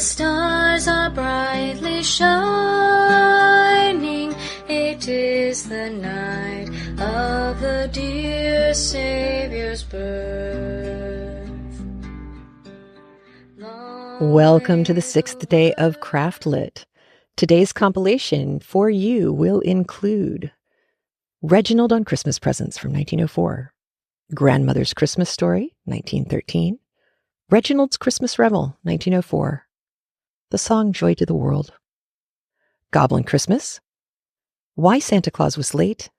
stars are brightly shining. It is the night of the dear Saviour's birth. Welcome to the 6th day of CraftLit. Today's compilation for you will include Reginald on Christmas Presents from 1904, Grandmother's Christmas Story, 1913, Reginald's Christmas Revel, 1904, the song Joy to the World, Goblin Christmas, Why Santa Claus Was Late,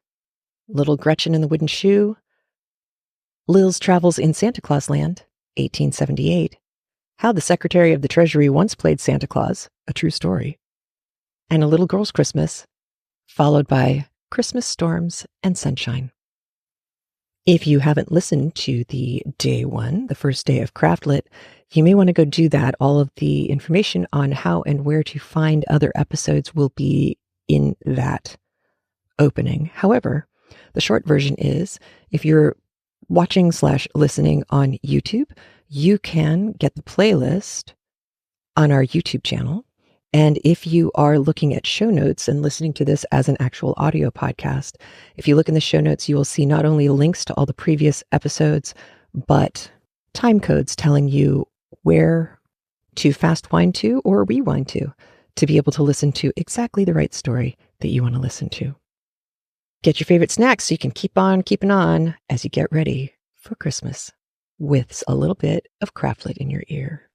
Little Gretchen and the Wooden Shoe, Lill's Travels in Santa Claus Land, 1878, How the Secretary of the Treasury Once Played Santa Claus, a true story, and A Little Girl's Christmas, followed by Christmas Storms and Sunshine. If you haven't listened to the day one, the first day of CraftLit, you may want to go do that. All of the information on how and where to find other episodes will be in that opening. However, the short version is, if you're watching/listening on YouTube, you can get the playlist on our YouTube channel. And if you are looking at show notes and listening to this as an actual audio podcast, if you look in the show notes, you will see not only links to all the previous episodes, but time codes telling you where to fast wind to or rewind to be able to listen to exactly the right story that you want to listen to. Get your favorite snacks so you can keep on keeping on as you get ready for Christmas with a little bit of CraftLit in your ear.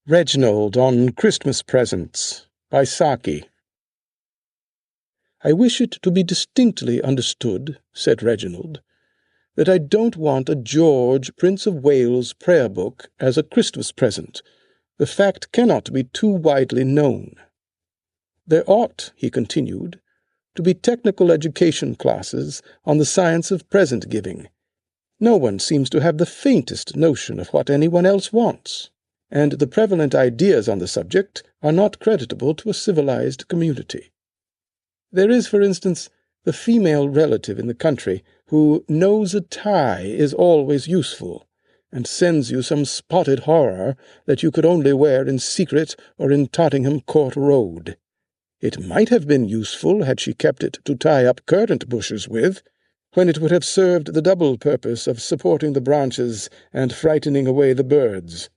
Reginald on Christmas Presents by Saki. I wish it to be distinctly understood, said Reginald, that I don't want a George, Prince of Wales prayer book as a Christmas present. The fact cannot be too widely known. There ought, he continued, to be technical education classes on the science of present giving. No one seems to have the faintest notion of what anyone else wants, and the prevalent ideas on the subject are not creditable to a civilized community. There is, for instance, the female relative in the country who knows a tie is always useful, and sends you some spotted horror that you could only wear in secret or in Tottenham Court Road. It might have been useful had she kept it to tie up currant bushes with, when it would have served the double purpose of supporting the branches and frightening away the birds.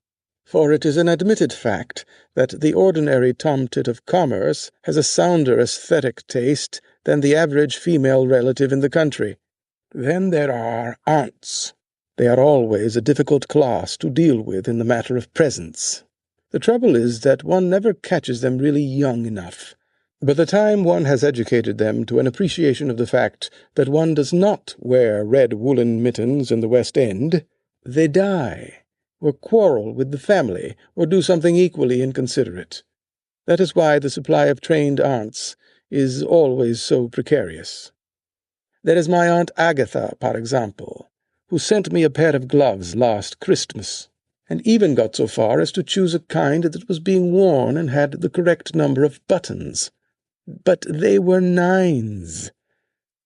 For it is an admitted fact that the ordinary tomtit of commerce has a sounder aesthetic taste than the average female relative in the country. Then there are aunts. They are always a difficult class to deal with in the matter of presents. The trouble is that one never catches them really young enough. By the time one has educated them to an appreciation of the fact that one does not wear red woolen mittens in the West End, they die, or quarrel with the family, or do something equally inconsiderate. That is why the supply of trained aunts is always so precarious. There is my Aunt Agatha, for example, who sent me a pair of gloves last Christmas, and even got so far as to choose a kind that was being worn and had the correct number of buttons. But they were 9s.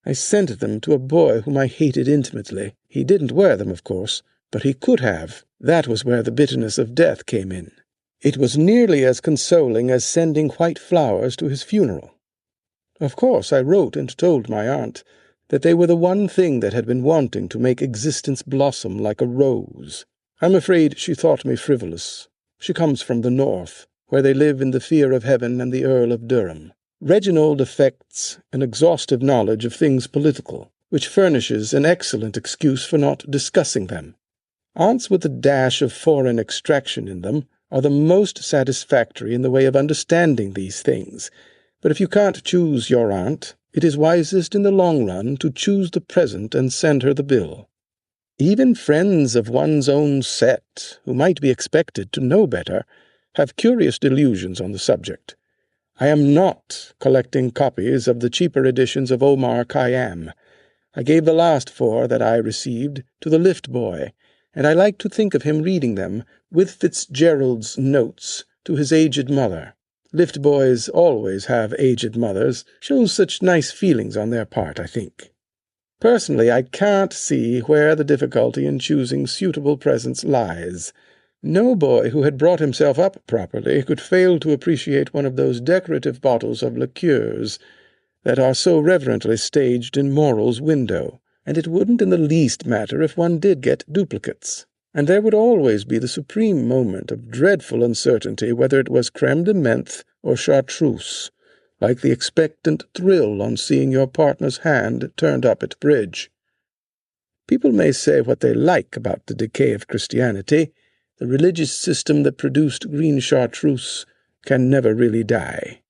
I sent them to a boy whom I hated intimately. He didn't wear them, of course, but he could have. That was where the bitterness of death came in. It was nearly as consoling as sending white flowers to his funeral. Of course, I wrote and told my aunt that they were the one thing that had been wanting to make existence blossom like a rose. I'm afraid she thought me frivolous. She comes from the north, where they live in the fear of heaven and the Earl of Durham. Reginald affects an exhaustive knowledge of things political, which furnishes an excellent excuse for not discussing them. Aunts with a dash of foreign extraction in them are the most satisfactory in the way of understanding these things, but if you can't choose your aunt, it is wisest in the long run to choose the present and send her the bill. Even friends of one's own set, who might be expected to know better, have curious delusions on the subject. I am not collecting copies of the cheaper editions of Omar Khayyam. I gave the last 4 that I received to the lift boy, and I like to think of him reading them, with Fitzgerald's notes, to his aged mother. Lift boys always have aged mothers. Shows such nice feelings on their part, I think. Personally, I can't see where the difficulty in choosing suitable presents lies. No boy who had brought himself up properly could fail to appreciate one of those decorative bottles of liqueurs that are so reverently staged in Morrel's window, and it wouldn't in the least matter if one did get duplicates. And there would always be the supreme moment of dreadful uncertainty whether it was crème de menthe or chartreuse, like the expectant thrill on seeing your partner's hand turned up at bridge. People may say what they like about the decay of Christianity. The religious system that produced green chartreuse can never really die.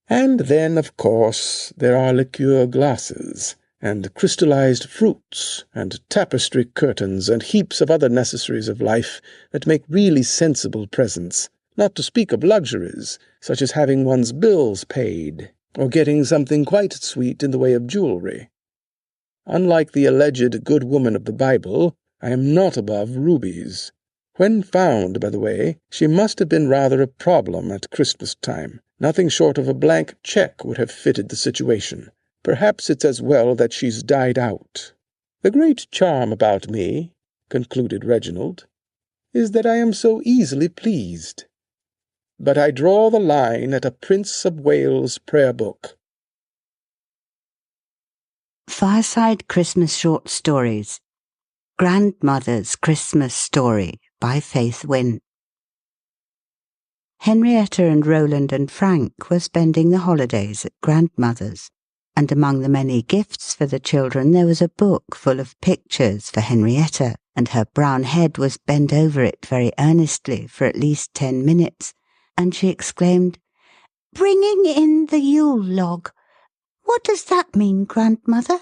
And then, of course, there are liqueur glasses, and crystallized fruits, and tapestry curtains, and heaps of other necessaries of life that make really sensible presents, not to speak of luxuries, such as having one's bills paid, or getting something quite sweet in the way of jewelry. Unlike the alleged good woman of the Bible, I am not above rubies. When found, by the way, she must have been rather a problem at Christmas time. Nothing short of a blank check would have fitted the situation. Perhaps it's as well that she's died out. The great charm about me, concluded Reginald, is that I am so easily pleased. But I draw the line at a Prince of Wales prayer book. Fireside Christmas Short Stories. Grandmother's Christmas Story by Faith Wynne. Henrietta and Roland and Frank were spending the holidays at Grandmother's, and among the many gifts for the children there was a book full of pictures for Henrietta, and her brown head was bent over it very earnestly for at least 10 minutes, and she exclaimed, "Bringing in the Yule log. What does that mean, Grandmother?"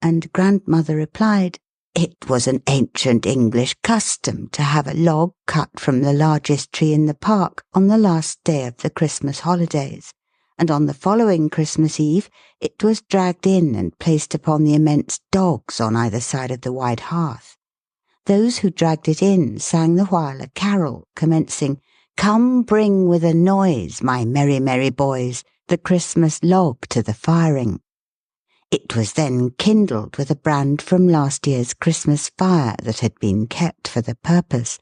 And Grandmother replied, "It was an ancient English custom to have a log cut from the largest tree in the park on the last day of the Christmas holidays, and on the following Christmas Eve it was dragged in and placed upon the immense dogs on either side of the wide hearth. Those who dragged it in sang the while a carol, commencing, 'Come bring with a noise, my merry, merry boys, the Christmas log to the firing.' It was then kindled with a brand from last year's Christmas fire that had been kept for the purpose,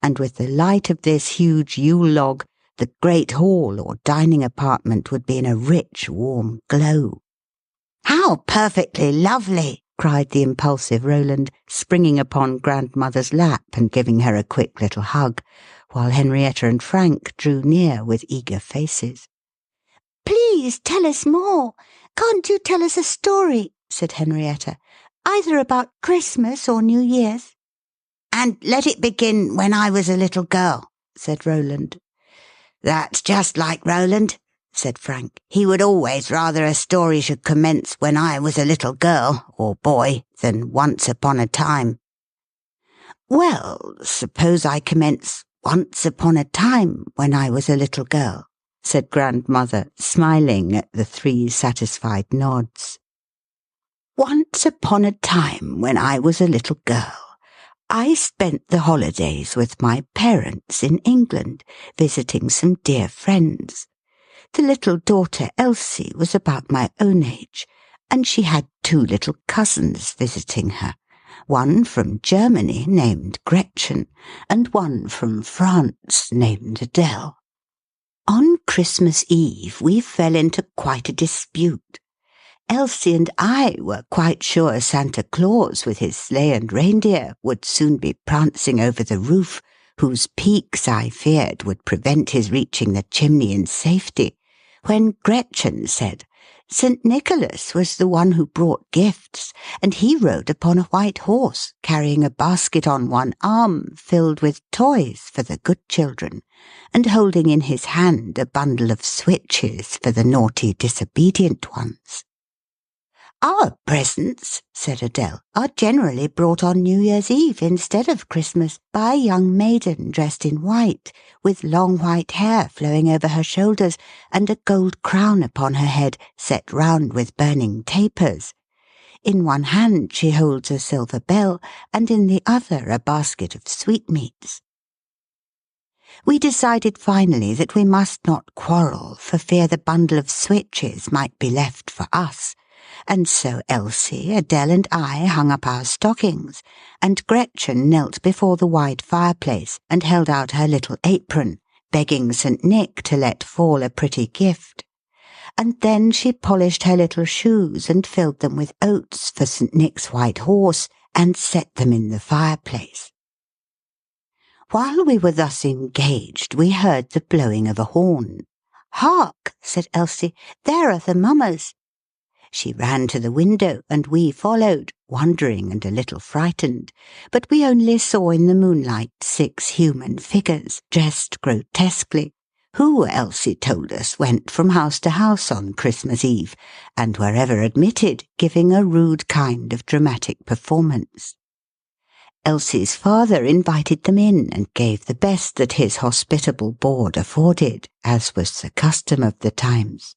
and with the light of this huge Yule log, the great hall or dining apartment would be in a rich, warm glow." "How perfectly lovely!" cried the impulsive Roland, springing upon Grandmother's lap and giving her a quick little hug, while Henrietta and Frank drew near with eager faces. "Please tell us more. Can't you tell us a story?" said Henrietta, "either about Christmas or New Year's?" "And let it begin when I was a little girl," said Roland. "That's just like Roland," said Frank. "He would always rather a story should commence when I was a little girl, or boy, than once upon a time." "Well, suppose I commence once upon a time when I was a little girl," said Grandmother, smiling at the 3 satisfied nods. "Once upon a time when I was a little girl, I spent the holidays with my parents in England, visiting some dear friends. The little daughter Elsie was about my own age, and she had 2 little cousins visiting her, one from Germany named Gretchen, and one from France named Adele. On Christmas Eve we fell into quite a dispute. Elsie and I were quite sure Santa Claus with his sleigh and reindeer would soon be prancing over the roof, whose peaks I feared would prevent his reaching the chimney in safety, when Gretchen said St. Nicholas was the one who brought gifts, and he rode upon a white horse, carrying a basket on one arm filled with toys for the good children, and holding in his hand a bundle of switches for the naughty, disobedient ones. Our presents, said Adele, are generally brought on New Year's Eve instead of Christmas by a young maiden dressed in white, with long white hair flowing over her shoulders and a gold crown upon her head set round with burning tapers. In one hand she holds a silver bell, and in the other a basket of sweetmeats. We decided finally that we must not quarrel for fear the bundle of switches might be left for us, and so Elsie, Adele, and I hung up our stockings, and Gretchen knelt before the wide fireplace and held out her little apron, begging St. Nick to let fall a pretty gift. And then she polished her little shoes and filled them with oats for St. Nick's white horse, and set them in the fireplace. While we were thus engaged, we heard the blowing of a horn. "Hark!" said Elsie, "there are the mummers." She ran to the window, and we followed, wondering and a little frightened, but we only saw in the moonlight 6 human figures, dressed grotesquely, who, Elsie told us, went from house to house on Christmas Eve, and wherever admitted, giving a rude kind of dramatic performance. Elsie's father invited them in, and gave the best that his hospitable board afforded, as was the custom of the times.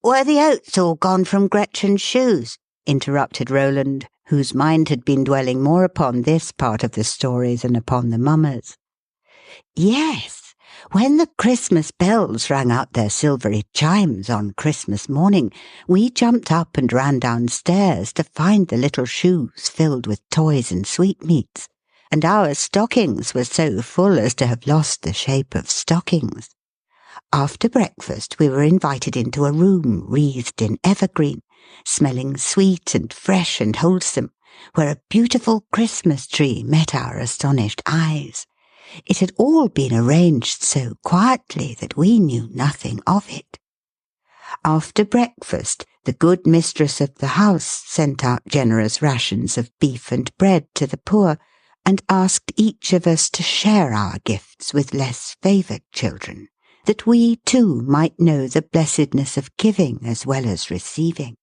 "Were the oats all gone from Gretchen's shoes?" interrupted Roland, whose mind had been dwelling more upon this part of the story than upon the mummers. "Yes. When the Christmas bells rang out their silvery chimes on Christmas morning, we jumped up and ran downstairs to find the little shoes filled with toys and sweetmeats, and our stockings were so full as to have lost the shape of stockings. After breakfast we were invited into a room wreathed in evergreen, smelling sweet and fresh and wholesome, where a beautiful Christmas tree met our astonished eyes. It had all been arranged so quietly that we knew nothing of it. After breakfast, the good mistress of the house sent out generous rations of beef and bread to the poor, and asked each of us to share our gifts with less favoured children, that we too might know the blessedness of giving as well as receiving.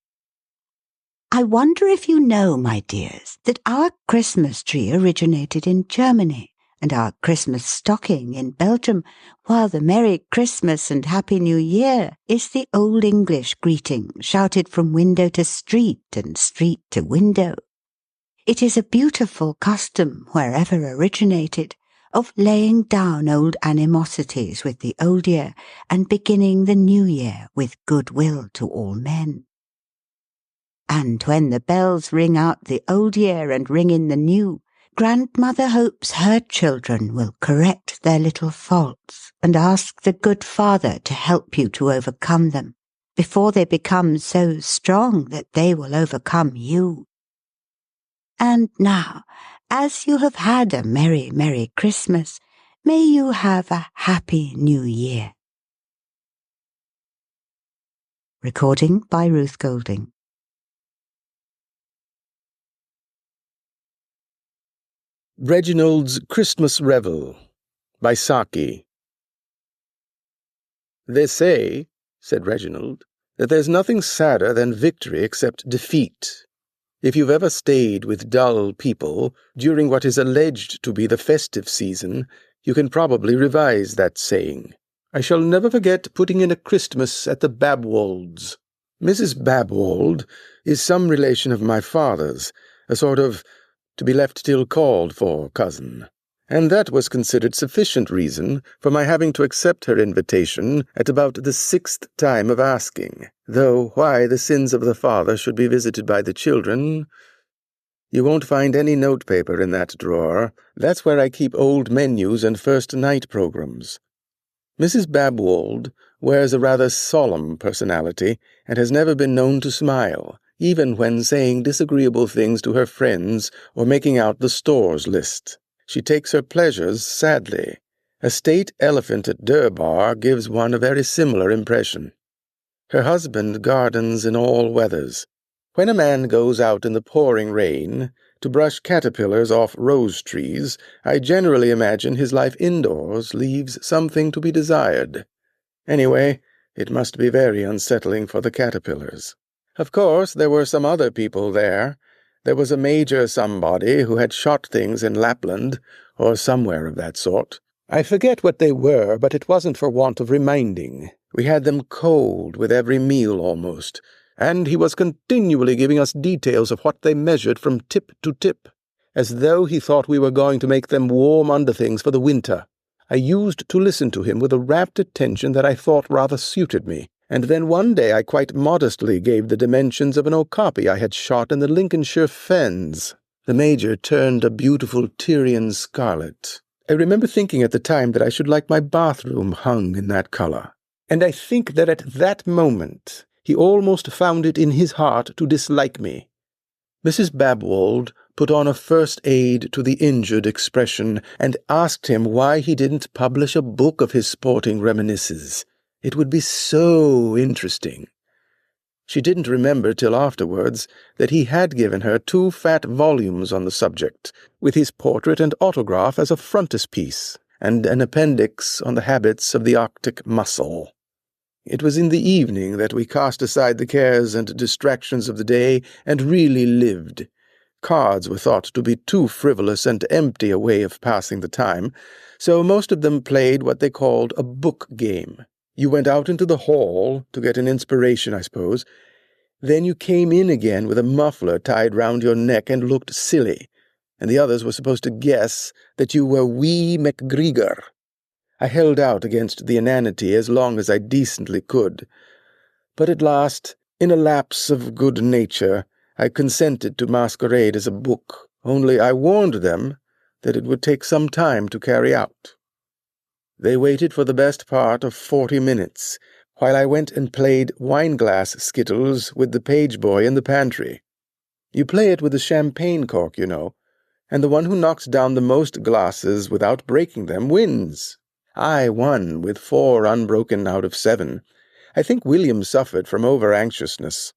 I wonder if you know, my dears, that our Christmas tree originated in Germany, and our Christmas stocking in Belgium, while the Merry Christmas and Happy New Year is the Old English greeting shouted from window to street and street to window. It is a beautiful custom, wherever originated, of laying down old animosities with the old year and beginning the new year with goodwill to all men. And when the bells ring out the old year and ring in the new, Grandmother hopes her children will correct their little faults and ask the good Father to help you to overcome them, before they become so strong that they will overcome you. And now, as you have had a merry, merry Christmas, may you have a happy New Year. Recording by Ruth Golding. Reginald's Christmas Revel by Saki. "They say," said Reginald, "that there's nothing sadder than victory except defeat. If you've ever stayed with dull people during what is alleged to be the festive season, you can probably revise that saying. I shall never forget putting in a Christmas at the Babwolds. Mrs. Babwold is some relation of my father's, a sort of to-be-left-till-called-for cousin, and that was considered sufficient reason for my having to accept her invitation at about the 6th time of asking, though why the sins of the father should be visited by the children— You won't find any notepaper in that drawer. That's where I keep old menus and first night programs. Mrs. Babwold wears a rather solemn personality and has never been known to smile, even when saying disagreeable things to her friends or making out the stores list. She takes her pleasures sadly. A state elephant at Durbar gives one a very similar impression. Her husband gardens in all weathers. When a man goes out in the pouring rain to brush caterpillars off rose trees, I generally imagine his life indoors leaves something to be desired. Anyway, it must be very unsettling for the caterpillars. Of course, there were some other people there. There was a Major somebody who had shot things in Lapland, or somewhere of that sort. I forget what they were, but it wasn't for want of reminding. We had them cold with every meal almost, and he was continually giving us details of what they measured from tip to tip, as though he thought we were going to make them warm underthings for the winter. I used to listen to him with a rapt attention that I thought rather suited me, And then one day I quite modestly gave the dimensions of an okapi I had shot in the Lincolnshire fens. The Major turned a beautiful Tyrian scarlet. I remember thinking at the time that I should like my bathroom hung in that colour. And I think that at that moment he almost found it in his heart to dislike me. Mrs. Babwold put on a first aid to the injured expression and asked him why he didn't publish a book of his sporting reminiscences. It would be so interesting. She didn't remember till afterwards that he had given her 2 fat volumes on the subject, with his portrait and autograph as a frontispiece, and an appendix on the habits of the Arctic mussel. It was in the evening that we cast aside the cares and distractions of the day and really lived. Cards were thought to be too frivolous and empty a way of passing the time, so most of them played what they called a book game. You went out into the hall to get an inspiration, I suppose. Then you came in again with a muffler tied round your neck and looked silly, and the others were supposed to guess that you were wee MacGregor. I held out against the inanity as long as I decently could, but at last, in a lapse of good nature, I consented to masquerade as a book, only I warned them that it would take some time to carry out. They waited for the best part of 40 minutes, while I went and played wine-glass skittles with the page boy in the pantry. You play it with a champagne cork, you know, and the one who knocks down the most glasses without breaking them wins. I won with 4 unbroken out of 7. I think William suffered from over-anxiousness.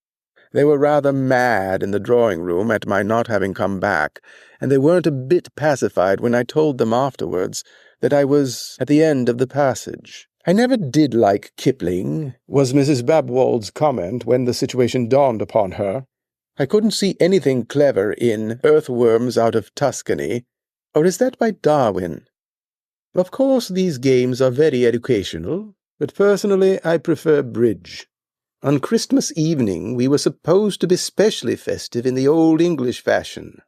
They were rather mad in the drawing-room at my not having come back, and they weren't a bit pacified when I told them afterwards that I was at the end of the passage. I never did like Kipling, was Mrs. Babwold's comment when the situation dawned upon her. I couldn't see anything clever in Earthworms Out of Tuscany, or is that by Darwin? Of course, these games are very educational, but personally I prefer bridge. On Christmas evening we were supposed to be specially festive in the old English fashion.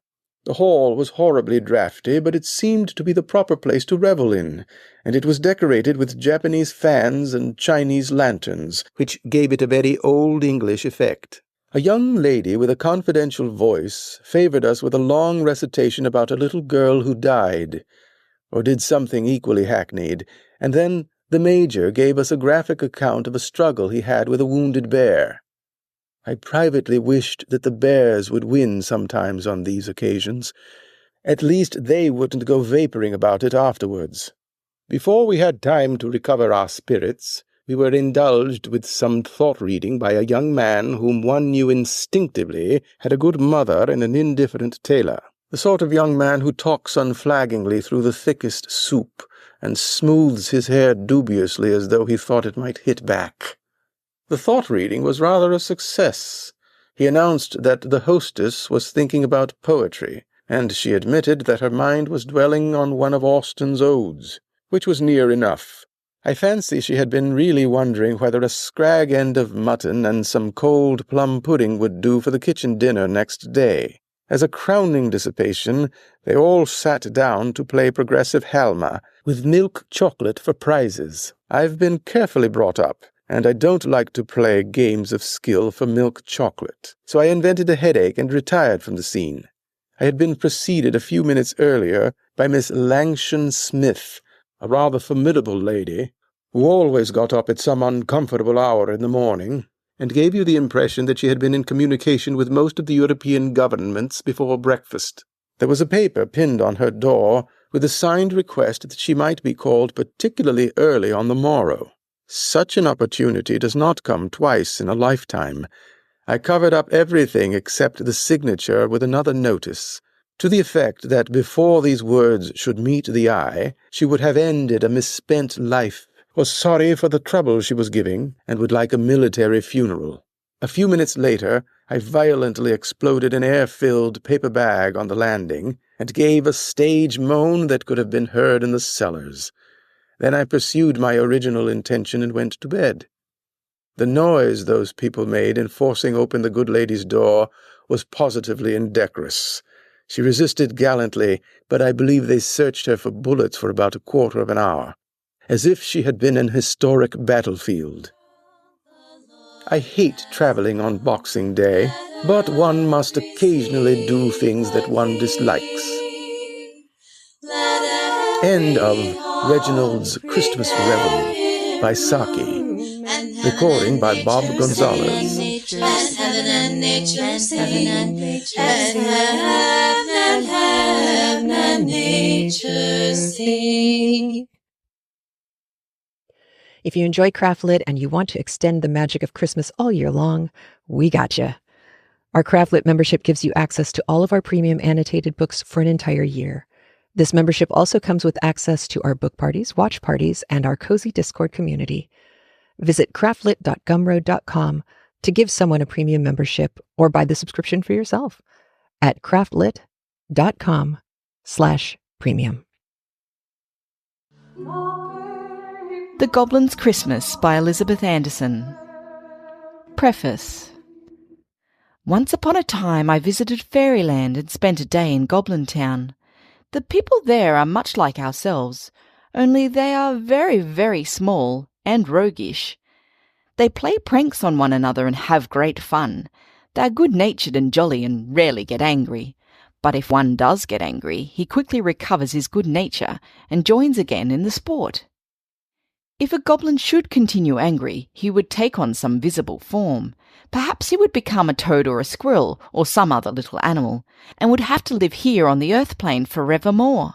The hall was horribly draughty, but it seemed to be the proper place to revel in, and it was decorated with Japanese fans and Chinese lanterns, which gave it a very old English effect. A young lady with a confidential voice favored us with a long recitation about a little girl who died, or did something equally hackneyed, and then the Major gave us a graphic account of a struggle he had with a wounded bear. I privately wished that the bears would win sometimes on these occasions. At least they wouldn't go vaporing about it afterwards. Before we had time to recover our spirits, we were indulged with some thought-reading by a young man whom one knew instinctively had a good mother and an indifferent tailor, the sort of young man who talks unflaggingly through the thickest soup and smooths his hair dubiously as though he thought it might hit back. The thought-reading was rather a success. He announced that the hostess was thinking about poetry, and she admitted that her mind was dwelling on one of Austen's odes, which was near enough. I fancy she had been really wondering whether a scrag end of mutton and some cold plum pudding would do for the kitchen dinner next day. As a crowning dissipation, they all sat down to play progressive Halma, with milk chocolate for prizes. I've been carefully brought up, and I don't like to play games of skill for milk chocolate, so I invented a headache and retired from the scene. I had been preceded a few minutes earlier by Miss Langshan Smith, a rather formidable lady, who always got up at some uncomfortable hour in the morning, and gave you the impression that she had been in communication with most of the European governments before breakfast. There was a paper pinned on her door with a signed request that she might be called particularly early on the morrow. Such an opportunity does not come twice in a lifetime. I covered up everything except the signature with another notice, to the effect that before these words should meet the eye, she would have ended a misspent life, was sorry for the trouble she was giving, and would like a military funeral. A few minutes later, I violently exploded an air-filled paper bag on the landing, and gave a stage moan that could have been heard in the cellars. Then I pursued my original intention and went to bed. The noise those people made in forcing open the good lady's door was positively indecorous. She resisted gallantly, but I believe they searched her for bullets for about a quarter of an hour, as if she had been an historic battlefield. I hate traveling on Boxing Day, but one must occasionally do things that one dislikes. End of Reginald's Christmas Revel by Saki. Recording by Bob Gonzalez. Heaven and nature sing. Heaven and nature sing. If you enjoy CraftLit and you want to extend the magic of Christmas all year long, we gotcha. Our CraftLit membership gives you access to all of our premium annotated books for an entire year. This membership also comes with access to our book parties, watch parties, and our cozy Discord community. Visit craftlit.gumroad.com to give someone a premium membership or buy the subscription for yourself at craftlit.com/premium. The Goblin's Christmas by Elizabeth Anderson. Preface. Once upon a time I visited Fairyland and spent a day in Goblin Town. The people there are much like ourselves, only they are very, very small and roguish. They play pranks on one another and have great fun. They are good-natured and jolly and rarely get angry. But if one does get angry, he quickly recovers his good nature and joins again in the sport. If a goblin should continue angry, he would take on some visible form. Perhaps he would become a toad or a squirrel or some other little animal, and would have to live here on the earth plane forevermore.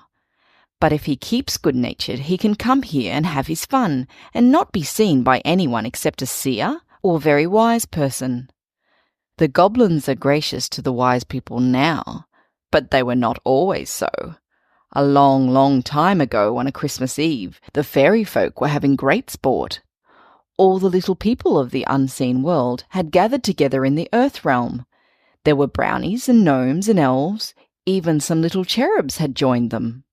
But if he keeps good-natured, he can come here and have his fun, and not be seen by anyone except a seer or very wise person. The goblins are gracious to the wise people now, but they were not always so. A long, long time ago on a Christmas Eve, the fairy folk were having great sport. All the little people of the unseen world had gathered together in the earth realm. There were brownies and gnomes and elves, even some little cherubs had joined them.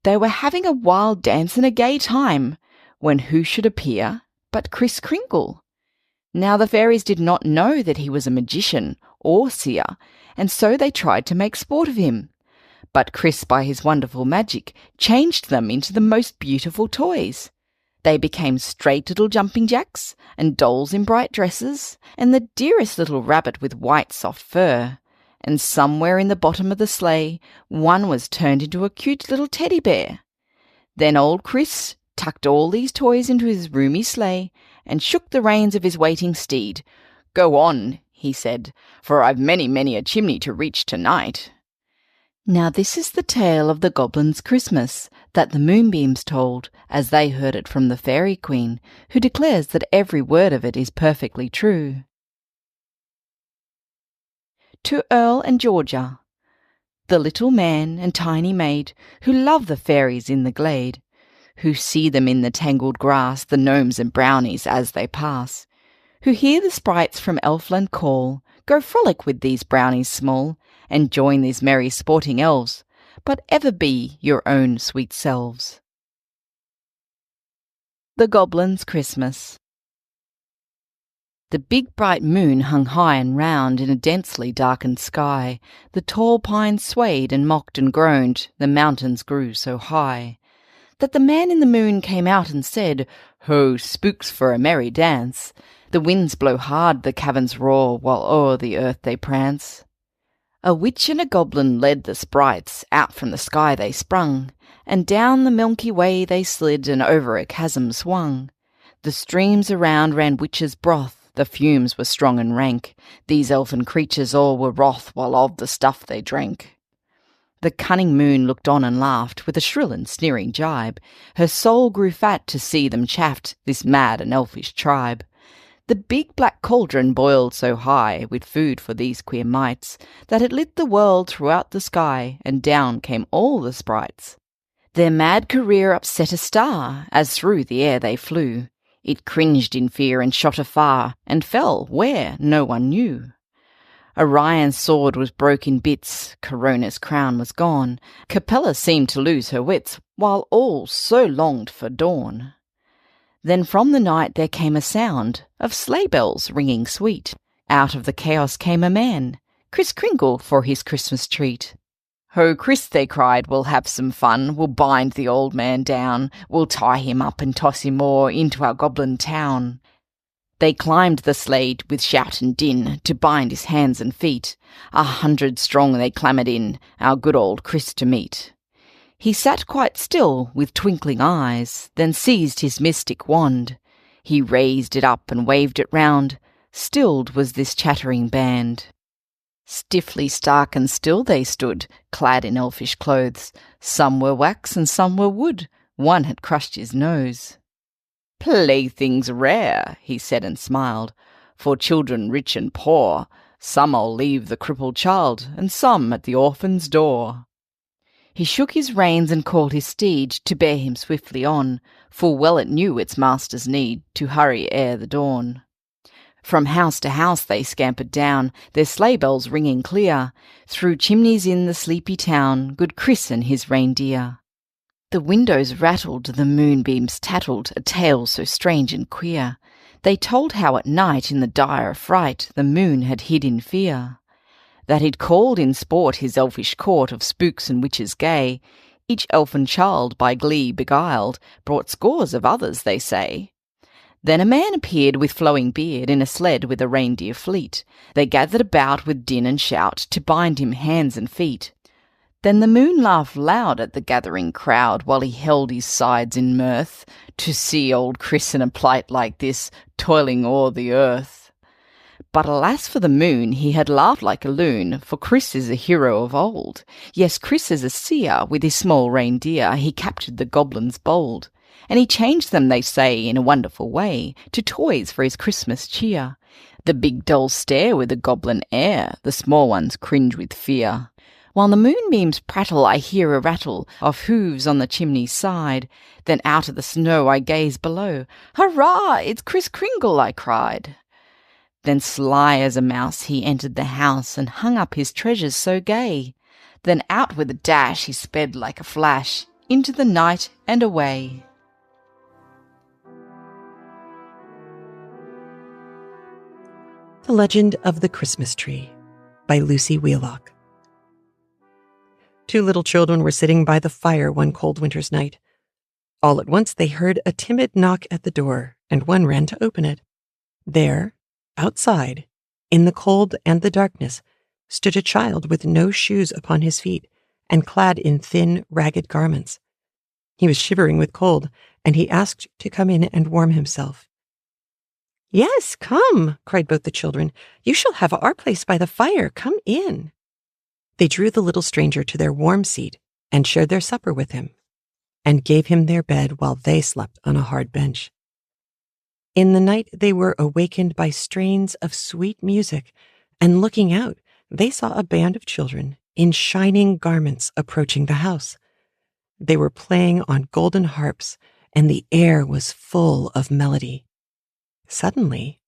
They were having a wild dance and a gay time, when who should appear but Kris Kringle. Now the fairies did not know that he was a magician or seer, and so they tried to make sport of him. But Kris, by his wonderful magic, changed them into the most beautiful toys. They became straight little jumping jacks, and dolls in bright dresses, and the dearest little rabbit with white soft fur. And somewhere in the bottom of the sleigh, one was turned into a cute little teddy bear. Then old Kris tucked all these toys into his roomy sleigh, and shook the reins of his waiting steed. "Go on," he said, "for I've many, many a chimney to reach tonight." Now this is the tale of the Goblin's Christmas that the moonbeams told, as they heard it from the Fairy Queen, who declares that every word of it is perfectly true. To Earl and Georgia. The little man and tiny maid, who love the fairies in the glade, who see them in the tangled grass, the gnomes and brownies as they pass, who hear the sprites from Elfland call, go frolic with these brownies small, and join these merry sporting elves, but ever be your own sweet selves. The Goblin's Christmas. The big bright moon hung high and round in a densely darkened sky. The tall pines swayed and mocked and groaned, the mountains grew so high, that the man in the moon came out and said, "Ho, spooks for a merry dance! The winds blow hard, the caverns roar, while o'er the earth they prance." A witch and a goblin led the sprites, out from the sky they sprung, and down the Milky Way they slid, and over a chasm swung. The streams around ran witches' broth, the fumes were strong and rank. These elfin creatures all were wroth, while of the stuff they drank. The cunning moon looked on and laughed, with a shrill and sneering jibe. Her soul grew fat to see them chaffed, this mad and elfish tribe. The big black cauldron boiled so high, with food for these queer mites, that it lit the world throughout the sky, and down came all the sprites. Their mad career upset a star, as through the air they flew. It cringed in fear and shot afar, and fell where no one knew. Orion's sword was broke in bits, Corona's crown was gone, Capella seemed to lose her wits, while all so longed for dawn. Then from the night there came a sound of sleigh bells ringing sweet. Out of the chaos came a man, Kris Kringle for his Christmas treat. "Ho, Kris," they cried, "we'll have some fun. We'll bind the old man down. We'll tie him up and toss him o'er into our goblin town." They climbed the slade with shout and din to bind his hands and feet. 100 strong they clambered in, our good old Chris to meet. He sat quite still with twinkling eyes, then seized his mystic wand. He raised it up and waved it round. Stilled was this chattering band. Stiffly stark and still they stood, clad in elfish clothes. Some were wax and some were wood. One had crushed his nose. "Playthings rare," he said and smiled, "for children rich and poor. Some I'll leave the crippled child, and some at the orphan's door." He shook his reins and called his steed to bear him swiftly on. Full well it knew its master's need to hurry ere the dawn. From house to house they scampered down, their sleigh bells ringing clear. Through chimneys in the sleepy town, good Chris and his reindeer. The windows rattled, the moonbeams tattled, a tale so strange and queer. They told how at night, in the dire affright, the moon had hid in fear. That he'd called in sport his elfish court of spooks and witches gay. Each elfin child, by glee beguiled, brought scores of others, they say. Then a man appeared with flowing beard in a sled with a reindeer fleet. They gathered about with din and shout to bind him hands and feet. Then the moon laughed loud at the gathering crowd while he held his sides in mirth. To see old Chris in a plight like this, toiling o'er the earth. But alas for the moon, he had laughed like a loon, for Chris is a hero of old. Yes, Chris is a seer, with his small reindeer he captured the goblins bold. And he changed them, they say, in a wonderful way, to toys for his Christmas cheer. The big dolls stare with a goblin air, the small ones cringe with fear. While the moonbeams prattle, I hear a rattle of hooves on the chimney side. Then out of the snow I gaze below. "Hurrah! It's Kris Kringle!" I cried. Then sly as a mouse he entered the house and hung up his treasures so gay. Then out with a dash he sped like a flash into the night and away. The Legend of the Christmas Tree by Lucy Wheelock. 2 little children were sitting by the fire one cold winter's night. All at once they heard a timid knock at the door, and one ran to open it. There, outside, in the cold and the darkness, stood a child with no shoes upon his feet and clad in thin, ragged garments. He was shivering with cold, and he asked to come in and warm himself. "Yes, come," cried both the children. "You shall have our place by the fire. Come in." They drew the little stranger to their warm seat and shared their supper with him, and gave him their bed while they slept on a hard bench. In the night they were awakened by strains of sweet music, and looking out, they saw a band of children in shining garments approaching the house. They were playing on golden harps, and the air was full of melody. Suddenly,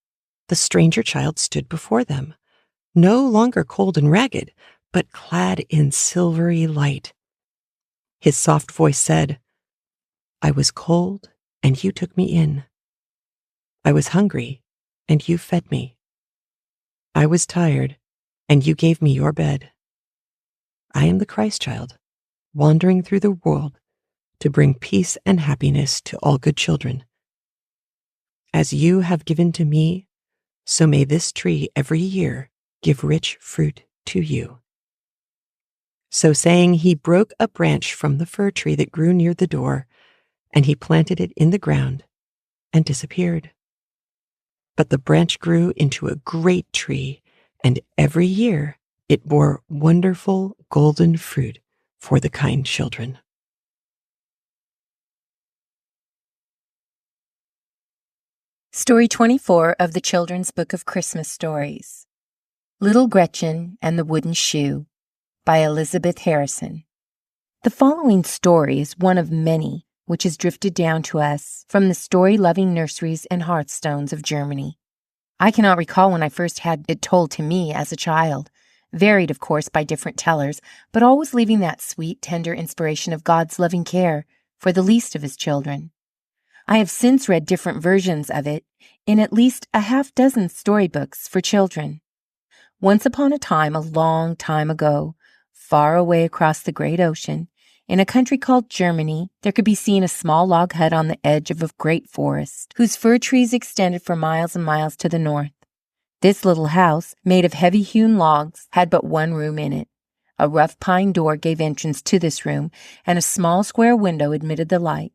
the stranger child stood before them, no longer cold and ragged, but clad in silvery light. His soft voice said, "I was cold, and you took me in. I was hungry, and you fed me. I was tired, and you gave me your bed. I am the Christ child, wandering through the world to bring peace and happiness to all good children. As you have given to me, so may this tree every year give rich fruit to you." So saying, he broke a branch from the fir tree that grew near the door, and he planted it in the ground and disappeared. But the branch grew into a great tree, and every year it bore wonderful golden fruit for the kind children. Story 24 of the Children's Book of Christmas Stories. Little Gretchen and the Wooden Shoe by Elizabeth Harrison. The following story is one of many which has drifted down to us from the story-loving nurseries and hearthstones of Germany. I cannot recall when I first had it told to me as a child, varied, of course, by different tellers, but always leaving that sweet, tender inspiration of God's loving care for the least of His children. I have since read different versions of it in at least a half-dozen storybooks for children. Once upon a time, a long time ago, far away across the great ocean, In a country called Germany, there could be seen a small log hut on the edge of a great forest, whose fir trees extended for miles and miles to the north. This little house, made of heavy-hewn logs, had but one room in it. A rough pine door gave entrance to this room, and a small square window admitted the light.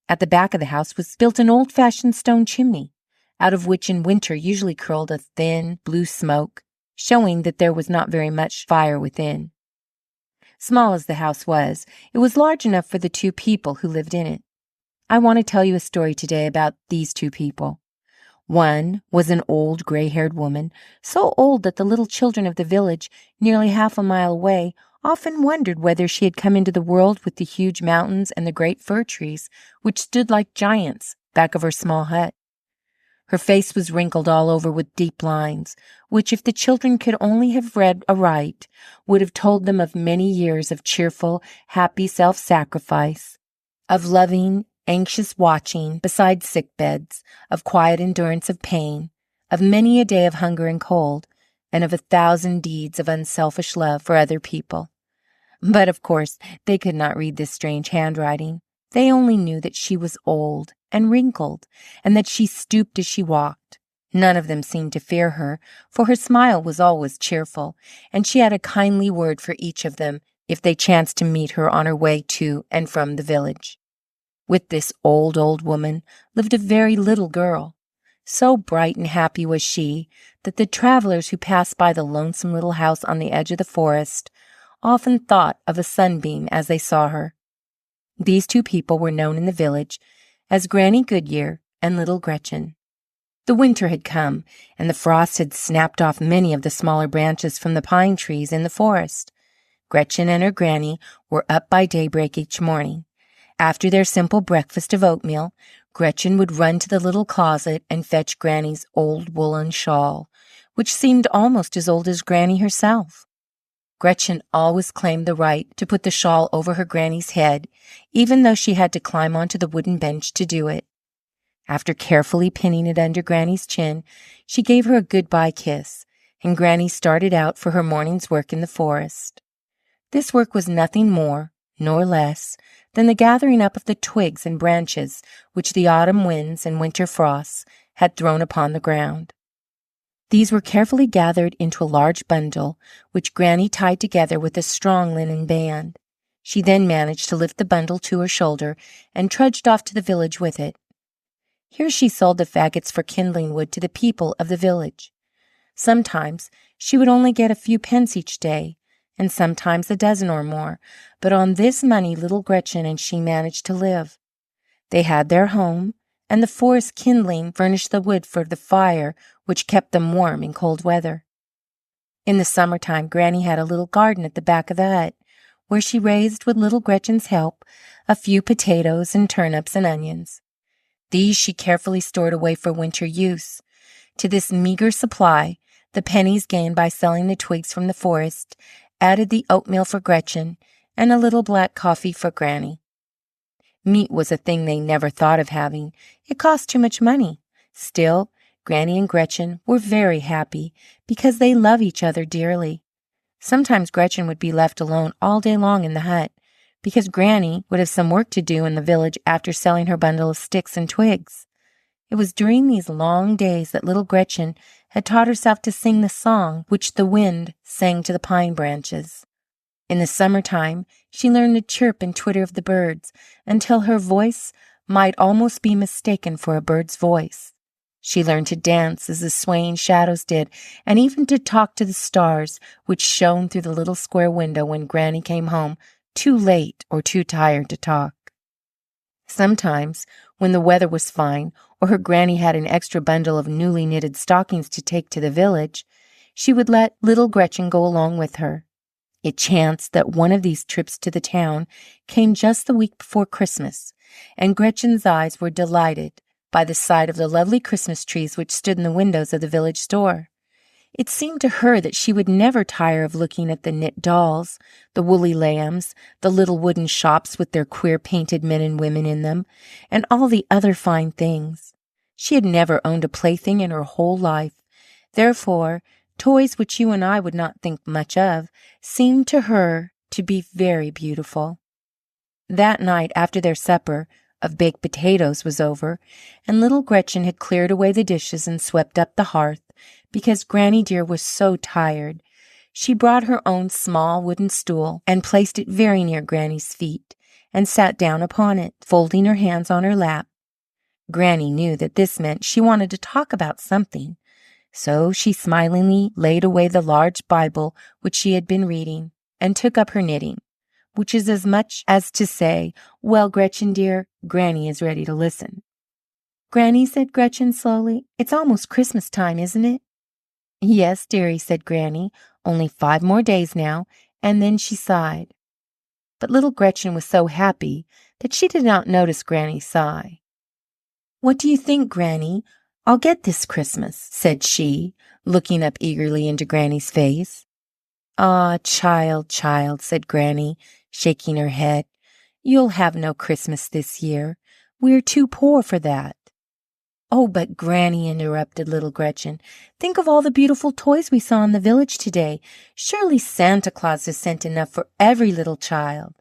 At the back of the house was built an old-fashioned stone chimney, out of which in winter usually curled a thin, blue smoke, showing that there was not very much fire within. Small as the house was, it was large enough for the two people who lived in it. I want to tell you a story today about these two people. One was an old, gray-haired woman, so old that the little children of the village, nearly half a mile away, often wondered whether she had come into the world with the huge mountains and the great fir trees, which stood like giants back of her small hut. Her face was wrinkled all over with deep lines, which, if the children could only have read aright, would have told them of many years of cheerful, happy self-sacrifice, of loving, anxious watching beside sick beds, of quiet endurance of pain, of many a day of hunger and cold, and of 1,000 deeds of unselfish love for other people. But, of course, they could not read this strange handwriting. They only knew that she was old and wrinkled, and that she stooped as she walked. None of them seemed to fear her, for her smile was always cheerful, and she had a kindly word for each of them if they chanced to meet her on her way to and from the village. With this old woman lived a very little girl. So bright and happy was she that the travelers who passed by the lonesome little house on the edge of the forest often thought of a sunbeam as they saw her. These two people were known in the village as Granny Goodyear and little Gretchen. The winter had come, and the frost had snapped off many of the smaller branches from the pine trees in the forest. Gretchen and her granny were up by daybreak each morning. After their simple breakfast of oatmeal, Gretchen would run to the little closet and fetch Granny's old woolen shawl, which seemed almost as old as Granny herself. Gretchen always claimed the right to put the shawl over her Granny's head, even though she had to climb onto the wooden bench to do it. After carefully pinning it under Granny's chin, she gave her a good-bye kiss, and Granny started out for her morning's work in the forest. This work was nothing more nor less than the gathering up of the twigs and branches which the autumn winds and winter frosts had thrown upon the ground. These were carefully gathered into a large bundle, which Granny tied together with a strong linen band. She then managed to lift the bundle to her shoulder and trudged off to the village with it. Here she sold the faggots for kindling wood to the people of the village. Sometimes she would only get a few pence each day, and sometimes a dozen or more, but on this money little Gretchen and she managed to live. They had their home, and the forest kindling furnished the wood for the fire which kept them warm in cold weather. In the summer-time, Granny had a little garden at the back of the hut, where she raised, with little Gretchen's help, a few potatoes and turnips and onions. These she carefully stored away for winter use. To this meagre supply, the pennies gained by selling the twigs from the forest added the oatmeal for Gretchen and a little black coffee for Granny. Meat was a thing they never thought of having. It cost too much money. Still, Granny and Gretchen were very happy because they love each other dearly. Sometimes Gretchen would be left alone all day long in the hut, because Granny would have some work to do in the village after selling her bundle of sticks and twigs. It was during these long days that little Gretchen had taught herself to sing the song which the wind sang to the pine branches. In the summer-time, she learned the chirp and twitter of the birds until her voice might almost be mistaken for a bird's voice. She learned to dance as the swaying shadows did, and even to talk to the stars which shone through the little square window when Granny came home too late or too tired to talk. Sometimes, when the weather was fine, or her Granny had an extra bundle of newly knitted stockings to take to the village, she would let little Gretchen go along with her. It chanced that one of these trips to the town came just the week before Christmas, and Gretchen's eyes were delighted by the sight of the lovely Christmas trees which stood in the windows of the village store. It seemed to her that she would never tire of looking at the knit dolls, the woolly lambs, the little wooden shops with their queer painted men and women in them, and all the other fine things. She had never owned a plaything in her whole life. Therefore, toys which you and I would not think much of seemed to her to be very beautiful. That night, after their supper of baked potatoes was over, and little Gretchen had cleared away the dishes and swept up the hearth, because Granny dear was so tired, she brought her own small wooden stool and placed it very near Granny's feet, and sat down upon it, folding her hands on her lap. Granny knew that this meant she wanted to talk about something, so she smilingly laid away the large Bible which she had been reading, and took up her knitting, which is as much as to say, "Well, Gretchen dear, Granny is ready to listen." "Granny," said Gretchen slowly, "it's almost Christmas time, isn't it?" "Yes, dearie," said Granny, "only 5 more days now," and then she sighed. But little Gretchen was so happy that she did not notice Granny's sigh. "What do you think, Granny, I'll get this Christmas?" said she, looking up eagerly into Granny's face. "Ah, child, child," said Granny, shaking her head, "you'll have no Christmas this year. We're too poor for that." "Oh, but Granny," interrupted little Gretchen, "think of all the beautiful toys we saw in the village today. Surely Santa Claus has sent enough for every little child."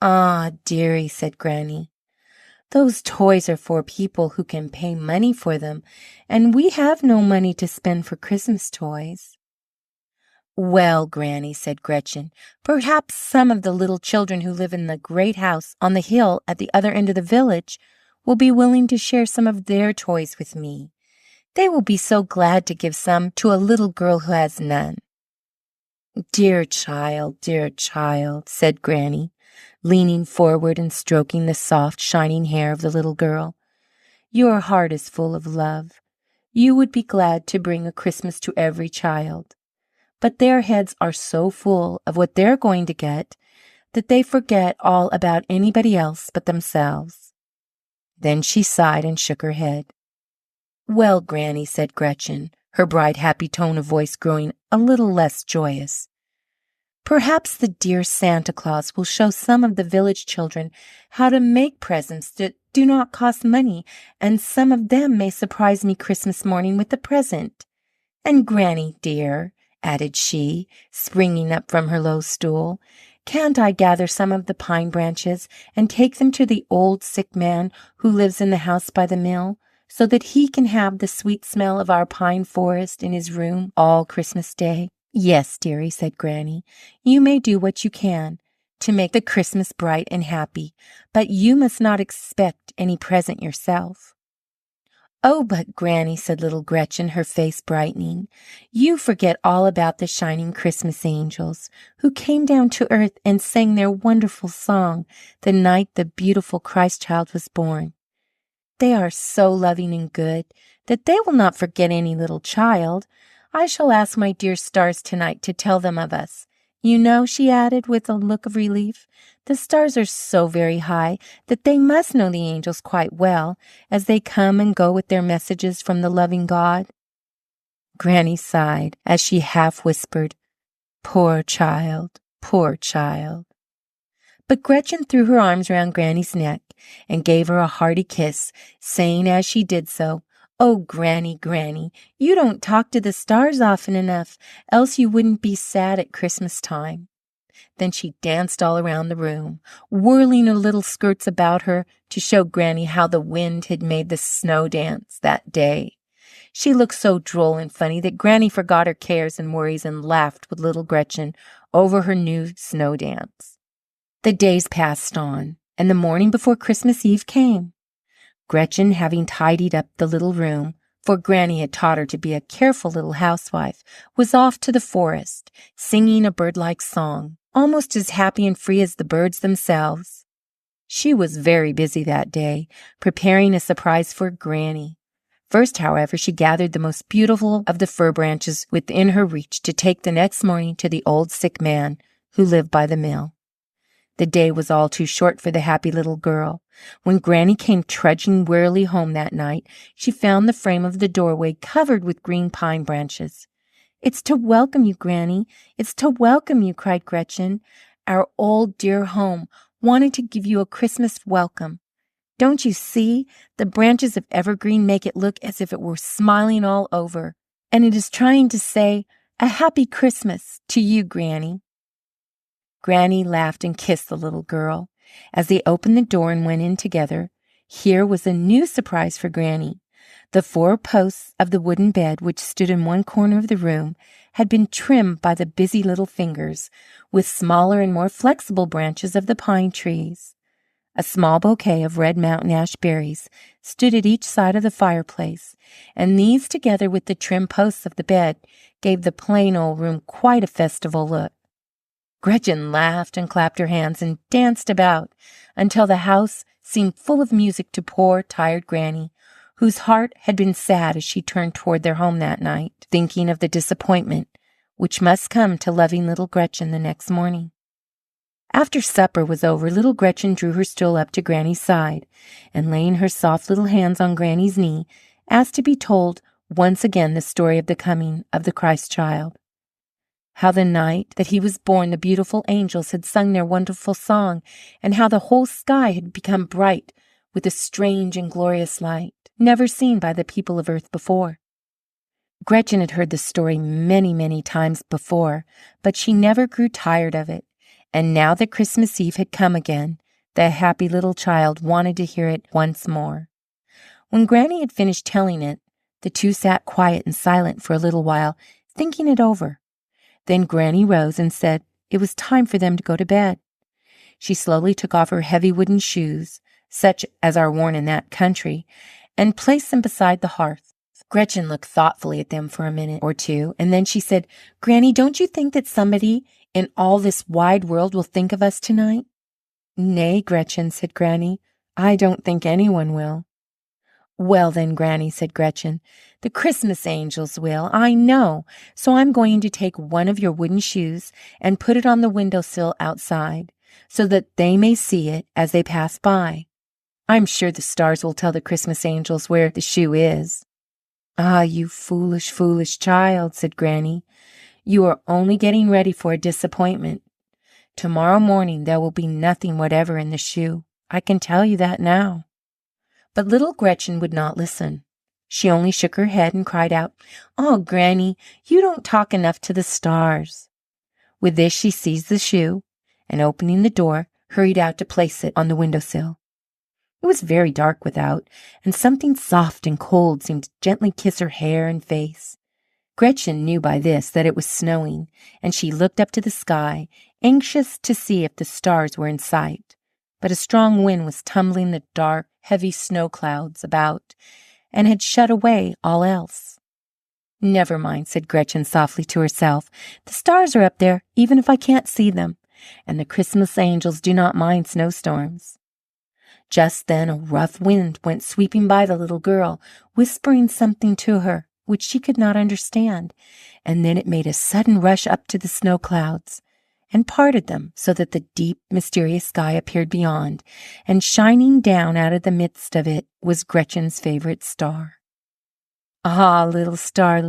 "Ah, dearie," said Granny, "those toys are for people who can pay money for them, and we have no money to spend for Christmas toys." "Well, Granny," said Gretchen, "perhaps some of the little children who live in the great house on the hill at the other end of the village will be willing to share some of their toys with me. They will be so glad to give some to a little girl who has none." Dear child," said Granny, leaning forward and stroking the soft, shining hair of the little girl. "Your heart is full of love. You would be glad to bring a Christmas to every child. But their heads are so full of what they're going to get that they forget all about anybody else but themselves." Then she sighed and shook her head. "Well, Granny," said Gretchen, her bright, happy tone of voice growing a little less joyous, "perhaps the dear Santa Claus will show some of the village children how to make presents that do not cost money, and some of them may surprise me Christmas morning with a present. And Granny dear," added she, springing up from her low stool, "can't I gather some of the pine branches and take them to the old sick man who lives in the house by the mill, so that he can have the sweet smell of our pine forest in his room all Christmas Day?" "Yes, dearie," said Granny, "you may do what you can to make the Christmas bright and happy, but you must not expect any present yourself." "Oh, but Granny," said little Gretchen, her face brightening, "you forget all about the shining Christmas angels who came down to earth and sang their wonderful song the night the beautiful Christ child was born. They are so loving and good that they will not forget any little child. I shall ask my dear stars tonight to tell them of us. You know," she added, with a look of relief, "the stars are so very high that they must know the angels quite well, as they come and go with their messages from the loving God." Granny sighed as she half whispered, "Poor child, poor child." But Gretchen threw her arms round Granny's neck and gave her a hearty kiss, saying as she did so, "Oh, Granny, Granny, you don't talk to the stars often enough, else you wouldn't be sad at Christmas time." Then she danced all around the room, whirling her little skirts about her to show Granny how the wind had made the snow dance that day. She looked so droll and funny that Granny forgot her cares and worries and laughed with little Gretchen over her new snow dance. The days passed on, and the morning before Christmas Eve came. Gretchen, having tidied up the little room, for Granny had taught her to be a careful little housewife, was off to the forest, singing a bird-like song, almost as happy and free as the birds themselves. She was very busy that day, preparing a surprise for Granny. First, however, she gathered the most beautiful of the fir branches within her reach to take the next morning to the old sick man who lived by the mill. The day was all too short for the happy little girl. When Granny came trudging wearily home that night, she found the frame of the doorway covered with green pine branches. "It's to welcome you, Granny. It's to welcome you," cried Gretchen. "Our old dear home wanted to give you a Christmas welcome. Don't you see? The branches of evergreen make it look as if it were smiling all over, and it is trying to say, 'A happy Christmas' to you, Granny." Granny laughed and kissed the little girl. As they opened the door and went in together, here was a new surprise for Granny. The 4 posts of the wooden bed, which stood in one corner of the room, had been trimmed by the busy little fingers with smaller and more flexible branches of the pine trees. A small bouquet of red mountain ash berries stood at each side of the fireplace, and these, together with the trim posts of the bed, gave the plain old room quite a festival look. Gretchen laughed and clapped her hands and danced about until the house seemed full of music to poor, tired Granny, whose heart had been sad as she turned toward their home that night, thinking of the disappointment which must come to loving little Gretchen the next morning. After supper was over, little Gretchen drew her stool up to Granny's side, and laying her soft little hands on Granny's knee, asked to be told once again the story of the coming of the Christ child. How the night that he was born the beautiful angels had sung their wonderful song, and how the whole sky had become bright with a strange and glorious light, never seen by the people of earth before. Gretchen had heard the story many, many times before, but she never grew tired of it, and now that Christmas Eve had come again, the happy little child wanted to hear it once more. When Granny had finished telling it, the two sat quiet and silent for a little while, thinking it over. Then Granny rose and said it was time for them to go to bed. She slowly took off her heavy wooden shoes, such as are worn in that country, and placed them beside the hearth. Gretchen looked thoughtfully at them for a minute or two, and then she said, "Granny, don't you think that somebody in all this wide world will think of us tonight?" "Nay, Gretchen," said Granny, "I don't think anyone will." "Well, then, Granny," said Gretchen, "the Christmas angels will, I know. So I'm going to take one of your wooden shoes and put it on the window sill outside, so that they may see it as they pass by. I'm sure the stars will tell the Christmas angels where the shoe is." "Ah, you foolish, foolish child," said Granny. "You are only getting ready for a disappointment. Tomorrow morning there will be nothing whatever in the shoe. I can tell you that now." But little Gretchen would not listen. She only shook her head and cried out, "Oh, Granny, you don't talk enough to the stars." With this she seized the shoe, and opening the door, hurried out to place it on the window sill. It was very dark without, and something soft and cold seemed to gently kiss her hair and face. Gretchen knew by this that it was snowing, and she looked up to the sky, anxious to see if the stars were in sight. But a strong wind was tumbling the dark, heavy snow clouds about, and had shut away all else. "Never mind," said Gretchen softly to herself. "The stars are up there, even if I can't see them, and the Christmas angels do not mind snowstorms." Just then a rough wind went sweeping by the little girl, whispering something to her which she could not understand, and then it made a sudden rush up to the snow clouds and parted them so that the deep, mysterious sky appeared beyond, and shining down out of the midst of it was Gretchen's favorite star. "Ah, little star,"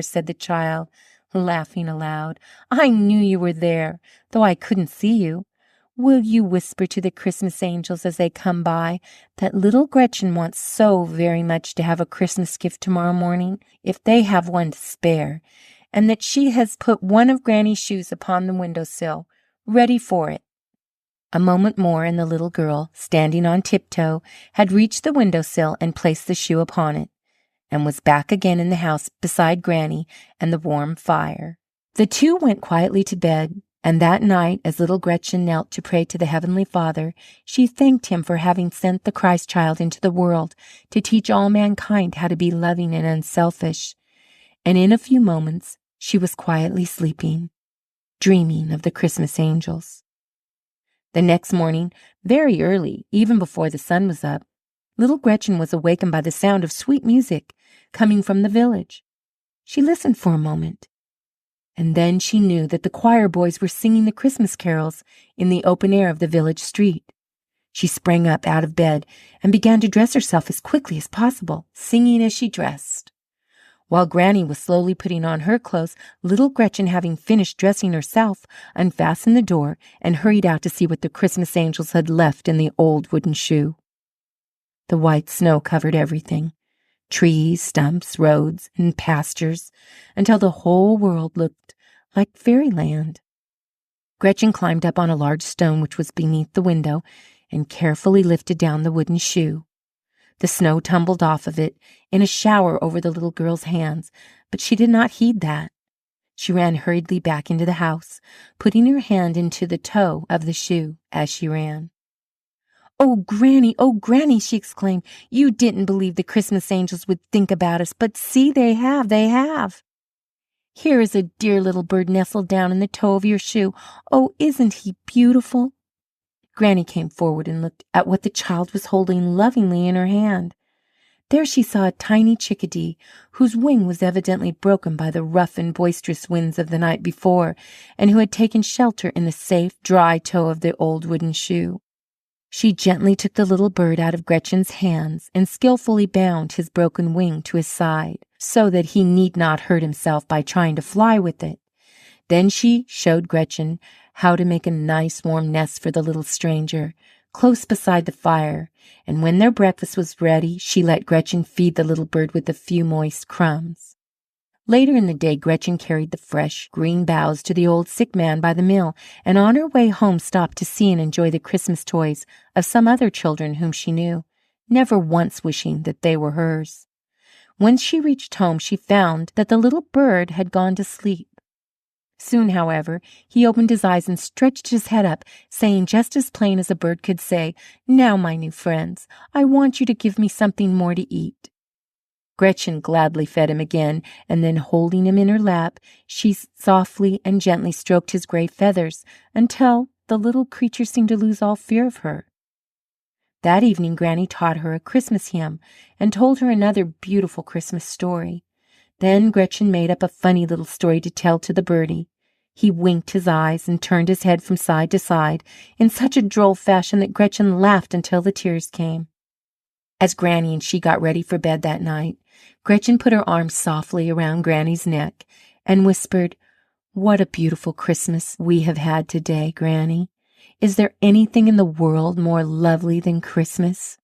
said the child, laughing aloud, "I knew you were there, though I couldn't see you. Will you whisper to the Christmas angels as they come by that little Gretchen wants so very much to have a Christmas gift tomorrow morning, if they have one to spare, and that she has put one of Granny's shoes upon the window sill, ready for it?" A moment more, and the little girl, standing on tiptoe, had reached the window sill and placed the shoe upon it, and was back again in the house beside Granny and the warm fire. The two went quietly to bed. And that night, as little Gretchen knelt to pray to the Heavenly Father, she thanked Him for having sent the Christ child into the world to teach all mankind how to be loving and unselfish. And in a few moments, she was quietly sleeping, dreaming of the Christmas angels. The next morning, very early, even before the sun was up, little Gretchen was awakened by the sound of sweet music coming from the village. She listened for a moment, and then she knew that the choir boys were singing the Christmas carols in the open air of the village street. She sprang up out of bed and began to dress herself as quickly as possible, singing as she dressed. While Granny was slowly putting on her clothes, little Gretchen, having finished dressing herself, unfastened the door and hurried out to see what the Christmas angels had left in the old wooden shoe. The white snow covered everything. Trees, stumps, roads, and pastures, until the whole world looked like fairyland. Gretchen climbed up on a large stone which was beneath the window and carefully lifted down the wooden shoe. The snow tumbled off of it in a shower over the little girl's hands, but she did not heed that. She ran hurriedly back into the house, putting her hand into the toe of the shoe as she ran. Oh, Granny," she exclaimed. "You didn't believe the Christmas angels would think about us, but see, they have. Here is a dear little bird nestled down in the toe of your shoe. Oh, isn't he beautiful?" Granny came forward and looked at what the child was holding lovingly in her hand. There she saw a tiny chickadee, whose wing was evidently broken by the rough and boisterous winds of the night before, and who had taken shelter in the safe, dry toe of the old wooden shoe. She gently took the little bird out of Gretchen's hands and skillfully bound his broken wing to his side, so that he need not hurt himself by trying to fly with it. Then she showed Gretchen how to make a nice warm nest for the little stranger, close beside the fire, and when their breakfast was ready, she let Gretchen feed the little bird with a few moist crumbs. Later in the day, Gretchen carried the fresh, green boughs to the old sick man by the mill, and on her way home stopped to see and enjoy the Christmas toys of some other children whom she knew, never once wishing that they were hers. When she reached home, she found that the little bird had gone to sleep. Soon, however, he opened his eyes and stretched his head up, saying just as plain as a bird could say, "Now, my new friends, I want you to give me something more to eat." Gretchen gladly fed him again, and then, holding him in her lap, she softly and gently stroked his gray feathers until the little creature seemed to lose all fear of her. That evening Granny taught her a Christmas hymn and told her another beautiful Christmas story. Then Gretchen made up a funny little story to tell to the birdie. He winked his eyes and turned his head from side to side in such a droll fashion that Gretchen laughed until the tears came. As Granny and she got ready for bed that night, Gretchen put her arms softly around Granny's neck and whispered, "What a beautiful Christmas we have had today, Granny. Is there anything in the world more lovely than Christmas?"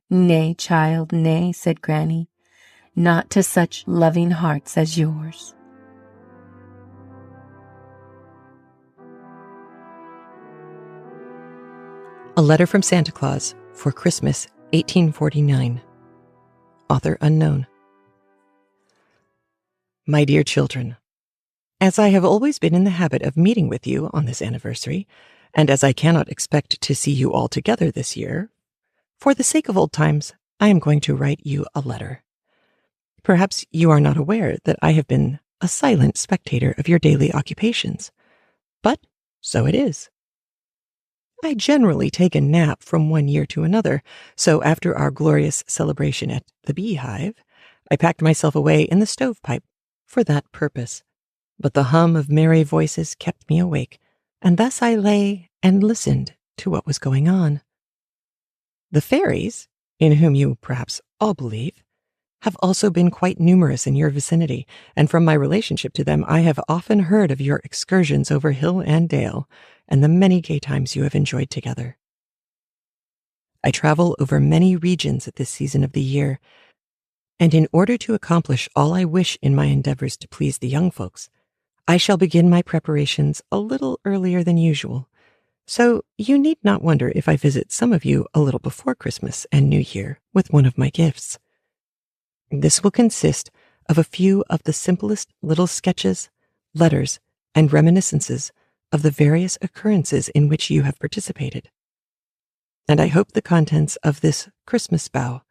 "Nay, child, nay," said Granny, "not to such loving hearts as yours." A Letter from Santa Claus for Christmas, 1849. Author unknown. My dear children, as I have always been in the habit of meeting with you on this anniversary, and as I cannot expect to see you all together this year, for the sake of old times, I am going to write you a letter. Perhaps you are not aware that I have been a silent spectator of your daily occupations, but so it is. I generally take a nap from one year to another, so after our glorious celebration at the Beehive, I packed myself away in the stovepipe for that purpose. But the hum of merry voices kept me awake, and thus I lay and listened to what was going on. The fairies, in whom you perhaps all believe, have also been quite numerous in your vicinity, and from my relationship to them I have often heard of your excursions over hill and dale, and the many gay times you have enjoyed together. I travel over many regions at this season of the year, and in order to accomplish all I wish in my endeavors to please the young folks, I shall begin my preparations a little earlier than usual, so you need not wonder if I visit some of you a little before Christmas and New Year with one of my gifts. This will consist of a few of the simplest little sketches, letters, and reminiscences of the various occurrences in which you have participated. And I hope the contents of this Christmas bough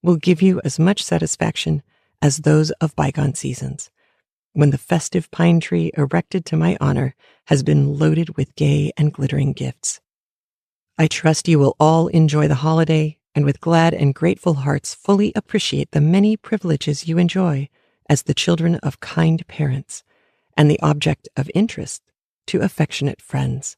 will give you as much satisfaction as those of bygone seasons, when the festive pine tree erected to my honor has been loaded with gay and glittering gifts. I trust you will all enjoy the holiday and with glad and grateful hearts fully appreciate the many privileges you enjoy as the children of kind parents and the object of interest to affectionate friends.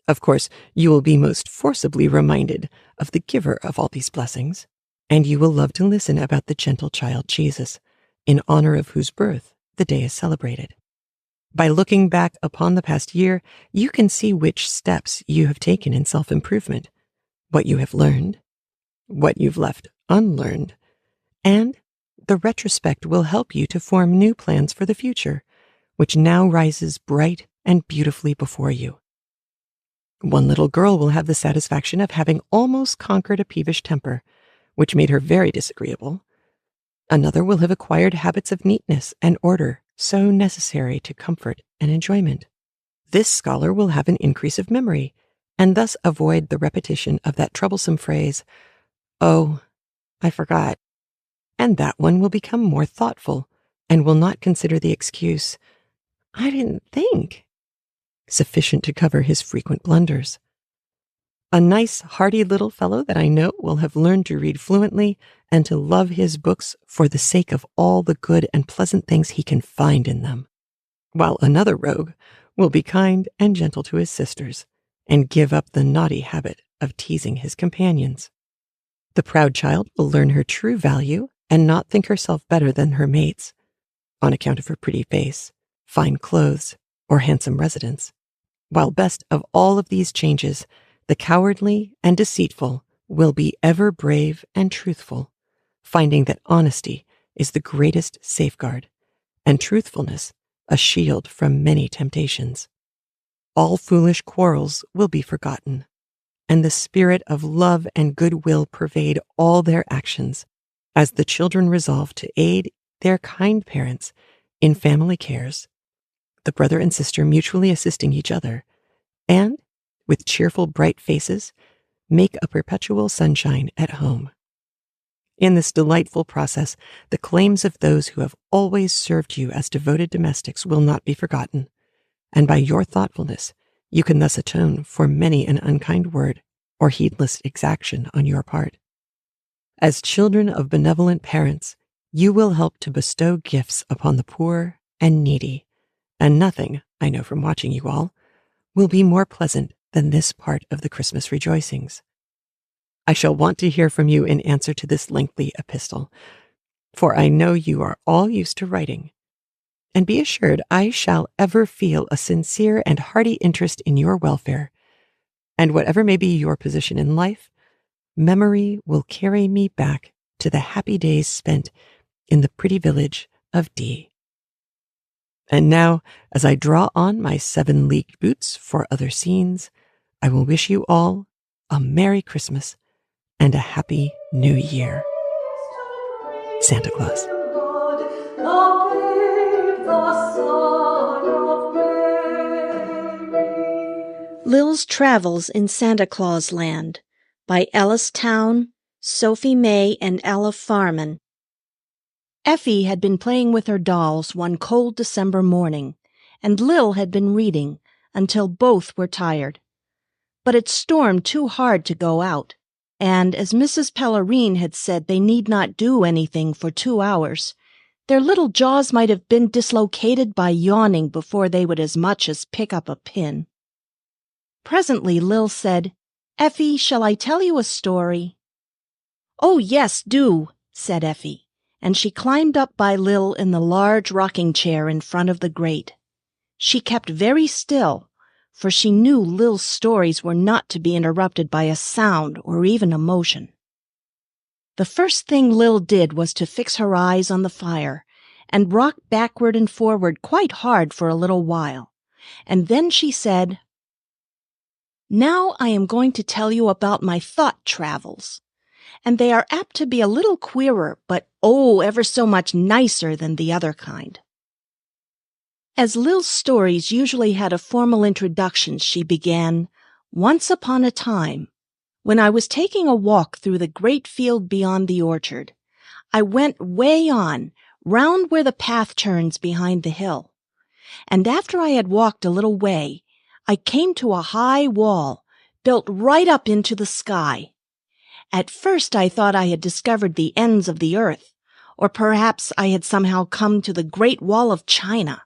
Of course, you will be most forcibly reminded of the giver of all these blessings, and you will love to listen about the gentle child Jesus, in honor of whose birth the day is celebrated. By looking back upon the past year, you can see which steps you have taken in self-improvement, what you have learned, what you've left unlearned, and the retrospect will help you to form new plans for the future, which now rises bright and beautifully before you. One little girl will have the satisfaction of having almost conquered a peevish temper, which made her very disagreeable. Another will have acquired habits of neatness and order so necessary to comfort and enjoyment. This scholar will have an increase of memory, and thus avoid the repetition of that troublesome phrase, "Oh, I forgot." And that one will become more thoughtful, and will not consider the excuse, "I didn't think," sufficient to cover his frequent blunders. A nice, hearty little fellow that I know will have learned to read fluently and to love his books for the sake of all the good and pleasant things he can find in them, while another rogue will be kind and gentle to his sisters and give up the naughty habit of teasing his companions. The proud child will learn her true value and not think herself better than her mates on account of her pretty face, fine clothes, or handsome residence, while best of all of these changes, the cowardly and deceitful will be ever brave and truthful, finding that honesty is the greatest safeguard, and truthfulness a shield from many temptations. All foolish quarrels will be forgotten, and the spirit of love and goodwill pervade all their actions, as the children resolve to aid their kind parents in family cares, the brother and sister mutually assisting each other, and, with cheerful, bright faces, make a perpetual sunshine at home. In this delightful process, the claims of those who have always served you as devoted domestics will not be forgotten, and by your thoughtfulness, you can thus atone for many an unkind word or heedless exaction on your part. As children of benevolent parents, you will help to bestow gifts upon the poor and needy, and nothing, I know from watching you all, will be more pleasant than this part of the Christmas rejoicings. I shall want to hear from you in answer to this lengthy epistle, for I know you are all used to writing. And be assured I shall ever feel a sincere and hearty interest in your welfare, and whatever may be your position in life, memory will carry me back to the happy days spent in the pretty village of D. And now, as I draw on my 7-leagued boots for other scenes, I will wish you all a Merry Christmas and a Happy New Year. Santa Claus. Lill's Travels in Santa Claus Land by Ellis Town, Sophie May, and Ella Farman. Effie had been playing with her dolls one cold December morning, and Lill had been reading until both were tired. But it stormed too hard to go out, and as Mrs. Pellerine had said they need not do anything for 2 hours, their little jaws might have been dislocated by yawning before they would as much as pick up a pin. Presently Lill said, "Effie, shall I tell you a story?" "Oh, yes, do," said Effie, and she climbed up by Lill in the large rocking chair in front of the grate. She kept very still, for she knew Lill's stories were not to be interrupted by a sound or even a motion. The first thing Lill did was to fix her eyes on the fire and rock backward and forward quite hard for a little while, and then she said, "Now I am going to tell you about my thought travels, and they are apt to be a little queerer, but oh, ever so much nicer than the other kind." As Lill's stories usually had a formal introduction, she began, "Once upon a time, when I was taking a walk through the great field beyond the orchard, I went way on, round where the path turns behind the hill. And after I had walked a little way, I came to a high wall, built right up into the sky. At first I thought I had discovered the ends of the earth, or perhaps I had somehow come to the Great Wall of China.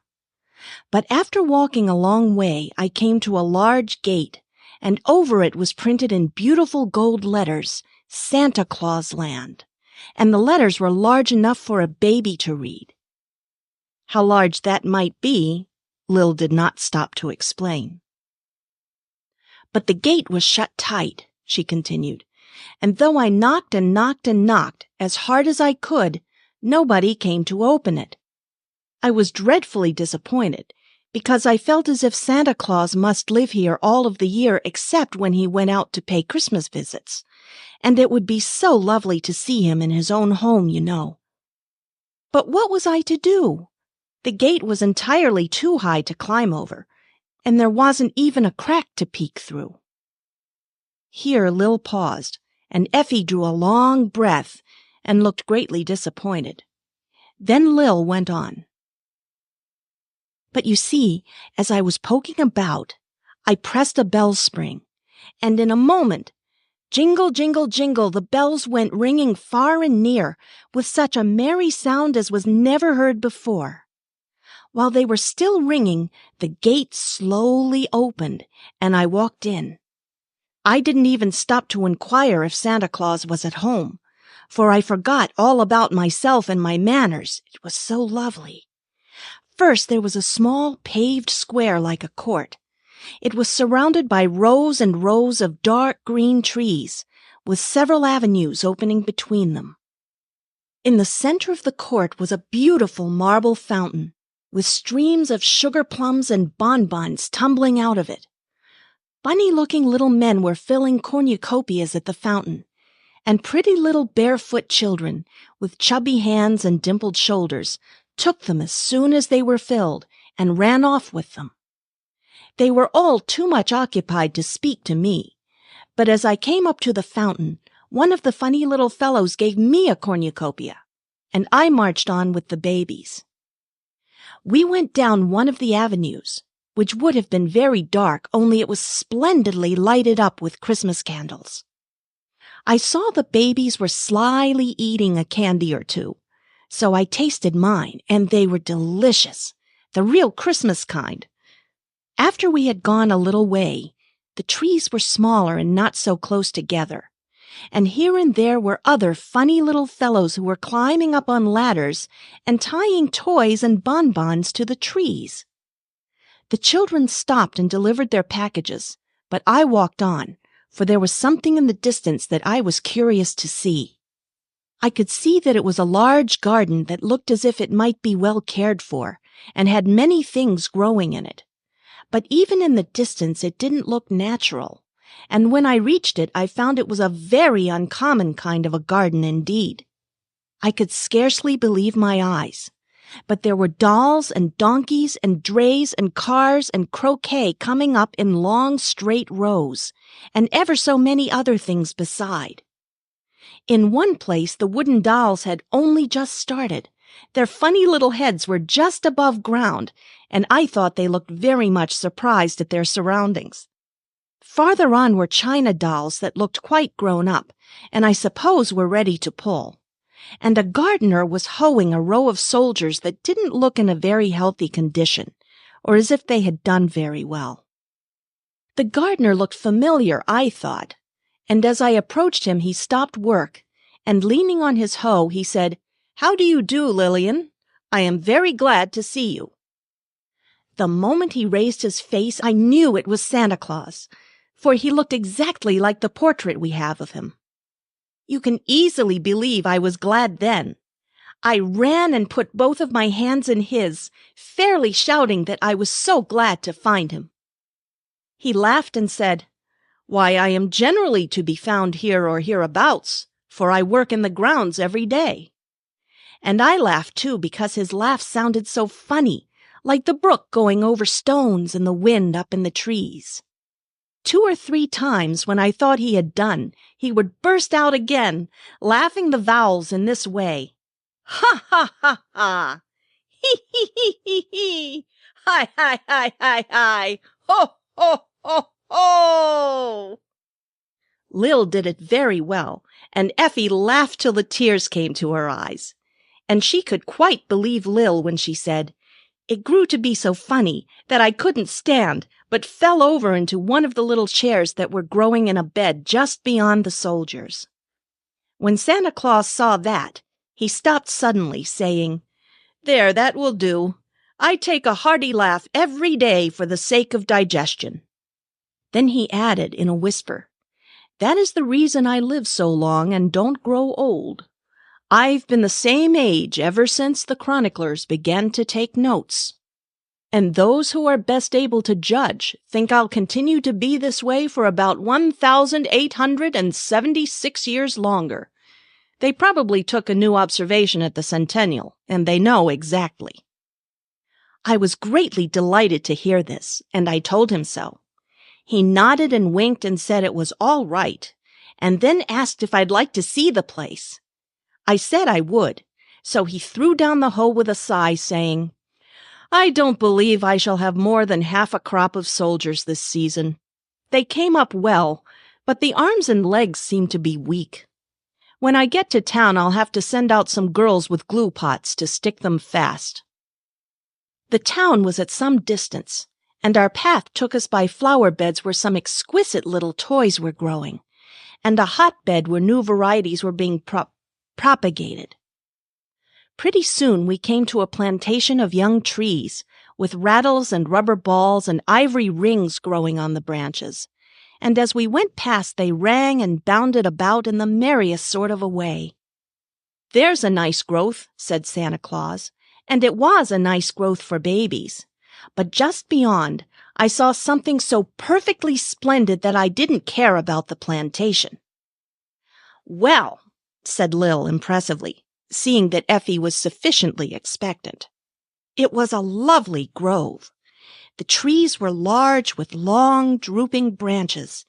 But after walking a long way, I came to a large gate, and over it was printed in beautiful gold letters, Santa Claus Land, and the letters were large enough for a baby to read." How large that might be, Lill did not stop to explain. "But the gate was shut tight," she continued, "and though I knocked and knocked and knocked as hard as I could, nobody came to open it. I was dreadfully disappointed, because I felt as if Santa Claus must live here all of the year except when he went out to pay Christmas visits, and it would be so lovely to see him in his own home, you know. But what was I to do? The gate was entirely too high to climb over, and there wasn't even a crack to peek through. Here Lill paused, and Effie drew a long breath and looked greatly disappointed. Then Lill went on. But you see, as I was poking about, I pressed a bell spring, and in a moment, jingle, jingle, jingle, the bells went ringing far and near with such a merry sound as was never heard before. While they were still ringing, the gate slowly opened, and I walked in. I didn't even stop to inquire if Santa Claus was at home, for I forgot all about myself and my manners. It was so lovely. First, there was a small paved square like a court. It was surrounded by rows and rows of dark green trees, with several avenues opening between them. In the center of the court was a beautiful marble fountain, with streams of sugar plums and bonbons tumbling out of it. Funny-looking little men were filling cornucopias at the fountain, and pretty little barefoot children, with chubby hands and dimpled shoulders, took them as soon as they were filled and ran off with them. They were all too much occupied to speak to me, but as I came up to the fountain, one of the funny little fellows gave me a cornucopia, and I marched on with the babies. We went down one of the avenues, which would have been very dark, only it was splendidly lighted up with Christmas candles. I saw the babies were slyly eating a candy or two, so I tasted mine, and they were delicious, the real Christmas kind. After we had gone a little way, the trees were smaller and not so close together, and here and there were other funny little fellows who were climbing up on ladders and tying toys and bonbons to the trees. The children stopped and delivered their packages, but I walked on, for there was something in the distance that I was curious to see. I could see that it was a large garden that looked as if it might be well cared for, and had many things growing in it. But even in the distance it didn't look natural, and when I reached it I found it was a very uncommon kind of a garden indeed. I could scarcely believe my eyes. But there were dolls and donkeys and drays and cars and croquet coming up in long straight rows, and ever so many other things beside. In one place the wooden dolls had only just started. Their funny little heads were just above ground, and I thought they looked very much surprised at their surroundings. Farther on were china dolls that looked quite grown up, and I suppose were ready to pull. And a gardener was hoeing a row of soldiers that didn't look in a very healthy condition, or as if they had done very well. The gardener looked familiar, I thought, and as I approached him he stopped work, and leaning on his hoe he said, "How do you do, Lillian? I am very glad to see you." The moment he raised his face I knew it was Santa Claus, for he looked exactly like the portrait we have of him. You can easily believe I was glad then. I ran and put both of my hands in his, fairly shouting that I was so glad to find him. He laughed and said, "Why, I am generally to be found here or hereabouts, for I work in the grounds every day." And I laughed too because his laugh sounded so funny, like the brook going over stones and the wind up in the trees. 2 or 3 times when I thought he had done, he would burst out again, laughing the vowels in this way. "Ha, ha, ha, ha! Hee, hee, hee, hee, hee! Hi, hi, hi, hi, hi! Ho, ho, ho, ho!" Lill did it very well, and Effie laughed till the tears came to her eyes. And she could quite believe Lill when she said, "It grew to be so funny that I couldn't stand, but fell over into one of the little chairs that were growing in a bed just beyond the soldiers." When Santa Claus saw that, he stopped suddenly, saying, "There, that will do. I take a hearty laugh every day for the sake of digestion." Then he added in a whisper, "That is the reason I live so long and don't grow old. I've been the same age ever since the chroniclers began to take notes." and those who are best able to judge think I'll continue to be this way for about 1,876 years longer. They probably took a new observation at the centennial, and they know exactly." I was greatly delighted to hear this, and I told him so. He nodded and winked and said it was all right, and then asked if I'd like to see the place. I said I would, so he threw down the hoe with a sigh, saying, "I don't believe I shall have more than half a crop of soldiers this season. They came up well, but the arms and legs seem to be weak. When I get to town, I'll have to send out some girls with glue pots to stick them fast." The town was at some distance, and our path took us by flower beds where some exquisite little toys were growing, and a hotbed where new varieties were being propagated. Pretty soon we came to a plantation of young trees, with rattles and rubber balls and ivory rings growing on the branches, and as we went past they rang and bounded about in the merriest sort of a way. "There's a nice growth," said Santa Claus, and it was a nice growth for babies. But just beyond, I saw something so perfectly splendid that I didn't care about the plantation. "Well," said Lill impressively, seeing that Effie was sufficiently expectant. It was a lovely grove. The trees were large with long, drooping branches,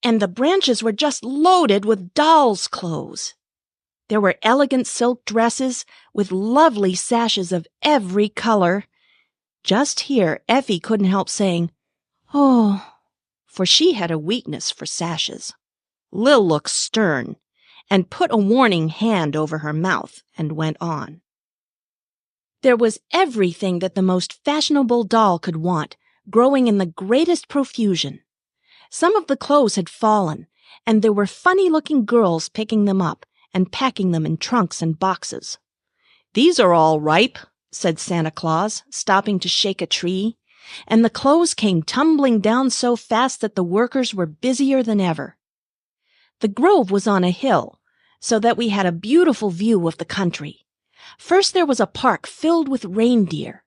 and the branches were just loaded with dolls' clothes. There were elegant silk dresses with lovely sashes of every color. Just here Effie couldn't help saying, "Oh," for she had a weakness for sashes. Lill looked stern and put a warning hand over her mouth and went on. There was everything that the most fashionable doll could want, growing in the greatest profusion. Some of the clothes had fallen, and there were funny-looking girls picking them up and packing them in trunks and boxes. "These are all ripe," said Santa Claus, stopping to shake a tree, and the clothes came tumbling down so fast that the workers were busier than ever. The grove was on a hill, so that we had a beautiful view of the country. First there was a park filled with reindeer,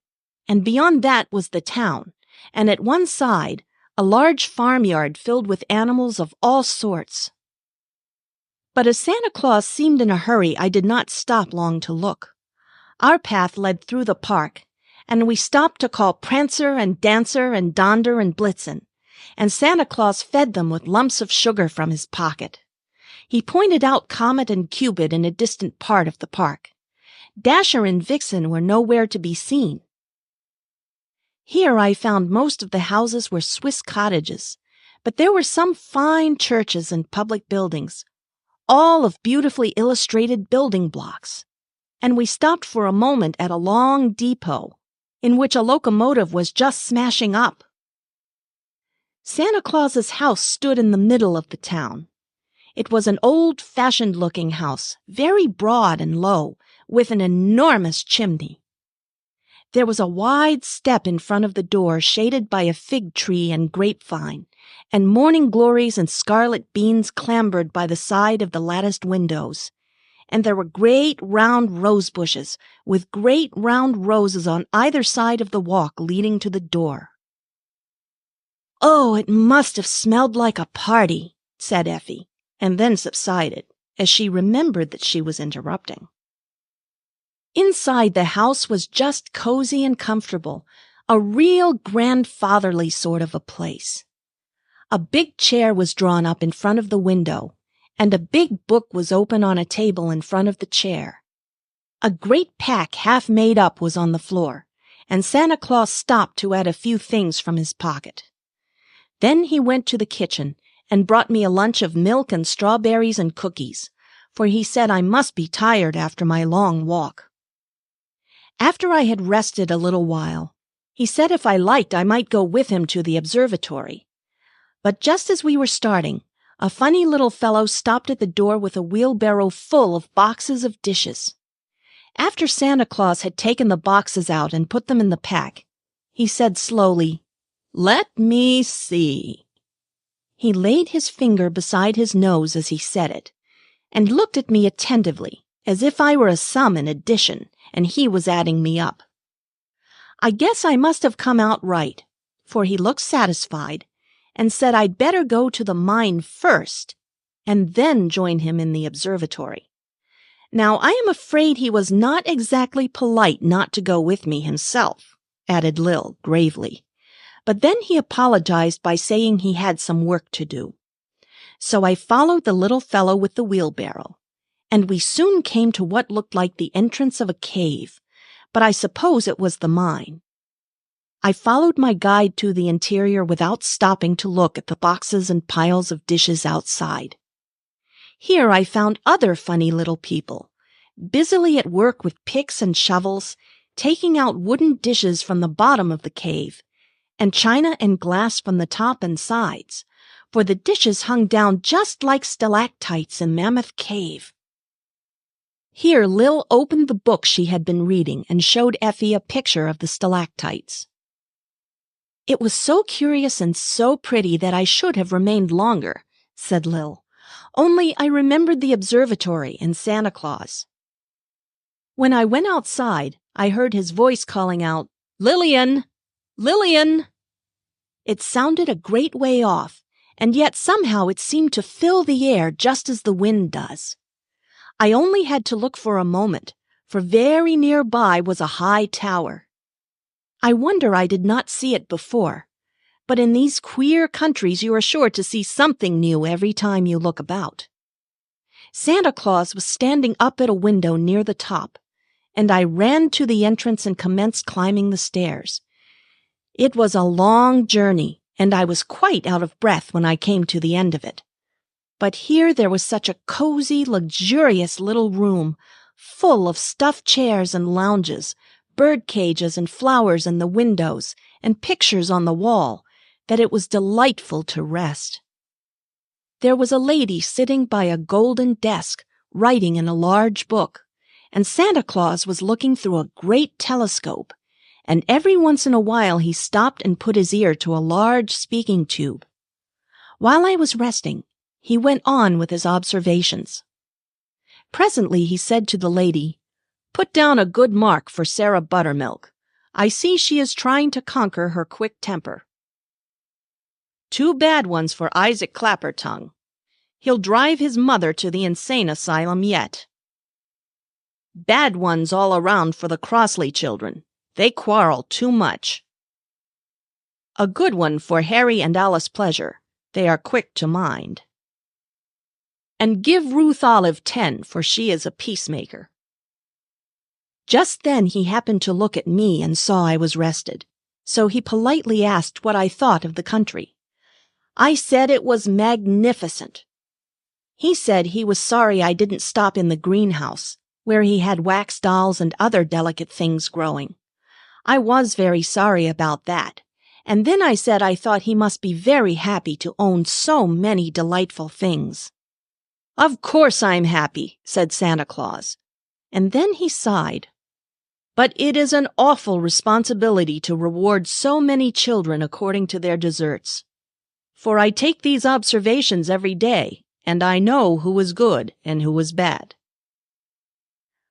and beyond that was the town, and at one side a large farmyard filled with animals of all sorts. But as Santa Claus seemed in a hurry, I did not stop long to look. Our path led through the park, and we stopped to call Prancer and Dancer and Donder and Blitzen, and Santa Claus fed them with lumps of sugar from his pocket. He pointed out Comet and Cupid in a distant part of the park. Dasher and Vixen were nowhere to be seen. Here I found most of the houses were Swiss cottages, but there were some fine churches and public buildings, all of beautifully illustrated building blocks, and we stopped for a moment at a long depot, in which a locomotive was just smashing up. Santa Claus's house stood in the middle of the town. It was an old-fashioned-looking house, very broad and low, with an enormous chimney. There was a wide step in front of the door shaded by a fig tree and grapevine, and morning glories and scarlet beans clambered by the side of the latticed windows, and there were great round rose bushes with great round roses on either side of the walk leading to the door. "Oh, it must have smelled like a party," said Effie, and then subsided, as she remembered that she was interrupting. Inside the house was just cozy and comfortable, a real grandfatherly sort of a place. A big chair was drawn up in front of the window, and a big book was open on a table in front of the chair. A great pack half made up was on the floor, and Santa Claus stopped to add a few things from his pocket. Then he went to the kitchen and brought me a lunch of milk and strawberries and cookies, for he said I must be tired after my long walk. After I had rested a little while, he said if I liked I might go with him to the observatory. But just as we were starting, a funny little fellow stopped at the door with a wheelbarrow full of boxes of dishes. After Santa Claus had taken the boxes out and put them in the pack, he said slowly, "Let me see." He laid his finger beside his nose as he said it, and looked at me attentively, as if I were a sum in addition, and he was adding me up. I guess I must have come out right, for he looked satisfied and said I'd better go to the mine first and then join him in the observatory. Now, I am afraid he was not exactly polite not to go with me himself, added Lill gravely. But then he apologized by saying he had some work to do. So I followed the little fellow with the wheelbarrow, and we soon came to what looked like the entrance of a cave, but I suppose it was the mine. I followed my guide to the interior without stopping to look at the boxes and piles of dishes outside. Here I found other funny little people, busily at work with picks and shovels, taking out wooden dishes from the bottom of the cave, and china and glass from the top and sides, for the dishes hung down just like stalactites in Mammoth Cave. Here Lill opened the book she had been reading and showed Effie a picture of the stalactites. It was so curious and so pretty that I should have remained longer, said Lill. Only I remembered the observatory and Santa Claus. When I went outside, I heard his voice calling out, "Lillian! Lillian!" It sounded a great way off, and yet somehow it seemed to fill the air just as the wind does. I only had to look for a moment, for very near by was a high tower. I wonder I did not see it before. But in these queer countries you are sure to see something new every time you look about. Santa Claus was standing up at a window near the top, and I ran to the entrance and commenced climbing the stairs. It was a long journey, and I was quite out of breath when I came to the end of it. But here there was such a cozy, luxurious little room, full of stuffed chairs and lounges, bird cages and flowers in the windows, and pictures on the wall, that it was delightful to rest. There was a lady sitting by a golden desk, writing in a large book, and Santa Claus was looking through a great telescope, and every once in a while he stopped and put his ear to a large speaking tube. While I was resting, he went on with his observations. Presently he said to the lady, "Put down a good mark for Sarah Buttermilk. I see she is trying to conquer her quick temper. 2 bad ones for Isaac Clappertongue. He'll drive his mother to the insane asylum yet. Bad ones all around for the Crossley children. They quarrel too much. A good one for Harry and Alice Pleasure. They are quick to mind. And give Ruth Olive 10, for she is a peacemaker." Just then he happened to look at me and saw I was rested, so he politely asked what I thought of the country. I said it was magnificent. He said he was sorry I didn't stop in the greenhouse, where he had wax dolls and other delicate things growing. I was very sorry about that, and then I said I thought he must be very happy to own so many delightful things. "Of course I'm happy," said Santa Claus, and then he sighed. "But it is an awful responsibility to reward so many children according to their deserts. For I take these observations every day, and I know who is good and who is bad."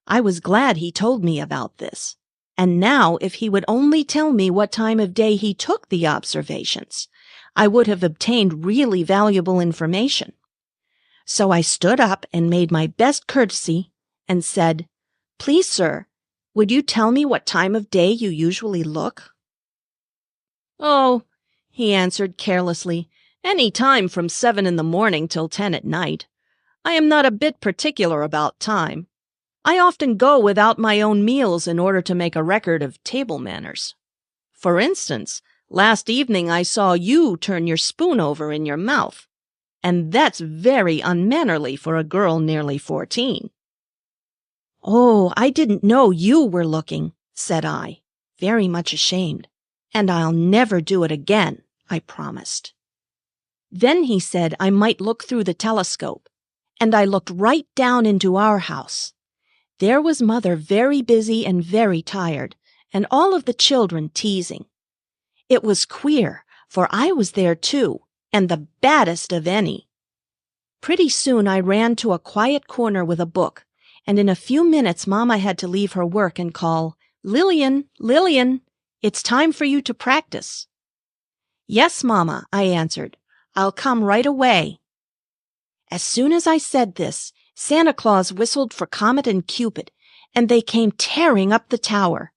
I was glad he told me about this, and now if he would only tell me what time of day he took the observations, I would have obtained really valuable information. So I stood up and made my best courtesy and said, "Please, sir, would you tell me what time of day you usually look?" "Oh," he answered carelessly, "any time from 7 in the morning till 10 at night. I am not a bit particular about time. I often go without my own meals in order to make a record of table manners. For instance, last evening I saw you turn your spoon over in your mouth, and that's very unmannerly for a girl nearly 14. "Oh, I didn't know you were looking," said I, very much ashamed, "and I'll never do it again," I promised. Then he said I might look through the telescope, and I looked right down into our house. There was Mother very busy and very tired, and all of the children teasing. It was queer, for I was there too, and the baddest of any. Pretty soon I ran to a quiet corner with a book, and in a few minutes Mama had to leave her work and call, "Lillian, Lillian, It's time for you to practice." "Yes, Mama," I answered. "I'll come right away." As soon as I said this, Santa Claus whistled for Comet and Cupid, and they came tearing up the tower.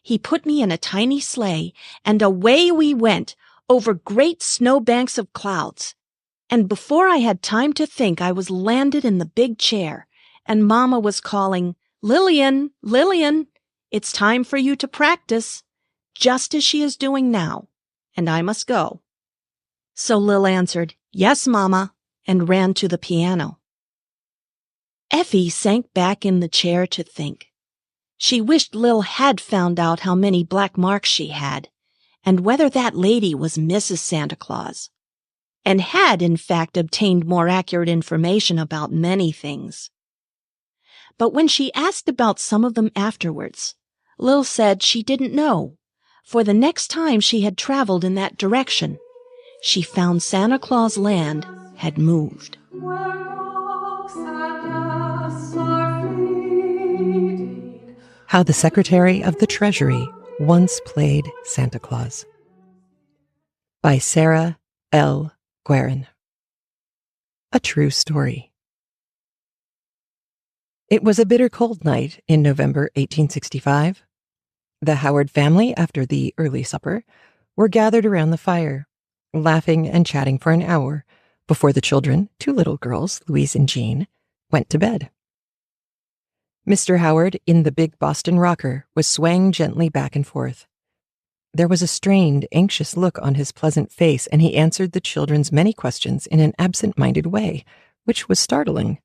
He put me in a tiny sleigh, and away we went over great snowbanks of clouds. And before I had time to think, I was landed in the big chair, and Mama was calling, "Lillian, Lillian, it's time for you to practice," just as she is doing now, and I must go. So Lill answered, "Yes, Mama," and ran to the piano. Effie sank back in the chair to think. She wished Lill had found out how many black marks she had, and whether that lady was Mrs. Santa Claus, and had, in fact, obtained more accurate information about many things. But when she asked about some of them afterwards, Lill said she didn't know, for the next time she had traveled in that direction, she found Santa Claus Land had moved. How the Secretary of the Treasury Once Played Santa Claus by Sarah L. Guerin. A true story. It was a bitter cold night in November 1865. The Howard family, after the early supper, were gathered around the fire, laughing and chatting for an hour before the children, 2 little girls, Louise and Jean, went to bed. Mr. Howard, in the big Boston rocker, was swaying gently back and forth. There was a strained, anxious look on his pleasant face, and he answered the children's many questions in an absent-minded way, which was startling.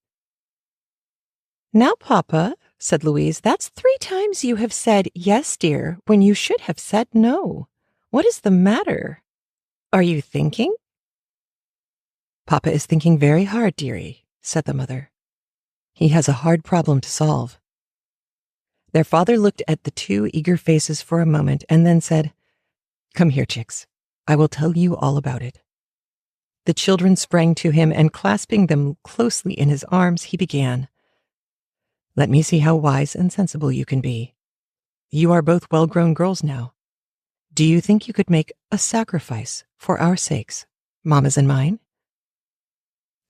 "Now, Papa," said Louise, "that's 3 times you have said, 'Yes, dear,' when you should have said no. What is the matter? Are you thinking?" "Papa is thinking very hard, dearie," said the mother. "He has a hard problem to solve." Their father looked at the 2 eager faces for a moment and then said, "Come here, chicks. I will tell you all about it." The children sprang to him, and clasping them closely in his arms, he began. "Let me see how wise and sensible you can be. You are both well-grown girls now. Do you think you could make a sacrifice for our sakes, Mama's and mine?"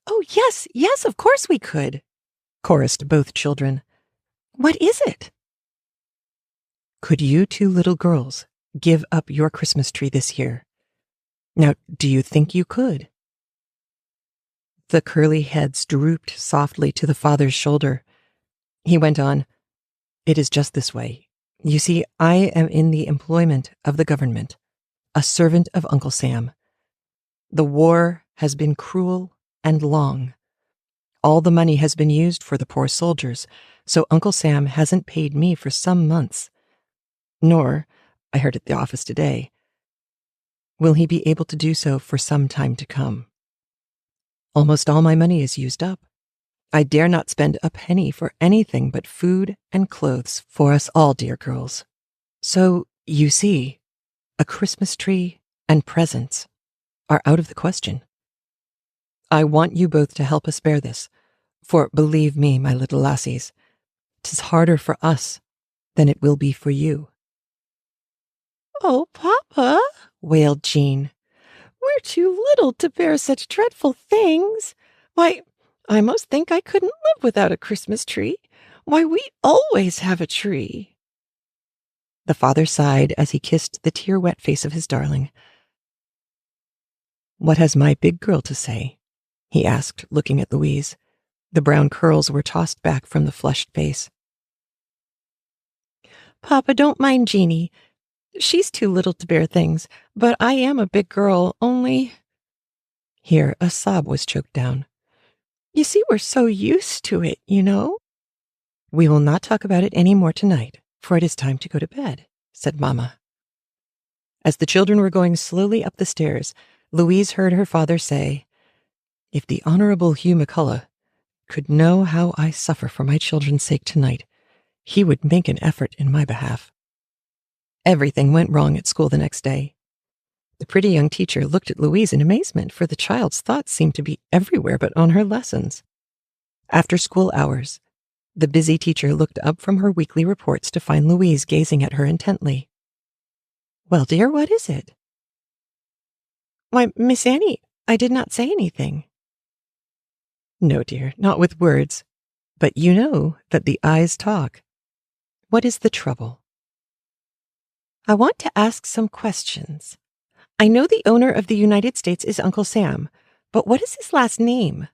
"Oh, yes, yes, of course we could," chorused both children. "What is it?" "Could you 2 little girls give up your Christmas tree this year? Now, do you think you could?" The curly heads drooped softly to the father's shoulder. He went on, "It is just this way. You see, I am in the employment of the government, a servant of Uncle Sam. The war has been cruel and long. All the money has been used for the poor soldiers, so Uncle Sam hasn't paid me for some months. Nor, I heard at the office today, will he be able to do so for some time to come. Almost all my money is used up. I dare not spend a penny for anything but food and clothes for us all, dear girls. So, you see, a Christmas tree and presents are out of the question. I want you both to help us bear this, for believe me, my little lassies, 'tis harder for us than it will be for you." "Oh, Papa," wailed Jean, "we're too little to bear such dreadful things. Why, I most think I couldn't live without a Christmas tree. Why, we always have a tree." The father sighed as he kissed the tear-wet face of his darling. "What has my big girl to say?" he asked, looking at Louise. The brown curls were tossed back from the flushed face. "Papa, don't mind Jeannie. She's too little to bear things, but I am a big girl, only—" Here a sob was choked down. "You see, we're so used to it, you know." "We will not talk about it any more tonight, for it is time to go to bed," said Mamma. As the children were going slowly up the stairs, Louise heard her father say, "If the Honorable Hugh McCullough could know how I suffer for my children's sake tonight, he would make an effort in my behalf." Everything went wrong at school the next day. The pretty young teacher looked at Louise in amazement, for the child's thoughts seemed to be everywhere but on her lessons. After school hours, the busy teacher looked up from her weekly reports to find Louise gazing at her intently. Well, dear, what is it? Why, Miss Annie, I did not say anything. No, dear, not with words. But you know that the eyes talk. What is the trouble? I want to ask some questions. I know the owner of the United States is Uncle Sam, but what is his last name?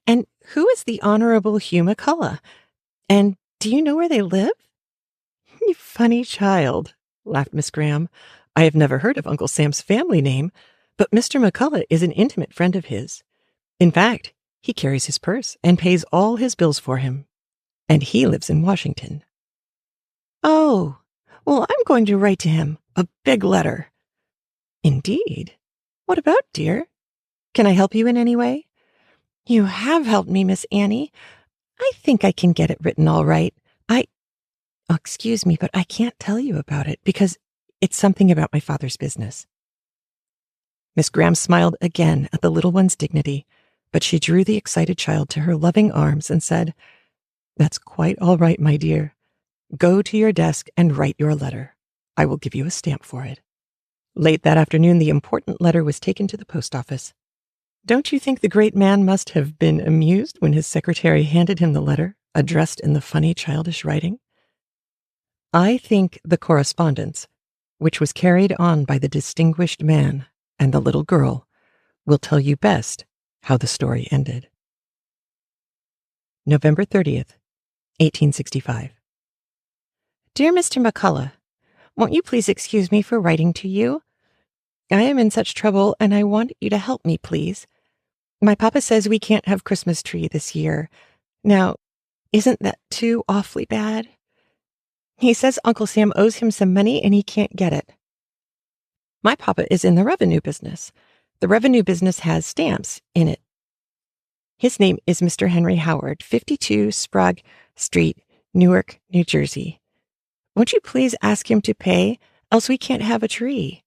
And who is the Honorable Hugh McCullough? And do you know where they live? You funny child, laughed Miss Graham. I have never heard of Uncle Sam's family name, but Mr. McCullough is an intimate friend of his. In fact, he carries his purse and pays all his bills for him. And he lives in Washington. Oh, well, I'm going to write to him a big letter. Indeed. What about, dear? Can I help you in any way? You have helped me, Miss Annie. I think I can get it written all right. Excuse me, but I can't tell you about it because it's something about my father's business. Miss Graham smiled again at the little one's dignity, but she drew the excited child to her loving arms and said, That's quite all right, my dear. Go to your desk and write your letter. I will give you a stamp for it. Late that afternoon, the important letter was taken to the post office. Don't you think the great man must have been amused when his secretary handed him the letter, addressed in the funny, childish writing? I think the correspondence, which was carried on by the distinguished man and the little girl, will tell you best how the story ended. November 30th, 1865. Dear Mr. McCullough, won't you please excuse me for writing to you? I am in such trouble, and I want you to help me, please. My papa says we can't have Christmas tree this year. Now, isn't that too awfully bad? He says Uncle Sam owes him some money and he can't get it. My papa is in the revenue business. The revenue business has stamps in it. His name is Mr. Henry Howard, 52 Sprague Street, Newark, New Jersey. Won't you please ask him to pay, else we can't have a tree.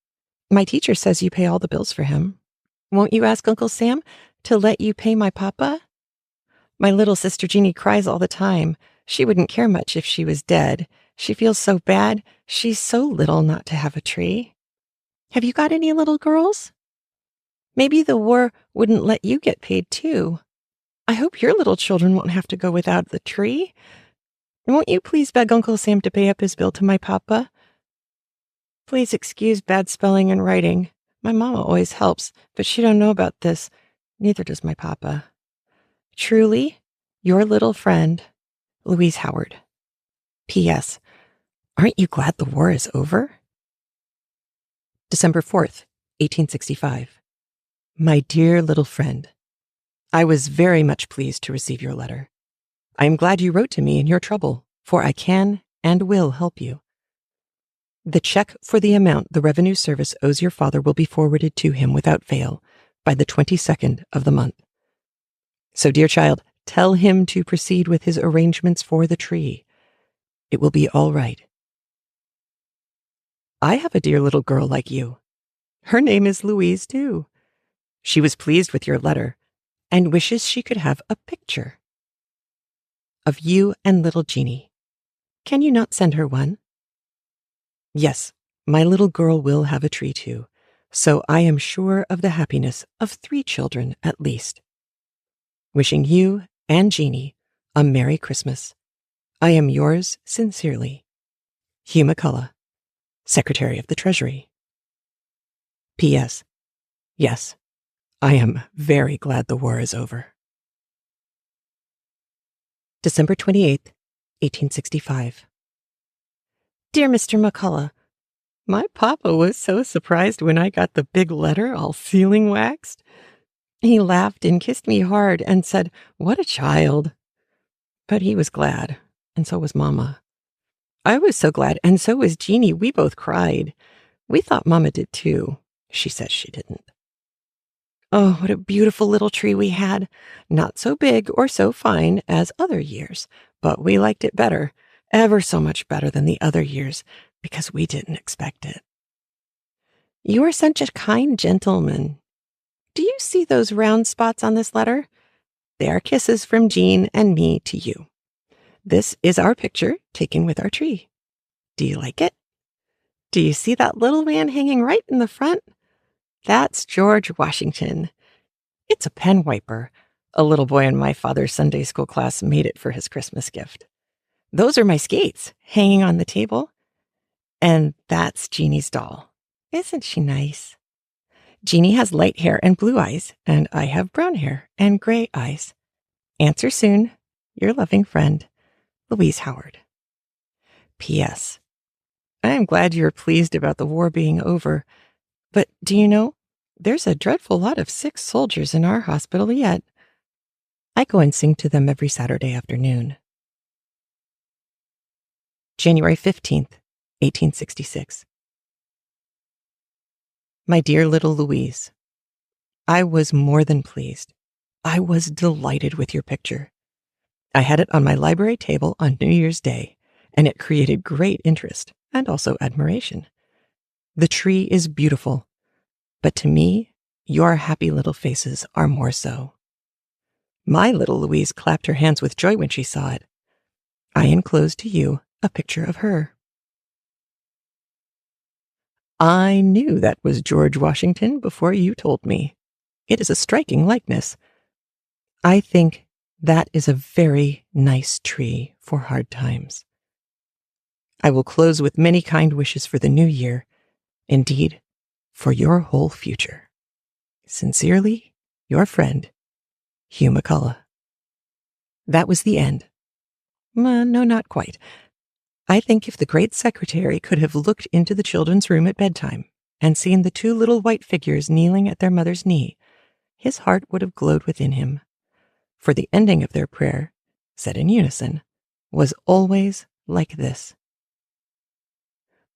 My teacher says you pay all the bills for him. Won't you ask Uncle Sam to let you pay my papa? My little sister Jeannie cries all the time. She wouldn't care much if she was dead. She feels so bad. She's so little not to have a tree. Have you got any little girls? Maybe the war wouldn't let you get paid too. I hope your little children won't have to go without the tree. Won't you please beg Uncle Sam to pay up his bill to my papa? Please excuse bad spelling and writing. My mama always helps, but she don't know about this. Neither does my papa. Truly, your little friend, Louise Howard. P.S. Aren't you glad the war is over? December 4th, 1865. My dear little friend, I was very much pleased to receive your letter. I am glad you wrote to me in your trouble, for I can and will help you. The check for the amount the Revenue Service owes your father will be forwarded to him without fail by the 22nd of the month. So, dear child, tell him to proceed with his arrangements for the tree. It will be all right. I have a dear little girl like you. Her name is Louise, too. She was pleased with your letter and wishes she could have a picture of you and little Jeannie. Can you not send her one? Yes, my little girl will have a tree too, so I am sure of the happiness of 3 children at least. Wishing you and Jeannie a Merry Christmas. I am yours sincerely, Hugh McCullough, Secretary of the Treasury. P.S. Yes, I am very glad the war is over. December 28th, 1865. Dear Mr. McCullough, my papa was so surprised when I got the big letter all sealing waxed. He laughed and kissed me hard and said, "What a child." But he was glad, and so was Mama. I was so glad, and so was Jeannie. We both cried. We thought Mama did too. She says she didn't. Oh, what a beautiful little tree we had. Not so big or so fine as other years, but we liked it better, ever so much better than the other years, because we didn't expect it. You are such a kind gentleman. Do you see those round spots on this letter? They are kisses from Jean and me to you. This is our picture taken with our tree. Do you like it? Do you see that little man hanging right in the front? That's George Washington. It's a pen wiper. A little boy in my father's Sunday school class made it for his Christmas gift. Those are my skates hanging on the table. And that's Jeannie's doll. Isn't she nice? Jeannie has light hair and blue eyes, and I have brown hair and gray eyes. Answer soon. Your loving friend, Louise Howard. P.S. I am glad you're pleased about the war being over, but do you know, there's a dreadful lot of sick soldiers in our hospital yet. I go and sing to them every Saturday afternoon. January 15th, 1866. My dear little Louise, I was more than pleased. I was delighted with your picture. I had it on my library table on New Year's Day, and it created great interest and also admiration. The tree is beautiful, but to me, your happy little faces are more so. My little Louise clapped her hands with joy when she saw it. I enclose to you a picture of her. I knew that was George Washington before you told me. It is a striking likeness. I think that is a very nice tree for hard times. I will close with many kind wishes for the new year, indeed, for your whole future. Sincerely, your friend, Hugh McCullough. That was the end. No, not quite. I think if the great secretary could have looked into the children's room at bedtime and seen the two little white figures kneeling at their mother's knee, his heart would have glowed within him. For the ending of their prayer, said in unison, was always like this.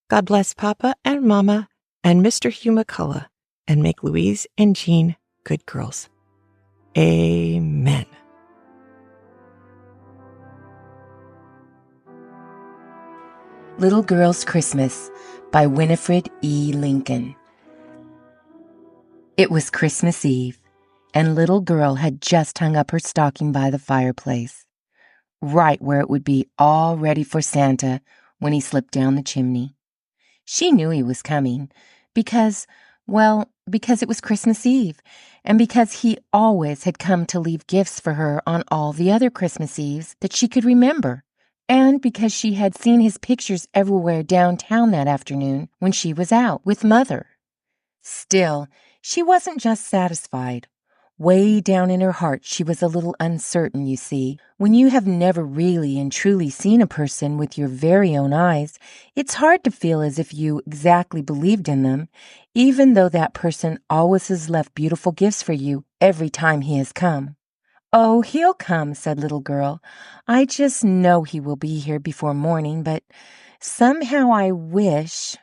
God bless Papa and Mama and Mr. Hugh McCullough, and make Louise and Jean good girls. Amen. Little Girl's Christmas by Winifred E. Lincoln. It was Christmas Eve, and Little Girl had just hung up her stocking by the fireplace, right where it would be all ready for Santa when he slipped down the chimney. She knew he was coming because it was Christmas Eve, and because he always had come to leave gifts for her on all the other Christmas Eves that she could remember, and because she had seen his pictures everywhere downtown that afternoon when she was out with Mother. Still, she wasn't just satisfied. Way down in her heart she was a little uncertain, you see. When you have never really and truly seen a person with your very own eyes, it's hard to feel as if you exactly believed in them, even though that person always has left beautiful gifts for you every time he has come. "Oh, he'll come," said Little Girl. "I just know he will be here before morning, but somehow I wish—"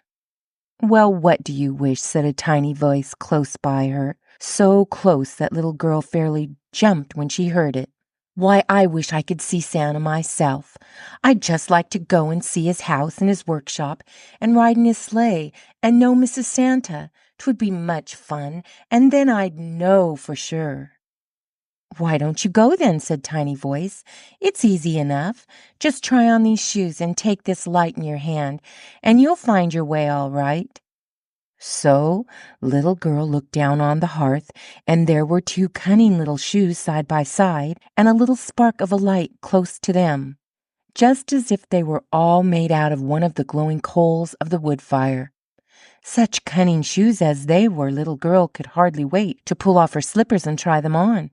"Well, what do you wish?" said a tiny voice close by her, so close that Little Girl fairly jumped when she heard it. "Why, I wish I could see Santa myself. I'd just like to go and see his house and his workshop, and ride in his sleigh, and know Mrs. Santa. 'Twould be much fun, and then I'd know for sure." "Why don't you go then?" said Tiny Voice. "It's easy enough. Just try on these shoes and take this light in your hand, and you'll find your way all right." So Little Girl looked down on the hearth, and there were two cunning little shoes side by side, and a little spark of a light close to them, just as if they were all made out of one of the glowing coals of the wood fire. Such cunning shoes as they were, Little Girl could hardly wait to pull off her slippers and try them on.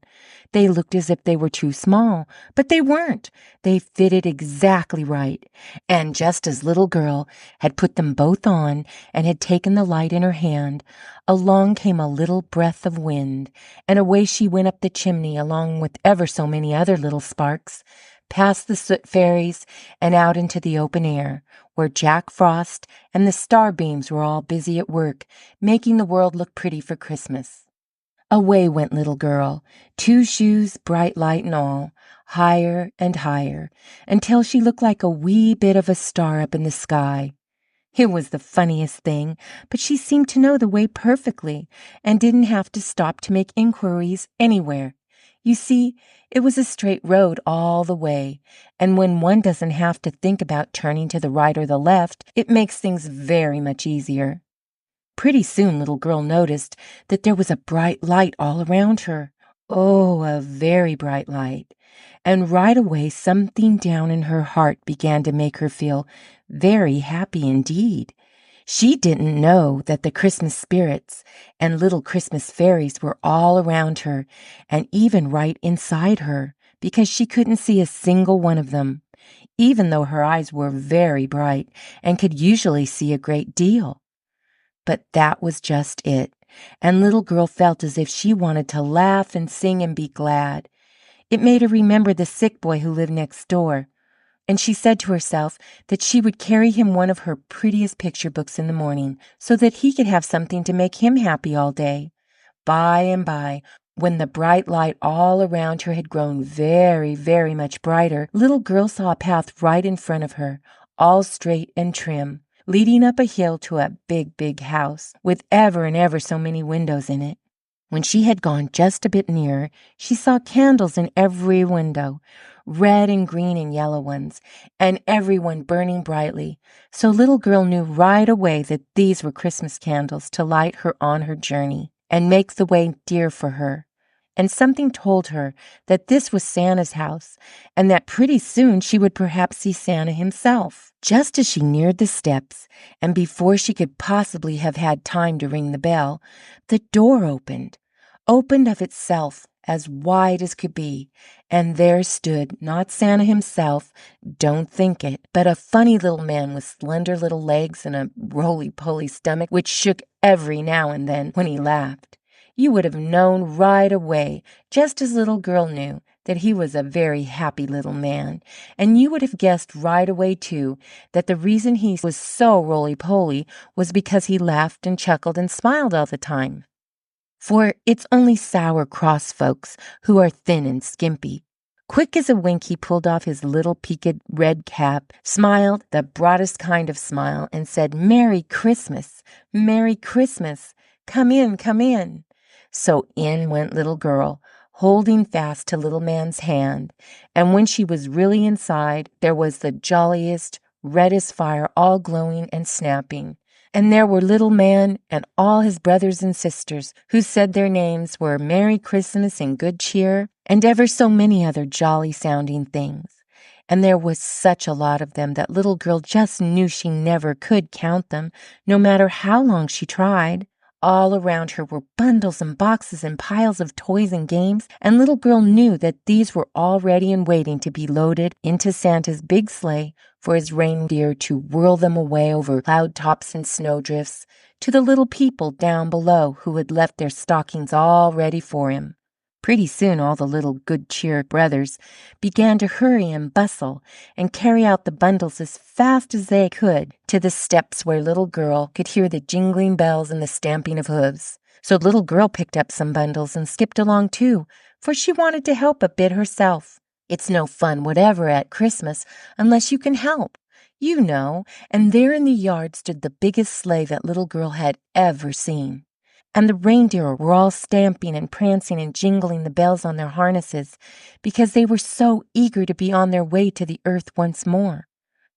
They looked as if they were too small, but they weren't. They fitted exactly right. And just as Little Girl had put them both on and had taken the light in her hand, along came a little breath of wind, and away she went up the chimney along with ever so many other little sparks, past the soot fairies and out into the open air, where Jack Frost and the starbeams were all busy at work, making the world look pretty for Christmas. Away went Little Girl, two shoes, bright light and all, higher and higher, until she looked like a wee bit of a star up in the sky. It was the funniest thing, but she seemed to know the way perfectly, and didn't have to stop to make inquiries anywhere. You see, it was a straight road all the way, and when one doesn't have to think about turning to the right or the left, it makes things very much easier. Pretty soon Little Girl noticed that there was a bright light all around her. Oh, a very bright light. And right away something down in her heart began to make her feel very happy indeed. She didn't know that the Christmas spirits and little Christmas fairies were all around her and even right inside her, because she couldn't see a single one of them, even though her eyes were very bright and could usually see a great deal. But that was just it, and Little Girl felt as if she wanted to laugh and sing and be glad. It made her remember the sick boy who lived next door, and she said to herself that she would carry him one of her prettiest picture books in the morning, so that he could have something to make him happy all day. By and by, when the bright light all around her had grown very, very much brighter, Little Girl saw a path right in front of her, all straight and trim, leading up a hill to a big, big house, with ever and ever so many windows in it. When she had gone just a bit nearer, she saw candles in every window, red and green and yellow ones, and every one burning brightly. So Little Girl knew right away that these were Christmas candles to light her on her journey and make the way dear for her. And something told her that this was Santa's house, and that pretty soon she would perhaps see Santa himself. Just as she neared the steps, and before she could possibly have had time to ring the bell, the door opened of itself, as wide as could be, and there stood, not Santa himself, don't think it, but a funny little man with slender little legs and a roly-poly stomach which shook every now and then when he laughed. You would have known right away, just as Little Girl knew, that he was a very happy little man, and you would have guessed right away, too, that the reason he was so roly-poly was because he laughed and chuckled and smiled all the time. For it's only sour, cross folks who are thin and skimpy. Quick as a wink, he pulled off his little peaked red cap, smiled the broadest kind of smile, and said, "Merry Christmas! Merry Christmas! Come in, come in!" So in went Little Girl, holding fast to Little Man's hand, and when she was really inside, there was the jolliest, reddest fire all glowing and snapping. And there were Little Man and all his brothers and sisters, who said their names were Merry Christmas and Good Cheer, and ever so many other jolly-sounding things. And there was such a lot of them that Little Girl just knew she never could count them, no matter how long she tried. All around her were bundles and boxes and piles of toys and games, and Little Girl knew that these were all ready and waiting to be loaded into Santa's big sleigh for his reindeer to whirl them away over cloud tops and snowdrifts to the little people down below who had left their stockings all ready for him. Pretty soon all the little Good Cheer brothers began to hurry and bustle and carry out the bundles as fast as they could to the steps where Little Girl could hear the jingling bells and the stamping of hooves. So Little Girl picked up some bundles and skipped along too, for she wanted to help a bit herself. It's no fun whatever at Christmas unless you can help, you know, and there in the yard stood the biggest sleigh that Little Girl had ever seen. And the reindeer were all stamping and prancing and jingling the bells on their harnesses because they were so eager to be on their way to the earth once more.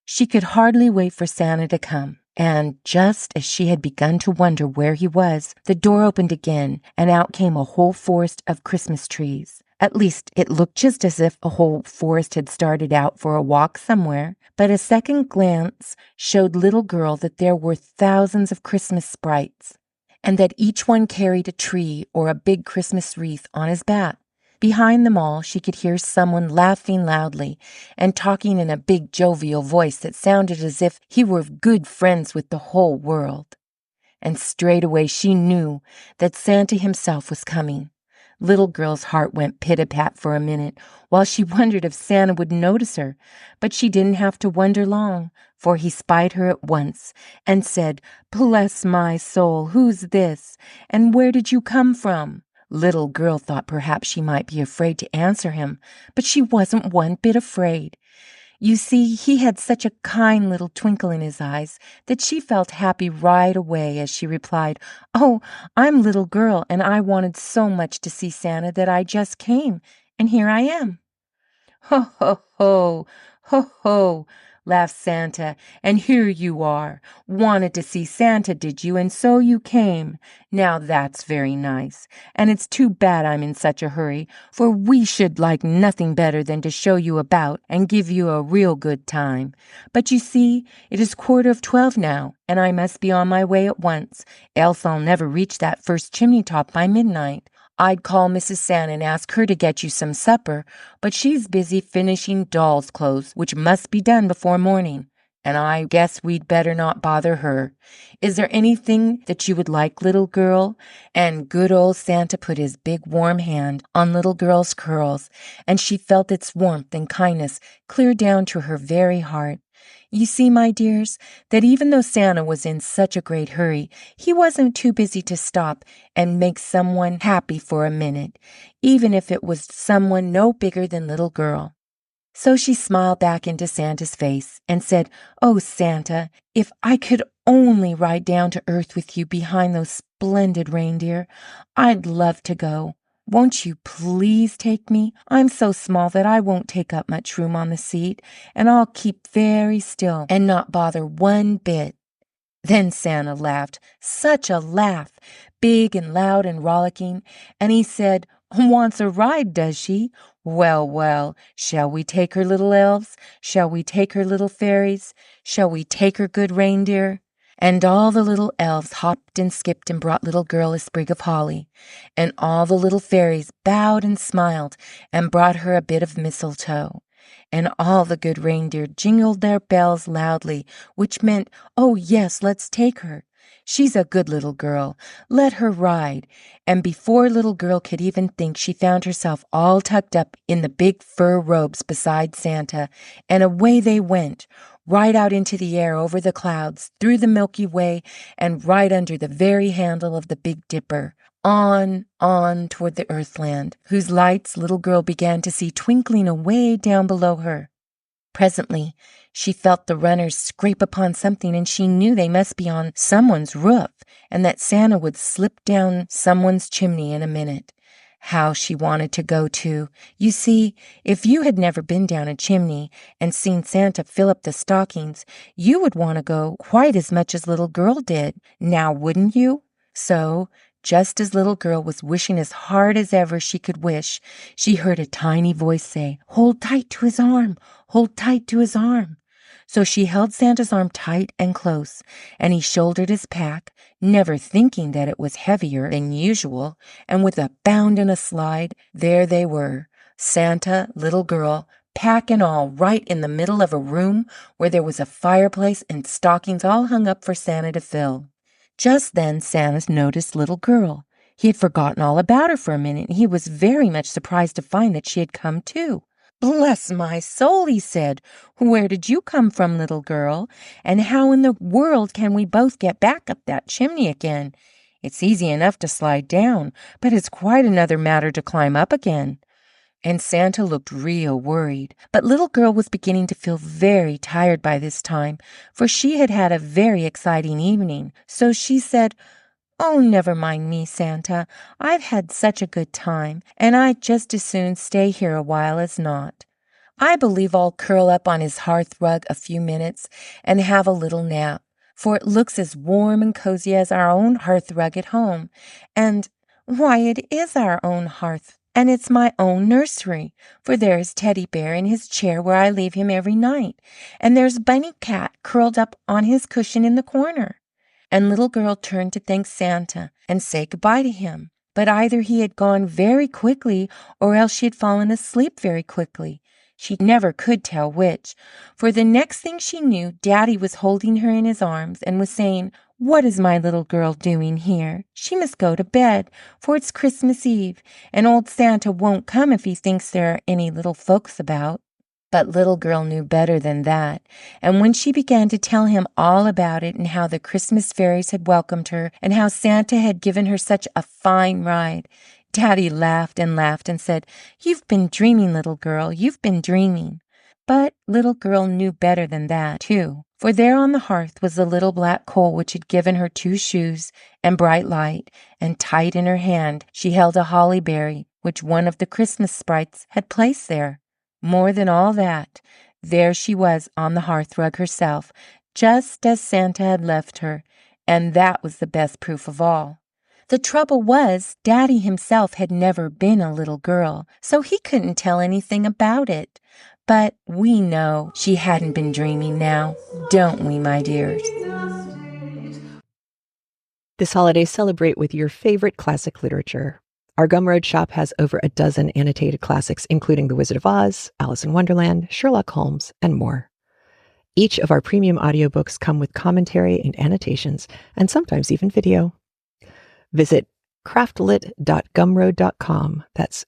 She could hardly wait for Santa to come. And just as she had begun to wonder where he was, the door opened again, and out came a whole forest of Christmas trees. At least it looked just as if a whole forest had started out for a walk somewhere. But a second glance showed Little Girl that there were thousands of Christmas sprites, and that each one carried a tree or a big Christmas wreath on his back. Behind them all, she could hear someone laughing loudly and talking in a big, jovial voice that sounded as if he were good friends with the whole world. And straightway she knew that Santa himself was coming. Little Girl's heart went pit-a-pat for a minute, while she wondered if Santa would notice her. But she didn't have to wonder long, for he spied her at once and said, "Bless my soul, who's this? And where did you come from?" Little Girl thought perhaps she might be afraid to answer him, but she wasn't one bit afraid. You see, he had such a kind little twinkle in his eyes that she felt happy right away as she replied, "Oh, I'm Little Girl, and I wanted so much to see Santa that I just came, and here I am." "Ho, ho, ho! Ho, ho!" laughed Santa. "And here you are! Wanted to see Santa, did you? And so you came. Now that's very nice. And it's too bad I'm in such a hurry, for we should like nothing better than to show you about and give you a real good time. But you see, it is 11:15 now, and I must be on my way at once, else I'll never reach that first chimney top by midnight. I'd call Mrs. Santa and ask her to get you some supper, but she's busy finishing doll's clothes, which must be done before morning, and I guess we'd better not bother her. Is there anything that you would like, Little Girl?" And good old Santa put his big warm hand on Little Girl's curls, and she felt its warmth and kindness clear down to her very heart. You see, my dears, that even though Santa was in such a great hurry, he wasn't too busy to stop and make someone happy for a minute, even if it was someone no bigger than Little Girl. So she smiled back into Santa's face and said, "Oh, Santa, if I could only ride down to earth with you behind those splendid reindeer, I'd love to go. Won't you please take me? I'm so small that I won't take up much room on the seat, and I'll keep very still and not bother one bit." Then Santa laughed, such a laugh, big and loud and rollicking, and he said, "Wants a ride, does she? Well, well, shall we take her, little elves? Shall we take her, little fairies? Shall we take her, good reindeer?" And all the little elves hopped and skipped and brought Little Girl a sprig of holly, and all the little fairies bowed and smiled and brought her a bit of mistletoe, and all the good reindeer jingled their bells loudly, which meant, "Oh, yes, let's take her. She's a good little girl. Let her ride." And before Little Girl could even think, she found herself all tucked up in the big fur robes beside Santa, and away they went, right out into the air over the clouds, through the Milky Way, and right under the very handle of the Big Dipper, on toward the Earthland, whose lights Little Girl began to see twinkling away down below her. Presently she felt the runners scrape upon something, and she knew they must be on someone's roof, and that Santa would slip down someone's chimney in a minute. How she wanted to go too! You see, if you had never been down a chimney and seen Santa fill up the stockings, you would want to go quite as much as Little Girl did. Now, wouldn't you? So, just as Little Girl was wishing as hard as ever she could wish, she heard a tiny voice say, "Hold tight to his arm! Hold tight to his arm!" So she held Santa's arm tight and close, and he shouldered his pack, never thinking that it was heavier than usual, and with a bound and a slide, there they were, Santa, Little Girl, pack and all, right in the middle of a room where there was a fireplace and stockings all hung up for Santa to fill. Just then Santa noticed Little Girl. He had forgotten all about her for a minute, and he was very much surprised to find that she had come too. "Bless my soul," he said. "Where did you come from, Little Girl? And how in the world can we both get back up that chimney again? It's easy enough to slide down, but it's quite another matter to climb up again." And Santa looked real worried. But Little Girl was beginning to feel very tired by this time, for she had had a very exciting evening. So she said, "Oh, never mind me, Santa. I've had such a good time, and I'd just as soon stay here a while as not. I believe I'll curl up on his hearth rug a few minutes and have a little nap, for it looks as warm and cozy as our own hearth rug at home. And why, it is our own hearth, and it's my own nursery, for there's Teddy Bear in his chair where I leave him every night, and there's Bunny Cat curled up on his cushion in the corner." And Little Girl turned to thank Santa and say good-bye to him. But either he had gone very quickly, or else she had fallen asleep very quickly. She never could tell which, for the next thing she knew, Daddy was holding her in his arms and was saying, "What is my little girl doing here? She must go to bed, for it's Christmas Eve, and old Santa won't come if he thinks there are any little folks about." But Little Girl knew better than that, and when she began to tell him all about it, and how the Christmas fairies had welcomed her, and how Santa had given her such a fine ride, Daddy laughed and laughed and said, "You've been dreaming, Little Girl, you've been dreaming." But Little Girl knew better than that, too, for there on the hearth was the little black coal which had given her 2 shoes and bright light, and tight in her hand she held a holly berry which one of the Christmas sprites had placed there. More than all that, there she was on the hearth rug herself, just as Santa had left her, and that was the best proof of all. The trouble was, Daddy himself had never been a little girl, so he couldn't tell anything about it. But we know she hadn't been dreaming now, don't we, my dears? This holiday, celebrate with your favorite classic literature. Our Gumroad shop has over a dozen annotated classics, including The Wizard of Oz, Alice in Wonderland, Sherlock Holmes, and more. Each of our premium audiobooks come with commentary and annotations, and sometimes even video. Visit craftlit.gumroad.com. That's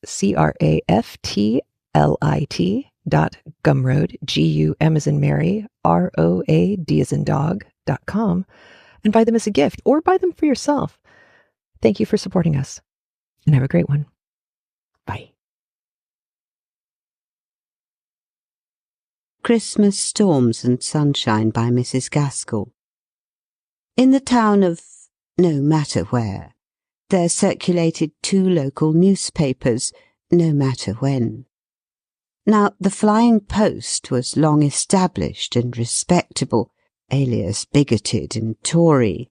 CraftLit.gumroad, GUM as in Mary, ROAD as in dog.com, and buy them as a gift or buy them for yourself. Thank you for supporting us, and have a great one. Bye. Christmas Storms and Sunshine by Mrs. Gaskell. In the town of no matter where, there circulated 2 local newspapers, no matter when. Now, the Flying Post was long established and respectable, alias bigoted and Tory.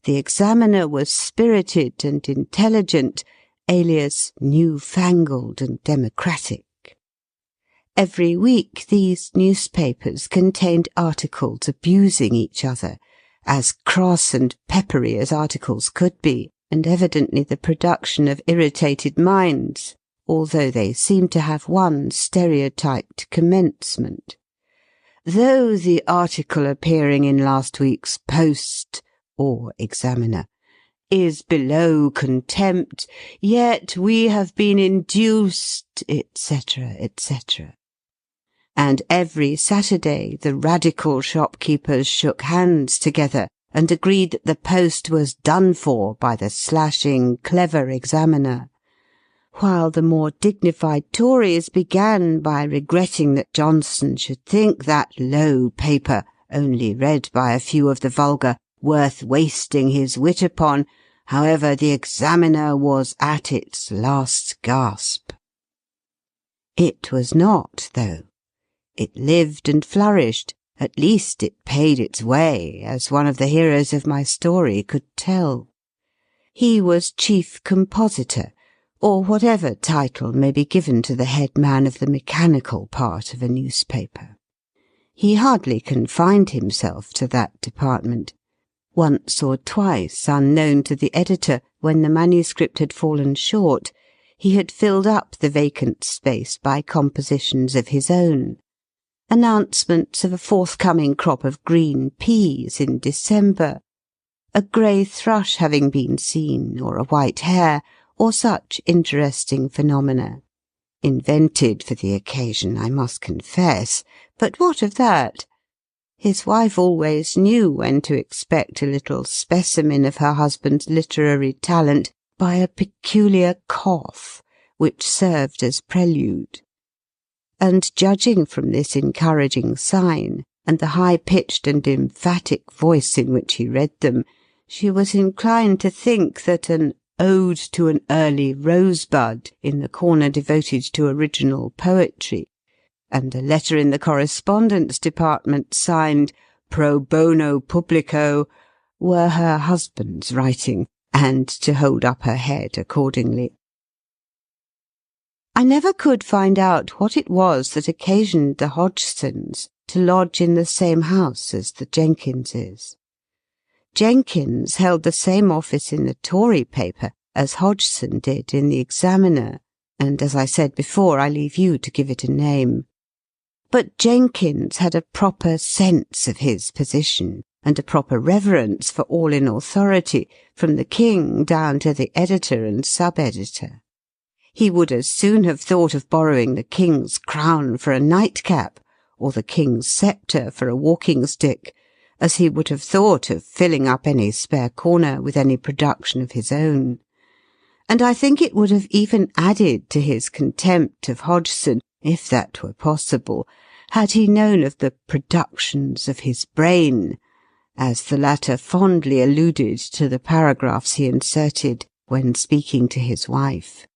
The Examiner was spirited and intelligent, alias newfangled and democratic. Every week these newspapers contained articles abusing each other, as cross and peppery as articles could be, and evidently the production of irritated minds, although they seemed to have one stereotyped commencement. Though the article appearing in last week's Post, or Examiner, is below contempt, yet we have been induced, etc., etc. And every Saturday the radical shopkeepers shook hands together and agreed that the Post was done for by the slashing, clever Examiner, while the more dignified Tories began by regretting that Johnson should think that low paper, only read by a few of the vulgar, worth wasting his wit upon. However, the Examiner was at its last gasp. It was not, though. It lived and flourished, at least it paid its way, as one of the heroes of my story could tell. He was chief compositor, or whatever title may be given to the head man of the mechanical part of a newspaper. He hardly confined himself to that department. Once or twice, unknown to the editor, when the manuscript had fallen short, he had filled up the vacant space by compositions of his own. Announcements of a forthcoming crop of green peas in December, a grey thrush having been seen, or a white hare, or such interesting phenomena. Invented for the occasion, I must confess, but what of that? His wife always knew when to expect a little specimen of her husband's literary talent by a peculiar cough, which served as prelude. And judging from this encouraging sign, and the high-pitched and emphatic voice in which he read them, she was inclined to think that an ode to an early rosebud in the corner devoted to original poetry, and a letter in the correspondence department signed Pro Bono Publico were her husband's writing, and to hold up her head accordingly. I never could find out what it was that occasioned the Hodgsons to lodge in the same house as the Jenkinses. Jenkins held the same office in the Tory paper as Hodgson did in the Examiner, and as I said before, I leave you to give it a name. But Jenkins had a proper sense of his position, and a proper reverence for all in authority, from the king down to the editor and sub-editor. He would as soon have thought of borrowing the king's crown for a nightcap, or the king's sceptre for a walking-stick, as he would have thought of filling up any spare corner with any production of his own. And I think it would have even added to his contempt of Hodgson, if that were possible, had he known of the productions of his brain, as the latter fondly alluded to the paragraphs he inserted when speaking to his wife.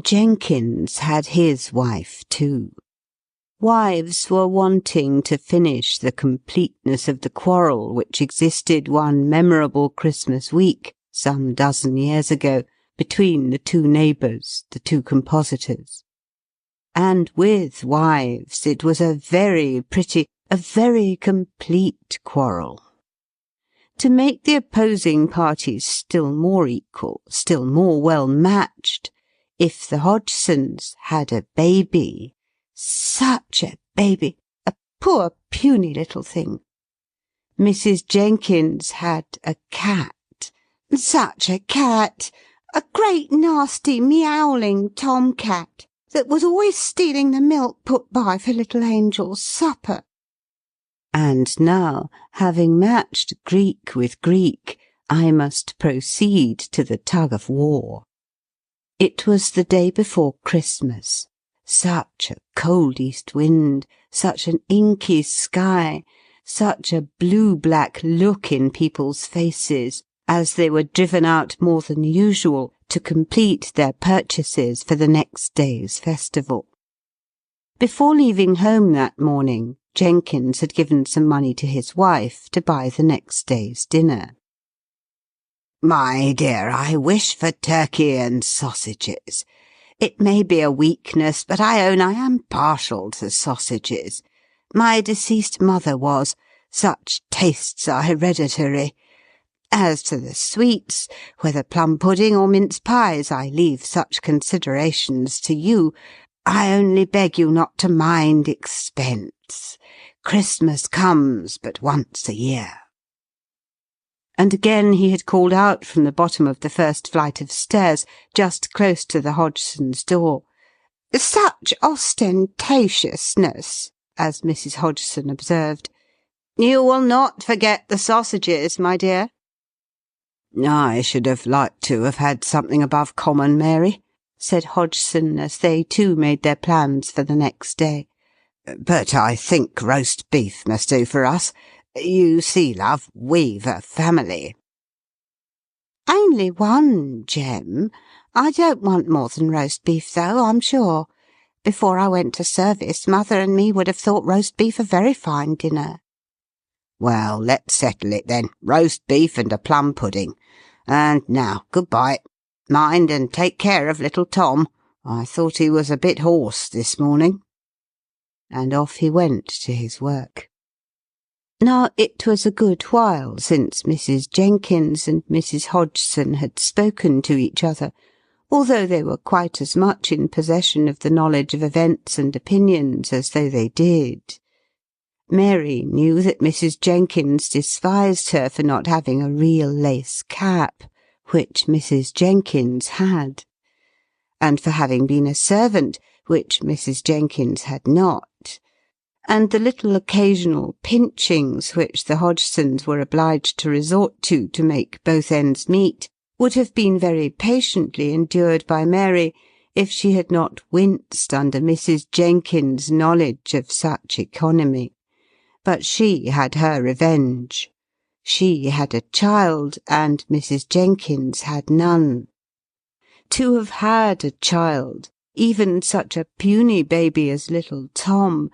Jenkins had his wife too. Wives were wanting to finish the completeness of the quarrel which existed one memorable Christmas week, some dozen years ago, between the two neighbours, the two compositors. And with wives it was a very pretty, a very complete quarrel. To make the opposing parties still more equal, still more well matched, if the Hodgsons had a baby, such a baby, a poor puny little thing. Mrs. Jenkins had a cat, such a cat, a great nasty meowling tomcat that was always stealing the milk put by for little Angel's supper. And now, having matched Greek with Greek, I must proceed to the tug-of-war. It was the day before Christmas. Such a cold east wind, such an inky sky, such a blue-black look in people's faces, as they were driven out more than usual to complete their purchases for the next day's festival. Before leaving home that morning, Jenkins had given some money to his wife to buy the next day's dinner. "My dear, I wish for turkey and sausages. It may be a weakness, but I own I am partial to sausages. My deceased mother was. Such tastes are hereditary. As to the sweets, whether plum pudding or mince pies, I leave such considerations to you. I only beg you not to mind expense. Christmas comes but once a year." And again he had called out from the bottom of the first flight of stairs, just close to the Hodgsons' door. "Such ostentatiousness," as Mrs. Hodgson observed. "You will not forget the sausages, my dear?" "I should have liked to have had something above common, Mary," said Hodgson, as they too made their plans for the next day. "But I think roast beef must do for us. You see, love, we've a family." "Only one, Jem. I don't want more than roast beef, though, I'm sure. Before I went to service, mother and me would have thought roast beef a very fine dinner." "Well, let's settle it then. Roast beef and a plum pudding. And now, good-bye. Mind and take care of little Tom. I thought he was a bit hoarse this morning." And off he went to his work. Now, it was a good while since Mrs. Jenkins and Mrs. Hodgson had spoken to each other, although they were quite as much in possession of the knowledge of events and opinions as though they did. Mary knew that Mrs. Jenkins despised her for not having a real lace cap, which Mrs. Jenkins had, and for having been a servant, which Mrs. Jenkins had not, and the little occasional pinchings which the Hodgsons were obliged to resort to make both ends meet would have been very patiently endured by Mary if she had not winced under Mrs. Jenkins' knowledge of such economy. But she had her revenge. She had a child, and Mrs. Jenkins had none. To have had a child, even such a puny baby as little Tom,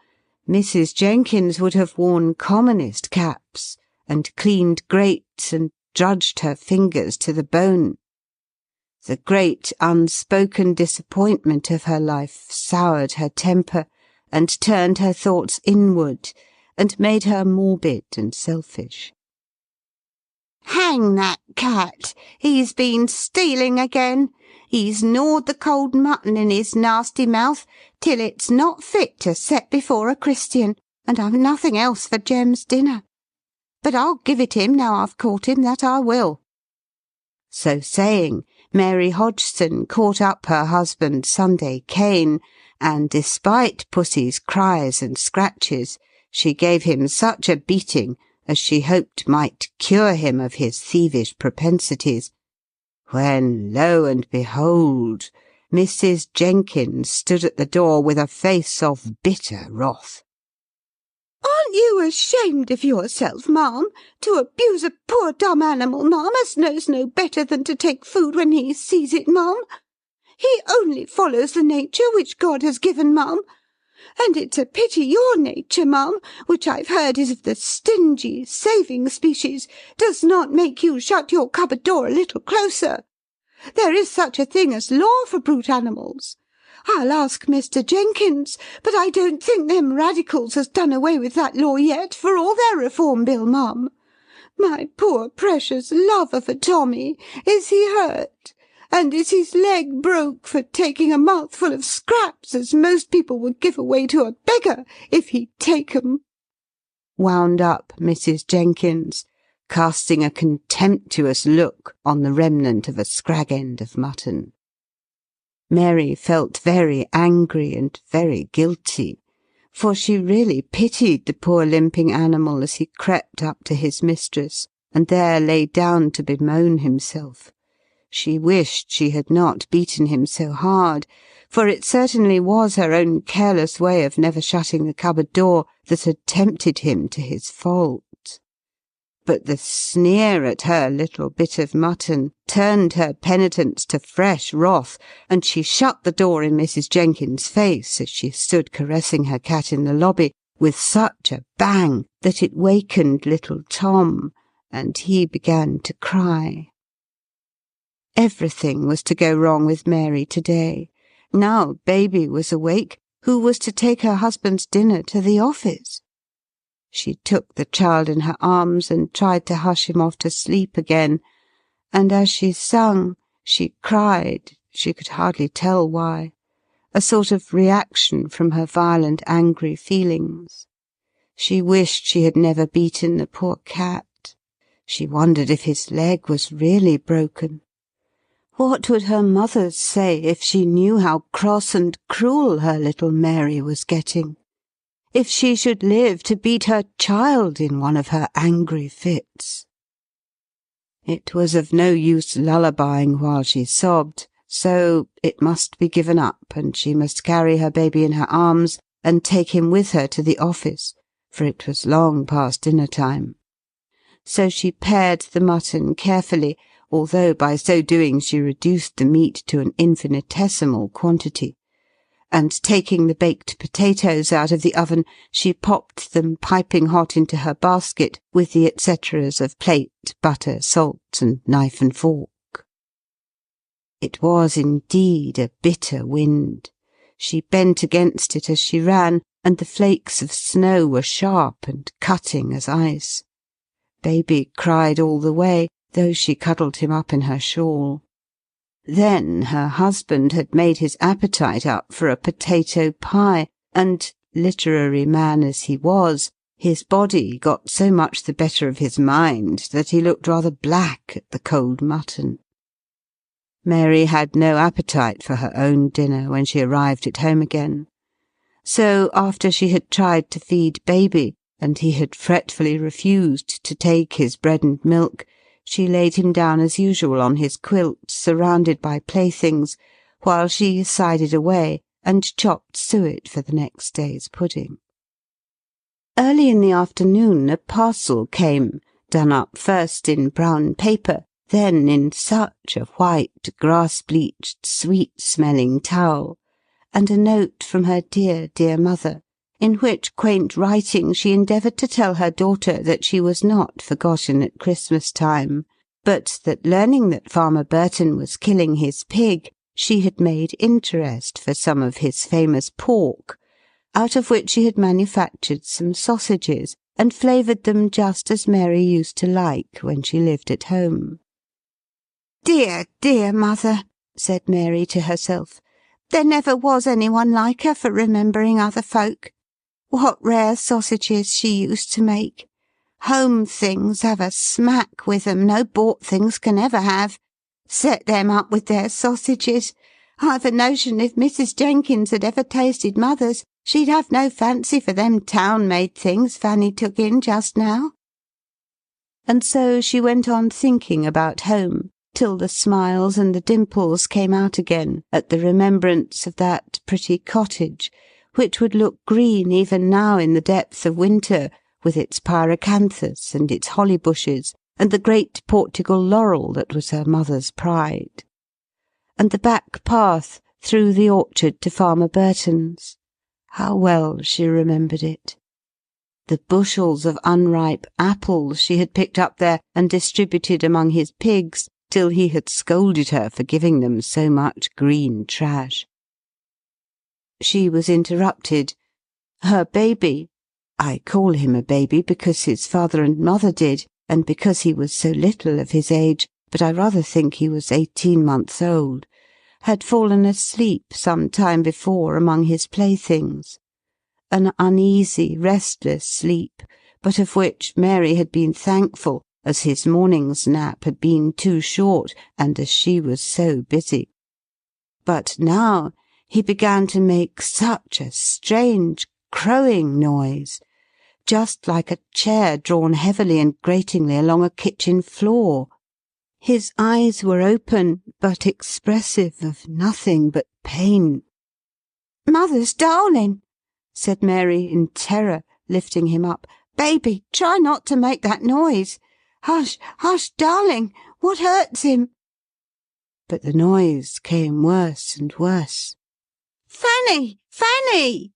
Mrs. Jenkins would have worn commonest caps, and cleaned grates, and drudged her fingers to the bone. The great unspoken disappointment of her life soured her temper, and turned her thoughts inward, and made her morbid and selfish. "Hang that cat! He's been stealing again! He's gnawed the cold mutton in his nasty mouth till it's not fit to set before a Christian, and I've nothing else for Jem's dinner. But I'll give it him now I've caught him, that I will." So saying, Mary Hodgson caught up her husband's Sunday cane, and despite Pussy's cries and scratches, she gave him such a beating as she hoped might cure him of his thievish propensities, when, lo and behold, Mrs. Jenkins stood at the door with a face of bitter wrath. "Aren't you ashamed of yourself, ma'am, to abuse a poor dumb animal, ma'am, as knows no better than to take food when he sees it, ma'am? He only follows the nature which God has given, ma'am. And it's a pity your nature, ma'am, which I've heard is of the stingy, saving species, does not make you shut your cupboard door a little closer. There is such a thing as law for brute animals. I'll ask Mr. Jenkins, but I don't think them Radicals has done away with that law yet, for all their Reform Bill, ma'am. My poor precious love of a Tommy, is he hurt? And is his leg broke for taking a mouthful of scraps, as most people would give away to a beggar, if he'd take 'em?" wound up Mrs. Jenkins, casting a contemptuous look on the remnant of a scrag-end of mutton. Mary felt very angry and very guilty, for she really pitied the poor limping animal as he crept up to his mistress, and there lay down to bemoan himself. She wished she had not beaten him so hard, for it certainly was her own careless way of never shutting the cupboard door that had tempted him to his fault. But the sneer at her little bit of mutton turned her penitence to fresh wrath, and she shut the door in Mrs. Jenkins' face as she stood caressing her cat in the lobby, with such a bang that it wakened little Tom, and he began to cry. Everything was to go wrong with Mary to-day. Now baby was awake, who was to take her husband's dinner to the office? She took the child in her arms and tried to hush him off to sleep again, and as she sung, she cried, she could hardly tell why, a sort of reaction from her violent, angry feelings. She wished she had never beaten the poor cat. She wondered if his leg was really broken. What would her mother say if she knew how cross and cruel her little Mary was getting? If she should live to beat her child in one of her angry fits? It was of no use lullabying while she sobbed, so it must be given up, and she must carry her baby in her arms and take him with her to the office, for it was long past dinner time. So she pared the mutton carefully, although by so doing she reduced the meat to an infinitesimal quantity, and taking the baked potatoes out of the oven, she popped them piping hot into her basket, with the et ceteras of plate, butter, salt, and knife and fork. It was indeed a bitter wind. She bent against it as she ran, and the flakes of snow were sharp and cutting as ice. Baby cried all the way, though she cuddled him up in her shawl. Then her husband had made his appetite up for a potato pie, and, literary man as he was, his body got so much the better of his mind that he looked rather black at the cold mutton. Mary had no appetite for her own dinner when she arrived at home again. So, after she had tried to feed baby, and he had fretfully refused to take his bread and milk, she laid him down as usual on his quilt, surrounded by playthings, while she sided away and chopped suet for the next day's pudding. Early in the afternoon a parcel came, done up first in brown paper, then in such a white, grass-bleached, sweet-smelling towel, and a note from her dear, dear mother, in which quaint writing she endeavoured to tell her daughter that she was not forgotten at Christmas time, but that learning that Farmer Burton was killing his pig, she had made interest for some of his famous pork, out of which she had manufactured some sausages, and flavoured them just as Mary used to like when she lived at home. "Dear, dear mother," said Mary to herself, "there never was anyone like her for remembering other folk. What rare sausages she used to make! Home things have a smack with 'em no bought things can ever have. Set them up with their sausages! I've a notion if Mrs. Jenkins had ever tasted mother's, she'd have no fancy for them town-made things Fanny took in just now." And so she went on thinking about home, till the smiles and the dimples came out again at the remembrance of that pretty cottage, which would look green even now in the depth of winter, with its pyracanthus and its holly bushes, and the great Portugal laurel that was her mother's pride. And the back path through the orchard to Farmer Burton's. How well she remembered it. The bushels of unripe apples she had picked up there and distributed among his pigs, till he had scolded her for giving them so much green trash. She was interrupted. Her baby, I call him a baby because his father and mother did, and because he was so little of his age, but I rather think he was 18 months old, had fallen asleep some time before among his playthings. An uneasy, restless sleep, but of which Mary had been thankful, as his morning's nap had been too short, and as she was so busy. But now he began to make such a strange crowing noise, just like a chair drawn heavily and gratingly along a kitchen floor. His eyes were open, but expressive of nothing but pain. "Mother's darling," said Mary in terror, lifting him up. "Baby, try not to make that noise. Hush, hush, darling! What hurts him?" But the noise came worse and worse. "Fanny! Fanny!"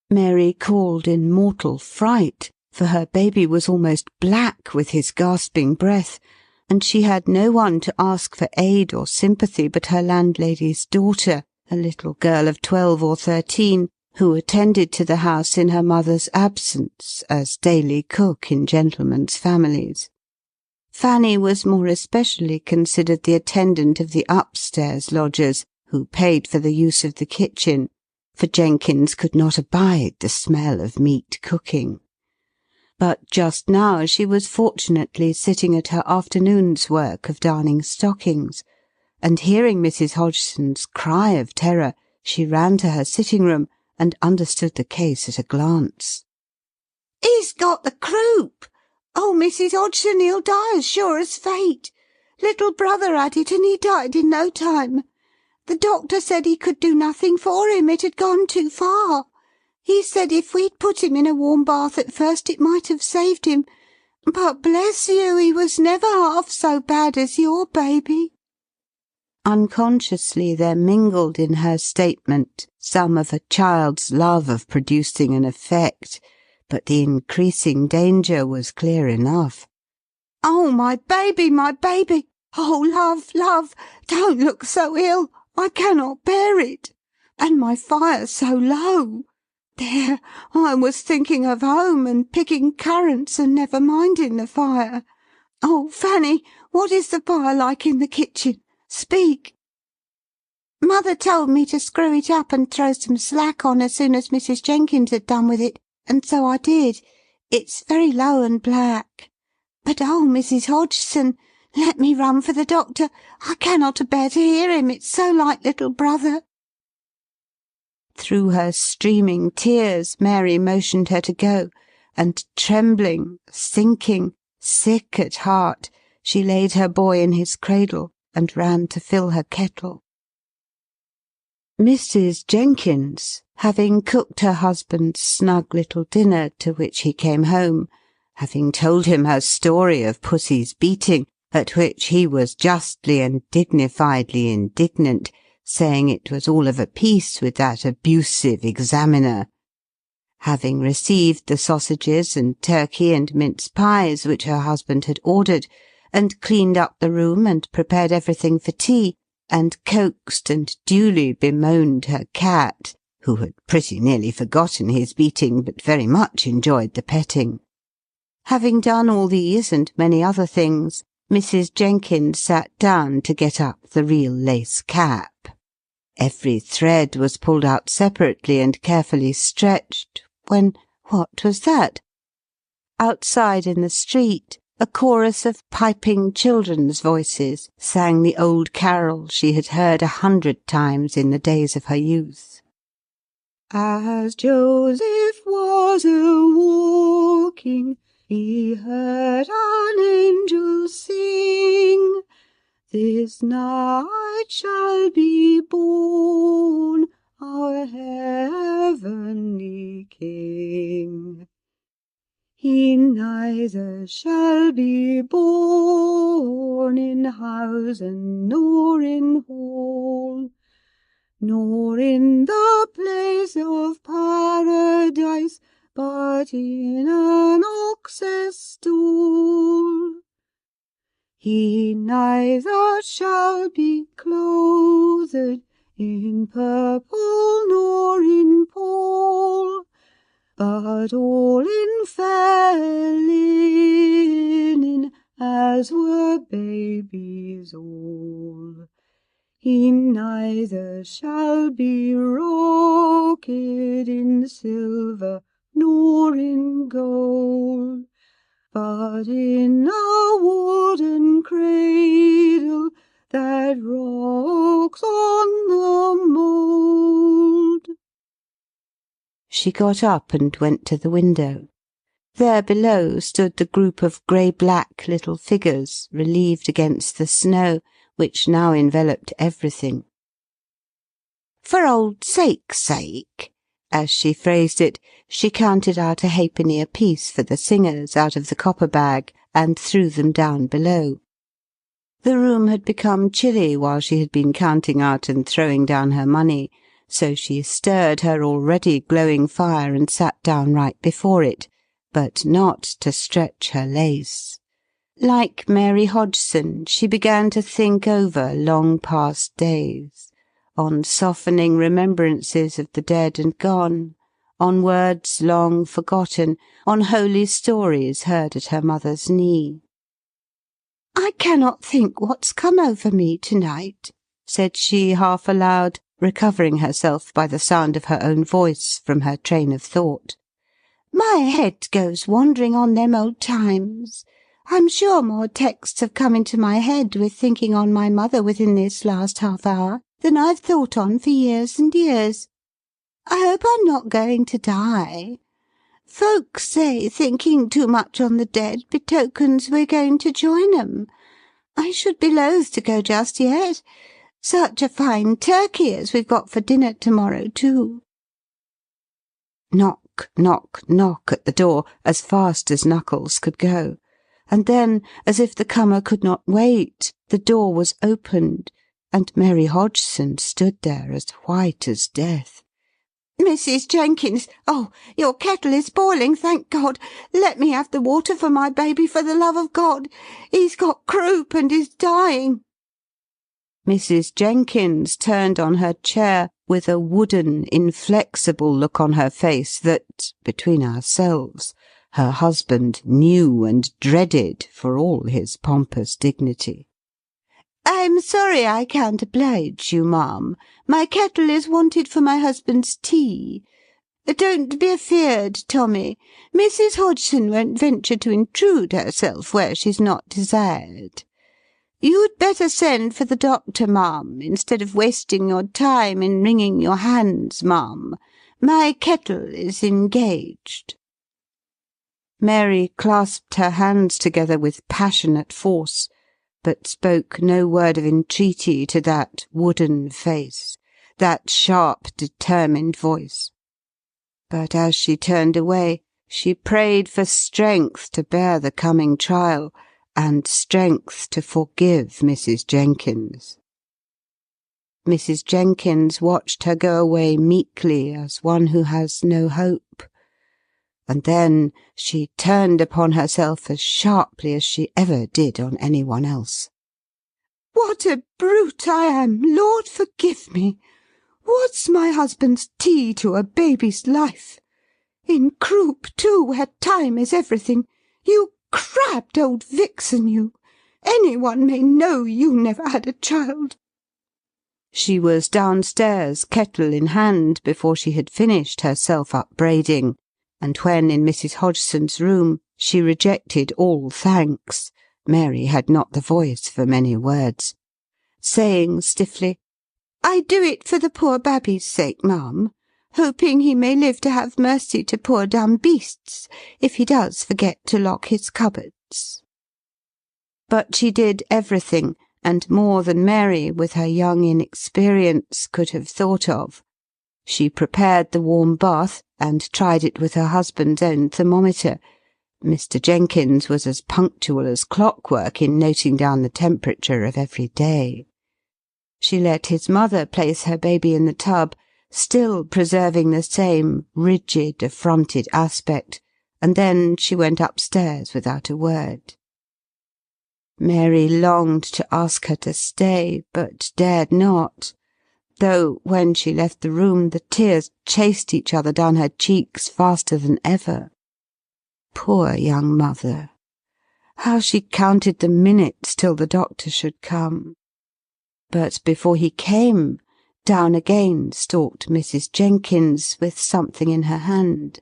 Mary called in mortal fright, for her baby was almost black with his gasping breath, and she had no one to ask for aid or sympathy but her landlady's daughter, a little girl of 12 or 13, who attended to the house in her mother's absence, as daily cook in gentlemen's families. Fanny was more especially considered the attendant of the upstairs lodgers, who paid for the use of the kitchen, for Jenkins could not abide the smell of meat cooking. But just now she was fortunately sitting at her afternoon's work of darning stockings, and hearing Mrs. Hodgson's cry of terror, she ran to her sitting-room and understood the case at a glance. "He's got the croup! Oh, Mrs. Hodgson, he'll die as sure as fate. Little brother had it, and he died in no time. The doctor said he could do nothing for him, it had gone too far. He said if we'd put him in a warm bath at first it might have saved him. But bless you, he was never half so bad as your baby." Unconsciously there mingled in her statement some of a child's love of producing an effect, but the increasing danger was clear enough. "Oh, my baby, my baby! Oh, love, love, don't look so ill! I cannot bear it! And my fire so low! There, I was thinking of home and picking currants and never minding the fire. Oh, Fanny, what is the fire like in the kitchen? Speak." "Mother told me to screw it up and throw some slack on as soon as Mrs. Jenkins had done with it, and so I did. It's very low and black. But oh, Mrs. Hodgson, let me run for the doctor. I cannot bear to hear him, it's so like little brother." Through her streaming tears Mary motioned her to go, and trembling, sinking, sick at heart, she laid her boy in his cradle and ran to fill her kettle. Mrs. Jenkins, having cooked her husband's snug little dinner to which he came home, having told him her story of Pussy's beating, at which he was justly and dignifiedly indignant, saying it was all of a piece with that abusive examiner, having received the sausages and turkey and mince pies which her husband had ordered, and cleaned up the room and prepared everything for tea, and coaxed and duly bemoaned her cat, who had pretty nearly forgotten his beating but very much enjoyed the petting. Having done all these and many other things, Mrs. Jenkins sat down to get up the real lace cap. Every thread was pulled out separately and carefully stretched, when what was that? Outside in the street, a chorus of piping children's voices sang the old carol she had heard 100 times in the days of her youth. As Joseph was a-walking, he heard an angel sing, this night shall be born our heavenly King. He neither shall be born in housen nor in hall, nor in the place of paradise, but in an ox's stall. He neither shall be clothed in purple nor in pall, but all in fair linen, as were babies all. He neither shall be rocked in silver nor in gold, but in a wooden cradle that rocks on the mould. She got up and went to the window. There below stood the group of grey-black little figures, relieved against the snow, which now enveloped everything. For old sake's sake, as she phrased it, she counted out a halfpenny apiece for the singers out of the copper bag, and threw them down below. The room had become chilly while she had been counting out and throwing down her money, so she stirred her already glowing fire and sat down right before it, but not to stretch her lace. Like Mary Hodgson, she began to think over long past days, on softening remembrances of the dead and gone, on words long forgotten, on holy stories heard at her mother's knee. "I cannot think what's come over me to-night," said she half aloud, recovering herself by the sound of her own voice from her train of thought. "My head goes wandering on them old times. I'm sure more texts have come into my head with thinking on my mother within this last half-hour than I've thought on for years and years. I hope I'm not going to die. Folks say thinking too much on the dead betokens we're going to join 'em. I should be loath to go just yet. Such a fine turkey as we've got for dinner to-morrow, too." Knock, knock, knock at the door, as fast as knuckles could go. And then, as if the comer could not wait, the door was opened, and Mary Hodgson stood there as white as death. "Mrs. Jenkins! Oh, your kettle is boiling, thank God! Let me have the water for my baby, for the love of God! He's got croup and is dying." Mrs. Jenkins turned on her chair with a wooden, inflexible look on her face that, between ourselves, her husband knew and dreaded for all his pompous dignity. "I'm sorry I can't oblige you, ma'am. My kettle is wanted for my husband's tea. Don't be afeard, Tommy. Mrs. Hodgson won't venture to intrude herself where she's not desired. You'd better send for the doctor, ma'am, instead of wasting your time in wringing your hands, ma'am. My kettle is engaged." Mary clasped her hands together with passionate force, but spoke no word of entreaty to that wooden face, that sharp, determined voice. But as she turned away, she prayed for strength to bear the coming trial, and strength to forgive Mrs. Jenkins. Mrs. Jenkins watched her go away meekly as one who has no hope. And then she turned upon herself as sharply as she ever did on any one else. "What a brute I am! Lord forgive me! What's my husband's tea to a baby's life? In croup, too, where time is everything! You crabbed old vixen, you! Any one may know you never had a child." She was downstairs, kettle in hand, before she had finished her self-upbraiding, and when in Mrs. Hodgson's room she rejected all thanks, Mary had not the voice for many words, saying stiffly, "I do it for the poor babby's sake, ma'am, hoping he may live to have mercy to poor dumb beasts, if he does forget to lock his cupboards." But she did everything, and more than Mary, with her young inexperience, could have thought of. She prepared the warm bath, and tried it with her husband's own thermometer. Mr. Jenkins was as punctual as clockwork in noting down the temperature of every day. She let his mother place her baby in the tub, still preserving the same rigid, affronted aspect, and then she went upstairs without a word. Mary longed to ask her to stay, but dared not, though when she left the room the tears chased each other down her cheeks faster than ever. Poor young mother! How she counted the minutes till the doctor should come. But before he came, down again stalked Mrs. Jenkins with something in her hand.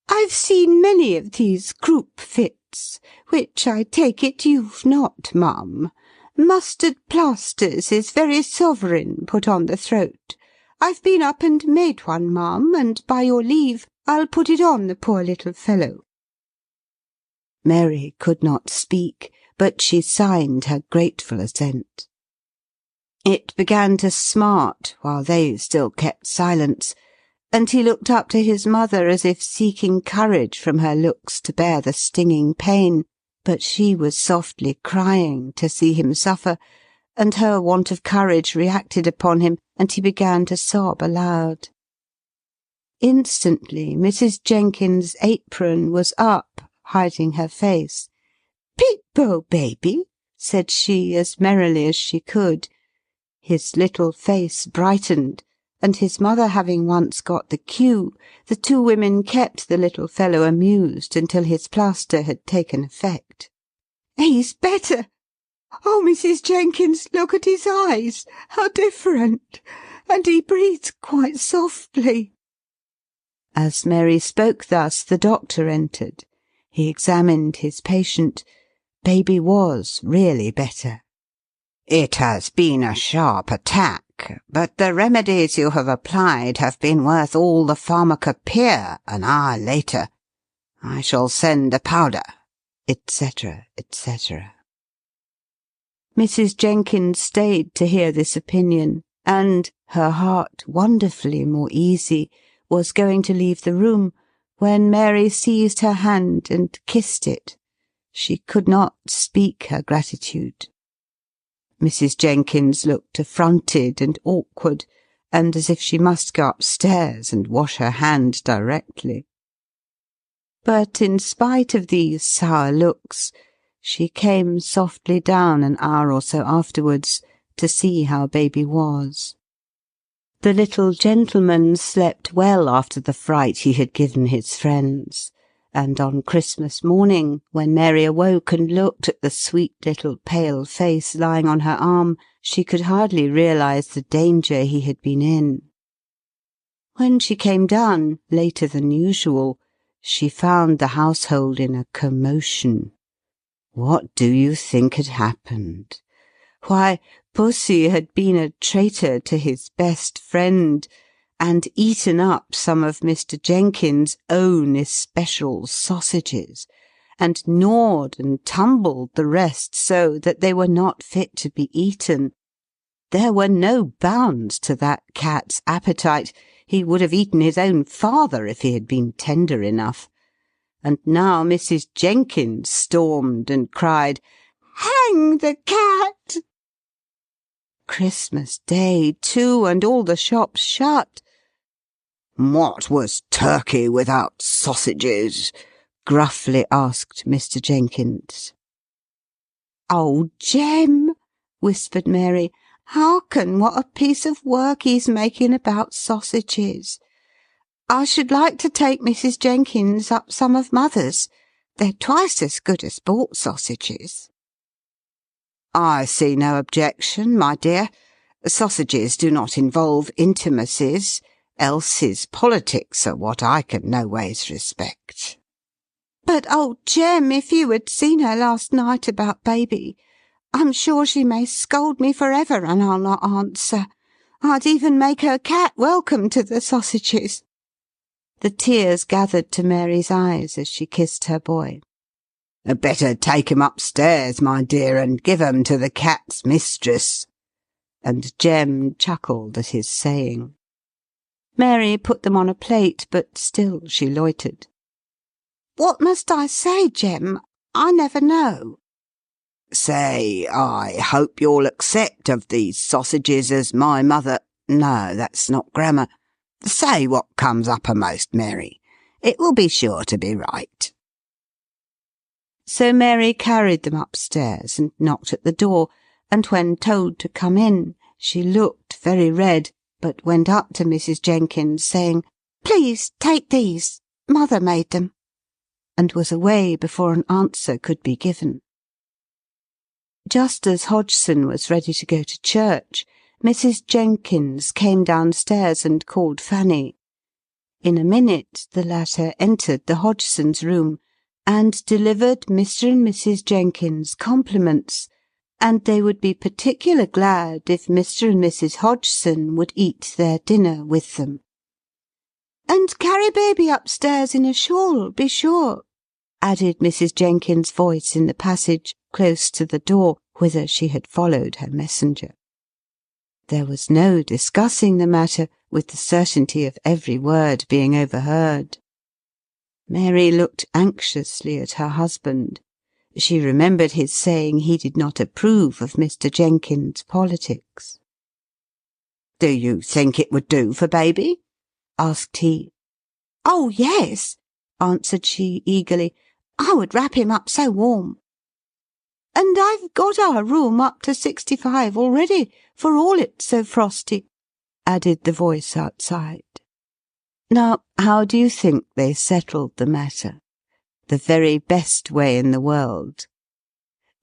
"I've seen many of these croup fits, which I take it you've not, ma'am. Mustard plasters is very sovereign put on the throat. I've been up and made one, ma'am, and by your leave I'll put it on the poor little fellow." Mary could not speak, but she signed her grateful assent. It began to smart while they still kept silence, and he looked up to his mother as if seeking courage from her looks to bear the stinging pain, but she was softly crying to see him suffer, and her want of courage reacted upon him, and he began to sob aloud. Instantly Mrs. Jenkins' apron was up, hiding her face. "Peep-bo, baby," said she as merrily as she could. His little face brightened, and his mother having once got the cue, the two women kept the little fellow amused until his plaster had taken effect. "He's better! Oh, Mrs. Jenkins, look at his eyes! How different! And he breathes quite softly." As Mary spoke thus, the doctor entered. He examined his patient. Baby was really better. "It has been a sharp attack, but the remedies you have applied have been worth all the pharmacopoeia an hour later. I shall send a powder," etc., etc. Mrs. Jenkins stayed to hear this opinion, and, her heart wonderfully more easy, was going to leave the room, when Mary seized her hand and kissed it. She could not speak her gratitude. Mrs. Jenkins looked affronted and awkward, and as if she must go upstairs and wash her hand directly. But in spite of these sour looks, she came softly down an hour or so afterwards to see how baby was. The little gentleman slept well after the fright he had given his friends, and on Christmas morning, when Mary awoke and looked at the sweet little pale face lying on her arm, she could hardly realize the danger he had been in. When she came down, later than usual, she found the household in a commotion. What do you think had happened? Why, Pussy had been a traitor to his best friend, and eaten up some of Mr. Jenkins' own especial sausages, and gnawed and tumbled the rest so that they were not fit to be eaten. There were no bounds to that cat's appetite. He would have eaten his own father if he had been tender enough. And now Mrs. Jenkins stormed and cried, "Hang the cat!" Christmas Day, too, and all the shops shut. "What was turkey without sausages?" gruffly asked Mr. Jenkins. "Oh, Jem," whispered Mary, "hearken what a piece of work he's making about sausages. I should like to take Mrs. Jenkins up some of mother's. They're twice as good as bought sausages." "I see no objection, my dear. Sausages do not involve intimacies, else his politics are what I can no ways respect." "But, oh, Jem, if you had seen her last night about baby, I'm sure she may scold me for ever, and I'll not answer. I'd even make her cat welcome to the sausages." The tears gathered to Mary's eyes as she kissed her boy. Better take 'em upstairs, my dear, and give 'em to the cat's mistress." And Jem chuckled at his saying. Mary put them on a plate, but still she loitered. "What must I say, Jem? I never know." "Say, I hope you'll accept of these sausages as my mother—" No, that's not grammar. Say what comes uppermost, Mary. It will be sure to be right. So Mary carried them upstairs and knocked at the door, and when told to come in, she looked very red, but went up to Mrs. Jenkins, saying, "Please take these. Mother made them," and was away before an answer could be given. Just as Hodgson was ready to go to church, Mrs. Jenkins came downstairs and called Fanny. In a minute the latter entered the Hodgsons' room, and delivered Mr. and Mrs. Jenkins' compliments, and they would be particular glad if Mr. and Mrs. Hodgson would eat their dinner with them. "And carry baby upstairs in a shawl, be sure," added Mrs. Jenkins' voice in the passage, close to the door, whither she had followed her messenger. There was no discussing the matter, with the certainty of every word being overheard. Mary looked anxiously at her husband. She remembered his saying he did not approve of Mr. Jenkins' politics. "Do you think it would do for baby?" asked he. "Oh, yes," answered she eagerly. "I would wrap him up so warm. And I've got our room up to 65 already, for all it's so frosty," added the voice outside. Now, how do you think they settled the matter? The very best way in the world.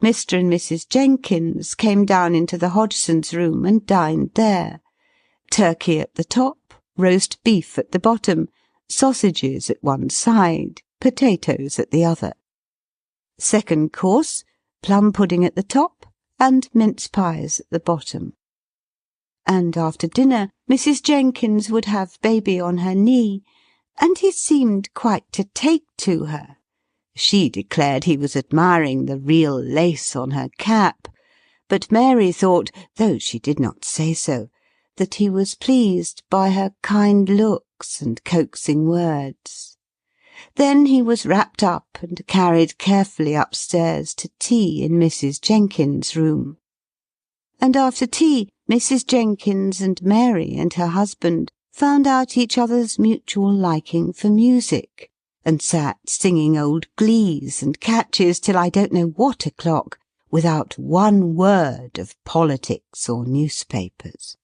Mr. and Mrs. Jenkins came down into the Hodgsons' room and dined there. Turkey at the top, roast beef at the bottom, sausages at one side, potatoes at the other. Second course, plum pudding at the top, and mince pies at the bottom. And after dinner, Mrs. Jenkins would have baby on her knee, and he seemed quite to take to her. She declared he was admiring the real lace on her cap, but Mary thought, though she did not say so, that he was pleased by her kind looks and coaxing words. Then he was wrapped up and carried carefully upstairs to tea in Mrs. Jenkins' room. And after tea, Mrs. Jenkins and Mary and her husband found out each other's mutual liking for music, and sat singing old glees and catches till I don't know what o'clock, without one word of politics or newspapers.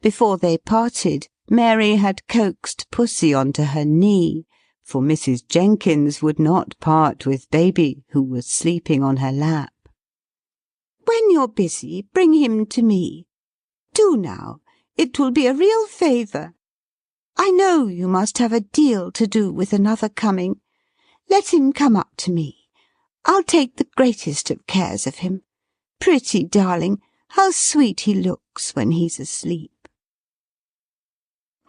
Before they parted, Mary had coaxed Pussy onto her knee, for Mrs. Jenkins would not part with baby, who was sleeping on her lap. "When you're busy, bring him to me. Do now, it will be a real favour. I know you must have a deal to do with another coming. Let him come up to me. I'll take the greatest of cares of him. Pretty darling, how sweet he looks when he's asleep."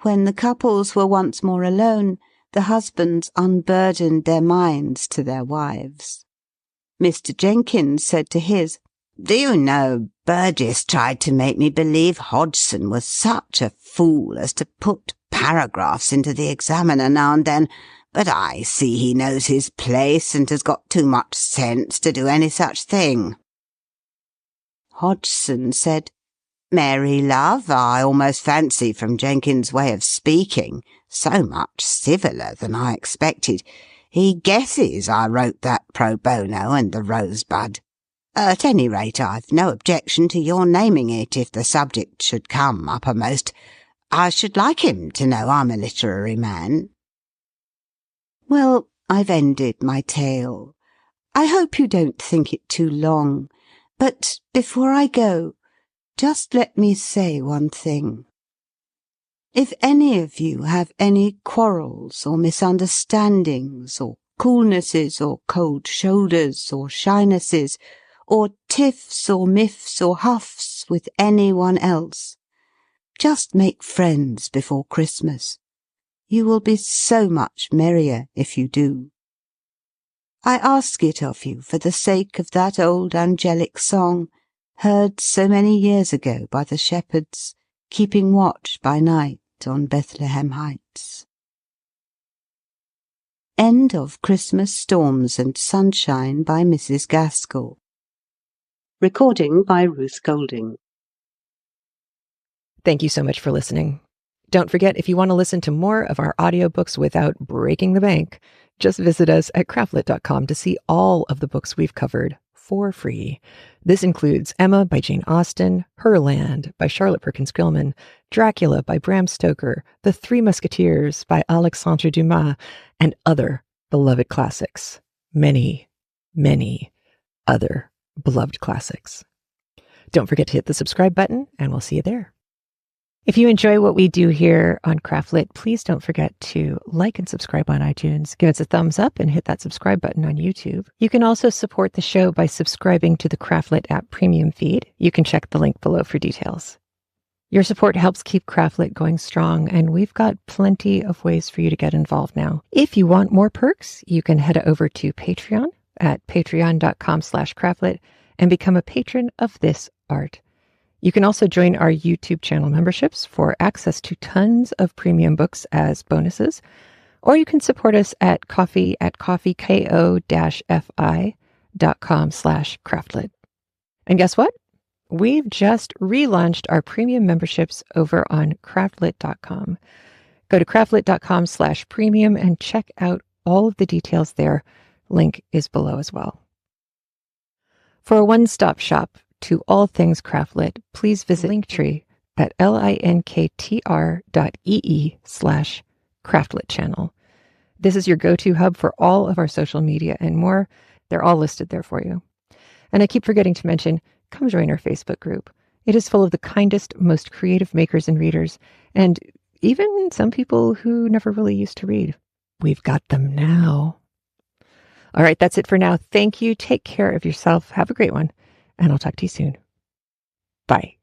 When the couples were once more alone, the husbands unburdened their minds to their wives. Mr. Jenkins said to his, "Do you know, Burgess tried to make me believe Hodgson was such a fool as to put paragraphs into the Examiner now and then, but I see he knows his place and has got too much sense to do any such thing." Hodgson said, "Mary, love, I almost fancy from Jenkins' way of speaking, so much civiler than I expected, he guesses I wrote that pro bono and the Rosebud. At any rate, I've no objection to your naming it if the subject should come uppermost. I should like him to know I'm a literary man." Well, I've ended my tale. I hope you don't think it too long, but before I go, just let me say one thing. If any of you have any quarrels or misunderstandings, or coolnesses or cold shoulders or shynesses, or tiffs or miffs or huffs with any one else, just make friends before Christmas. You will be so much merrier if you do. I ask it of you for the sake of that old angelic song, heard so many years ago by the shepherds, keeping watch by night on Bethlehem Heights. End of Christmas Storms and Sunshine by Mrs. Gaskell. Recording by Ruth Golding. Thank you so much for listening. Don't forget, if you want to listen to more of our audiobooks without breaking the bank, just visit us at CraftLit.com to see all of the books we've covered for free. This includes Emma by Jane Austen, Herland by Charlotte Perkins Gilman, Dracula by Bram Stoker, The Three Musketeers by Alexandre Dumas, and other beloved classics. Many, many other beloved classics. Don't forget to hit the subscribe button, and we'll see you there. If you enjoy what we do here on CraftLit, please don't forget to like and subscribe on iTunes. Give us a thumbs up and hit that subscribe button on YouTube. You can also support the show by subscribing to the CraftLit App Premium feed. You can check the link below for details. Your support helps keep CraftLit going strong, and we've got plenty of ways for you to get involved now. If you want more perks, you can head over to Patreon at patreon.com/CraftLit and become a patron of this art. You can also join our YouTube channel memberships for access to tons of premium books as bonuses, or you can support us at coffee at ko-fi.com/craftlit. And guess what? We've just relaunched our premium memberships over on craftlit.com. Go to craftlit.com/premium and check out all of the details there. Link is below as well. For a one-stop shop to all things CraftLit, please visit Linktree at linktr.ee/CraftLit channel. This is your go-to hub for all of our social media and more. They're all listed there for you. And I keep forgetting to mention, come join our Facebook group. It is full of the kindest, most creative makers and readers, and even some people who never really used to read. We've got them now. All right, that's it for now. Thank you. Take care of yourself. Have a great one. And I'll talk to you soon. Bye.